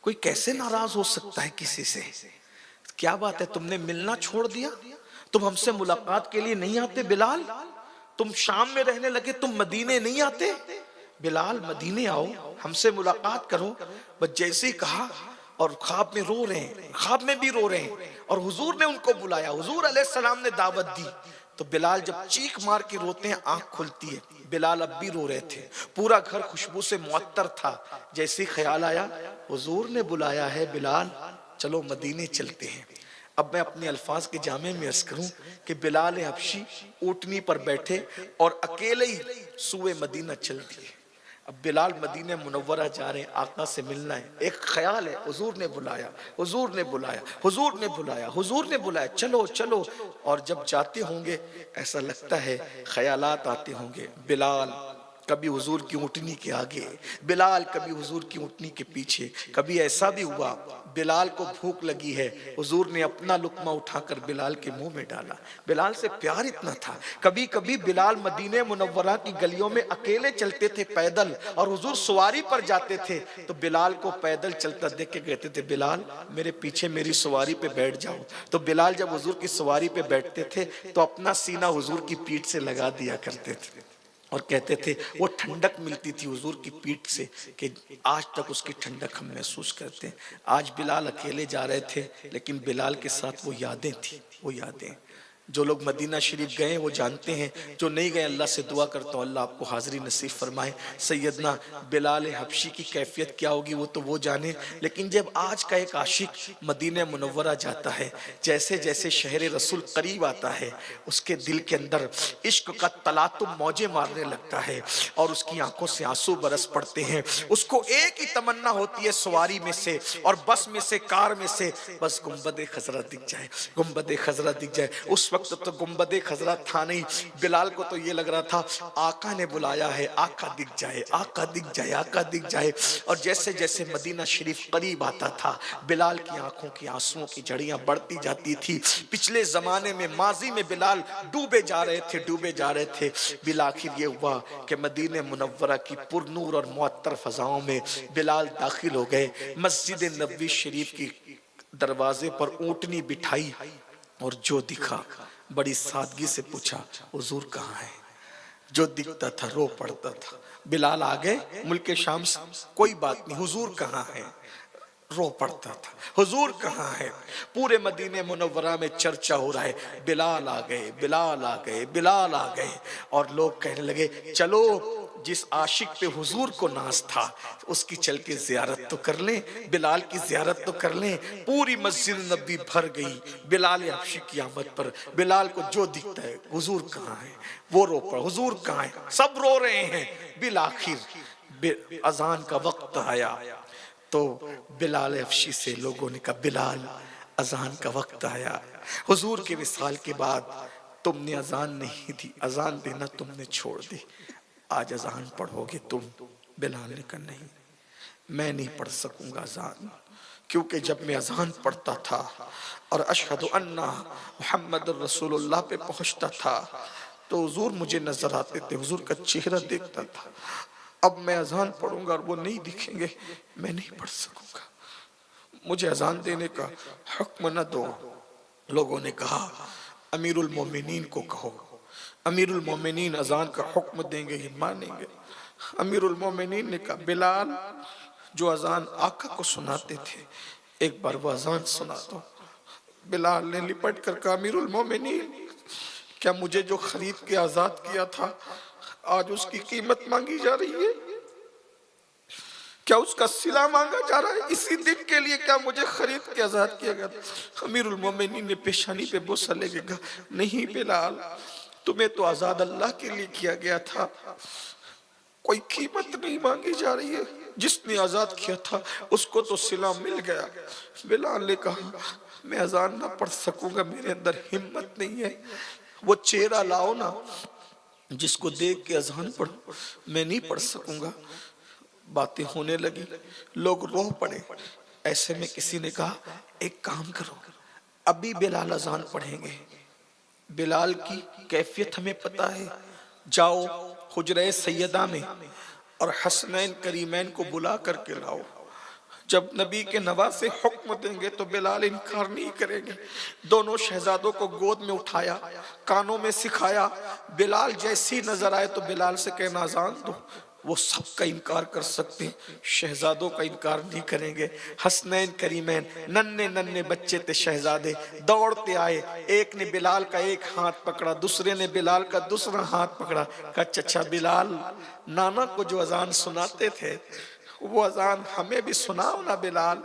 کوئی کیسے ناراض ہو سکتا ہے کسی سے, کیا بات ہے, تم نے ملنا چھوڑ دیا, تم ہم سے ملاقات کے لیے نہیں آتے. بلال تم شام میں رہنے لگے, تم مدینے نہیں آتے. بلال مدینے آؤ, ہم سے ملاقات کرو. بس جیسے ہی کہا اور خواب میں رو رہے ہیں, خواب میں بھی رو رہے ہیں, اور حضور نے ان کو بلایا, حضور علیہ السلام نے دعوت دی. تو بلال جب چیخ مار کے روتے ہیں آنکھ کھلتی ہے. بلال اب بھی رو رہے تھے, پورا گھر خوشبو سے معطر تھا. جیسے ہی خیال آیا حضور نے بلایا ہے بلال چلو مدینے چلتے ہیں. اب میں اپنے الفاظ کے جامع میں عرض کروں کہ بلال حبشی اونٹنی پر بیٹھے اور اکیلے ہی سوئے مدینہ چل دیے. اب بلال مدینہ منورہ جا رہے ہیں, آقا سے ملنا ہے. ایک خیال ہے حضور نے بلایا, حضور نے بلایا, حضور نے بلایا, حضور نے بلایا, چلو چلو. اور جب جاتے ہوں گے ایسا لگتا ہے خیالات آتے ہوں گے, بلال کبھی حضور کی اونٹنی کے آگے, بلال کبھی حضور کی اونٹنی کے پیچھے. کبھی ایسا بھی ہوا بلال کو بھوک لگی ہے, حضور نے اپنا لقمہ اٹھا کر بلال کے منہ میں ڈالا. بلال سے پیار اتنا تھا. کبھی کبھی بلال مدینہ منورہ کی گلیوں میں اکیلے چلتے تھے پیدل, اور حضور سواری پر جاتے تھے تو بلال کو پیدل چلتا دیکھ کے کہتے تھے بلال میرے پیچھے میری سواری پہ بیٹھ جاؤ. تو بلال جب حضور کی سواری پہ بیٹھتے تھے تو اپنا سینہ حضور کی پیٹھ سے لگا دیا کرتے تھے, اور کہتے تھے وہ ٹھنڈک ملتی تھی حضور کی پیٹھ سے کہ آج تک اس کی ٹھنڈک ہم محسوس کرتے ہیں. آج بلال اکیلے جا رہے تھے لیکن بلال کے ساتھ وہ یادیں تھیں, وہ یادیں. جو لوگ مدینہ شریف گئے وہ جانتے ہیں، جو نہیں گئے اللہ سے دعا کرتا ہوں اللہ آپ کو حاضری نصیب فرمائے۔ سیدنا بلال حبشی کی کیفیت کیا ہوگی وہ تو وہ جانے، لیکن جب آج کا ایک عاشق مدینہ منورہ جاتا ہے، جیسے جیسے شہر رسول قریب آتا ہے، اس کے دل کے اندر عشق کا تلاطم موجیں مارنے لگتا ہے اور اس کی آنکھوں سے آنسو برس پڑتے ہیں۔ اس کو ایک ہی تمنا ہوتی ہے سواری میں سے اور بس میں سے، کار میں سے، بس گنبد خضرا دکھ جائے، گنبد خضرا دکھ جائے۔ اس وقت تو گنبد خضرا تھا نہیں، بلال کو تو یہ لگ رہا تھا آقا نے بلایا ہے، آقا دکھ جائے، آقا دکھ جائے، آقا دکھ جائے۔ اور جیسے جیسے مدینہ شریف قریب آتا تھا، بلال کی آنکھوں کی آنسوؤں کی جھڑیاں بڑھتی جاتی تھی۔ پچھلے زمانے میں، ماضی میں بلال ڈوبے جا رہے تھے، ڈوبے جا رہے تھے۔ بالآخر یہ ہوا کہ مدینہ منورہ کی پر نور اور معطر فضاؤں میں بلال داخل ہو گئے۔ مسجد نبوی شریف کی دروازے پر اونٹنی بٹھائی اور جو دکھا بڑی سادگی سے پوچھا حضور کہاں ہے؟ جو دکھتا تھا رو پڑتا تھا۔ بلال آگئے ملک شام سے، کوئی بات نہیں، حضور کہاں ہے؟ رو پڑتا تھا، حضور کہاں ہے؟ پورے مدینہ منورہ میں چرچا ہو رہا ہے، بلال آ گئے، بلال آ گئے، بلال آ گئے۔ اور لوگ کہنے لگے چلو جس عاشق پہ حضور کو ناز تھا اس کی چل کے زیارت تو کر لیں، بلال کی زیارت تو کر لیں۔ پوری مسجد نبی بھر گئی بلال حبشی کی آمد پر۔ بلال کو جو دکھتا ہے حضور کہاں ہے، وہ رو پڑا، حضور کہاں ہے، سب رو رہے ہیں۔ بالآخر اذان کا وقت آیا تو بلال حبشی سے لوگوں نے کہا بلال اذان کا وقت آیا، حضور کے وصال کے بعد تم نے اذان نہیں دی، اذان دینا تم نے چھوڑ دی، آج اذان پڑھو گے تم؟ بلال نے کہا نہیں، میں نہیں پڑھ سکوں گا اذان، کیونکہ جب میں اذان پڑھتا تھا اور اشہد ان محمد رسول اللہ پہ پہنچتا تھا تو حضور مجھے نظر آتے تھے، حضور کا چہرہ دیکھتا تھا۔ اب میں اذان پڑھوں گا اور وہ نہیں دکھیں گے، میں نہیں پڑھ سکوں گا، مجھے اذان دینے کا حکم نہ دو۔ لوگوں نے کہا امیر المومنین کو کہو، امیر المومنین اذان کا حکم دیں گے، یہ مانیں گے۔ امیر المومنین نے کہا بلال جو اذان آقا کو سناتے تھے ایک بار وہ اذان سنا دو۔ بلال نے لپٹ کر کہا امیر المومنین کیا مجھے جو خرید کے آزاد کیا تھا آج اس کی قیمت مانگی جا رہی ہے؟ کیا اس کا صلہ مانگا جا رہا ہے؟ اسی دن کے لیے کیا مجھے خرید کے آزاد کیا گیا تھا؟ امیر المومنین نے پیشانی پہ بوسہ لے کے کہا نہیں بلال، تمہیں تو آزاد اللہ کے لیے کیا گیا تھا، کوئی قیمت نہیں مانگی جا رہی ہے، جس نے آزاد کیا تھا اس کو تو صلہ مل گیا۔ بلال نے کہا میں اذان نہ پڑھ سکوں گا، میرے اندر ہمت نہیں ہے، وہ چہرہ لاؤ نا جس کو دیکھ کے اذان پڑھوں، میں نہیں پڑھ سکوں گا۔ باتیں ہونے لگی، لوگ رو پڑے۔ ایسے میں کسی نے کہا ایک کام کرو، ابھی بلال اذان پڑھیں گے، بلال کی کیفیت ہمیں پتہ ہے، جاؤ حجرہ سیدہ میں اور حسنین کریمین کو بلا کر کے لاؤ، جب نبی کے نواسے حکم دیں گے تو بلال انکار نہیں کریں گے۔ دونوں شہزادوں کو گود میں اٹھایا، کانوں میں سکھایا، بلال جیسی نظر آئے تو بلال سے کہنا اذان دو، وہ سب کا انکار کر سکتے ہیں، شہزادوں کا انکار نہیں کریں گے۔ حسنین کریمین ننھے ننھے بچے تھے شہزادے، دوڑتے آئے، ایک نے بلال کا ایک ہاتھ پکڑا، دوسرے نے بلال کا دوسرا ہاتھ پکڑا، کہا چچا بلال نانا کو جو اذان سناتے تھے وہ اذان ہمیں بھی سناؤ نا بلال۔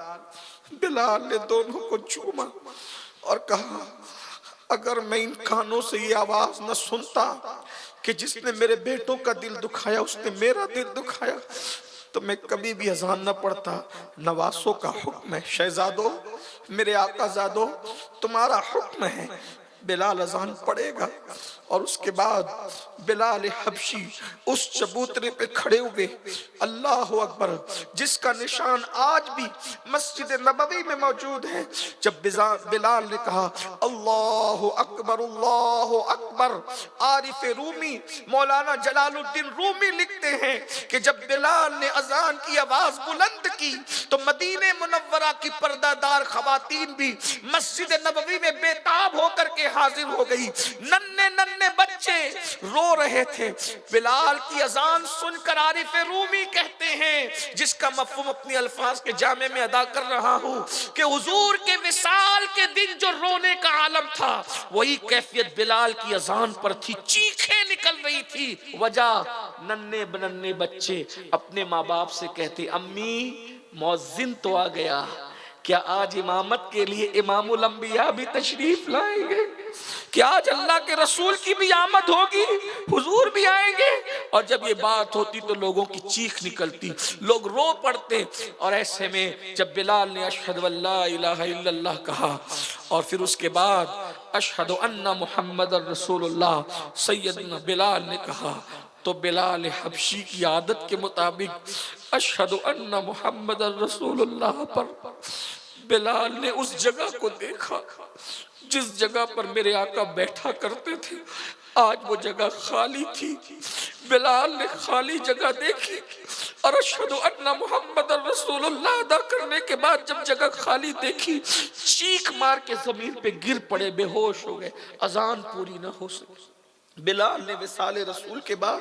بلال نے دونوں کو چوما اور کہا اگر میں ان کانوں سے یہ آواز نہ سنتا کہ جس نے میرے بیٹوں کا دل دکھایا اس نے میرا دل دکھایا تو میں کبھی بھی اذان نہ پڑھتا۔ نواسوں کا حکم ہے، شہزادوں میرے آقا زادوں تمہارا حکم ہے، بلال اذان پڑھے گا۔ اور اس کے بعد بلال حبشی اس چبوترے پہ کھڑے ہوئے، اللہ اکبر، جس کا نشان آج بھی مسجد نبوی میں موجود ہے۔ جب بلال نے کہا اللہ اکبر اللہ اکبر، عارف رومی مولانا جلال الدین رومی لکھتے ہیں کہ جب بلال نے اذان کی آواز بلند کی تو مدینہ منورہ کی پردہ دار خواتین بھی مسجد نبوی میں بے تاب ہو کر کے حاضر ہو گئی۔ ننھے ننھے ننھے بچے رو رہے تھے۔ بلال کی اذان سن کر عارف رومی کہتے ہیں، جس کا مفہوم اپنی الفاظ کے جامع میں ادا کر رہا ہوں، کہ حضور کے وصال کے دن جو رونے کا عالم تھا وہی کیفیت بلال کی اذان پر تھی، چیخیں نکل رہی تھی۔ وجہ ننھے بننے بچے اپنے ماں باپ سے کہتے، امی مؤذن تو آ گیا، کیا آج امامت کے لیے امام الانبیاء بھی تشریف لائیں گے؟ کیا آج اللہ کے رسول کی بھی آمد ہوگی؟ حضور بھی آئیں گے؟ اور جب یہ بات ہوتی تو لوگوں کی چیخ نکلتی، لوگ رو پڑتے۔ اور ایسے میں جب بلال نے اشہد ان لا الہ الا اللہ کہا اور پھر اس کے بعد اشہد ان محمد رسول اللہ سیدنا بلال نے کہا، تو بلال حبشی کی عادت کے مطابق اشہد ان محمد رسول اللہ پر بلال نے اس جگہ کو دیکھا جس جگہ پر میرے آقا بیٹھا کرتے تھے، آج وہ جگہ خالی تھی۔ بلال نے خالی جگہ دیکھی اور اشہد ان محمد رسول اللہ ادا کرنے کے بعد جب جگہ خالی دیکھی، چیخ مار کے زمین پہ گر پڑے، بے ہوش ہو گئے، اذان پوری نہ ہو سکی۔ بلال نے وصال رسول کے بعد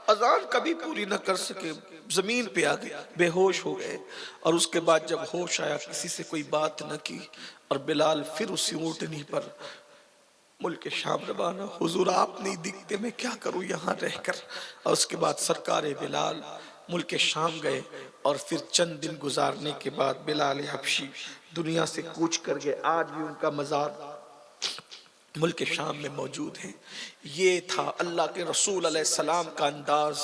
اذان کبھی پوری نہ کر سکے، زمین پہ آ گئے، بے ہوش ہو گئے۔ اور اس کے بعد جب ہوش آیا کسی سے کوئی بات نہ کی، اور بلال پھر اسی اونٹنی پر ملک شام روانہ۔ حضور آپ نہیں دکھتے، میں کیا کروں یہاں رہ کر؟ اور اس کے بعد سرکار بلال ملک شام گئے، اور پھر چند دن گزارنے کے بعد بلال حبشی دنیا سے کوچ کر گئے۔ آج بھی ان کا مزار ملک شام میں موجود ہے۔ یہ تھا اللہ کے رسول علیہ السلام کا انداز۔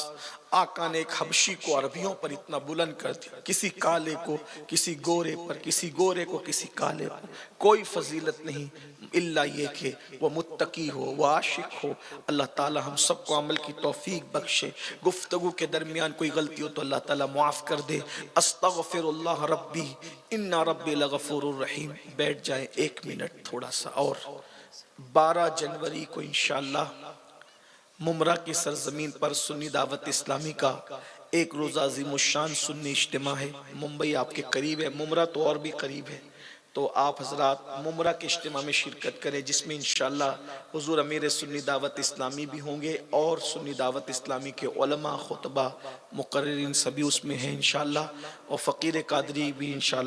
آقا نے ایک حبشی کو عربیوں پر اتنا بلند کر دیا، کسی کالے کو کسی گورے پر، کسی گورے کو کسی کالے پر، کوئی فضیلت نہیں الا یہ کہ وہ متقی ہو، وہ عاشق ہو۔ اللہ تعالی ہم سب کو عمل کی توفیق بخشے۔ گفتگو کے درمیان کوئی غلطی ہو تو اللہ تعالی معاف کر دے۔ استغفر اللہ ربی ان ربی لغفور الرحیم۔ بیٹھ جائیں 1 منٹ تھوڑا سا اور۔ 12 جنوری کو انشاءاللہ ممرہ کی سرزمین پر سنی دعوت اسلامی کا ایک روزہ عظیم الشان سنی اجتماع ہے۔ ممبئی آپ کے قریب ہے، ممرہ تو اور بھی قریب ہے، تو آپ حضرات ممرہ کے اجتماع میں شرکت کریں، جس میں انشاءاللہ حضور امیر سنی دعوت اسلامی بھی ہوں گے، اور سنی دعوت اسلامی کے علماء، خطبہ، مقررین سبھی اس میں ہیں انشاءاللہ، اور فقیر قادری بھی انشاءاللہ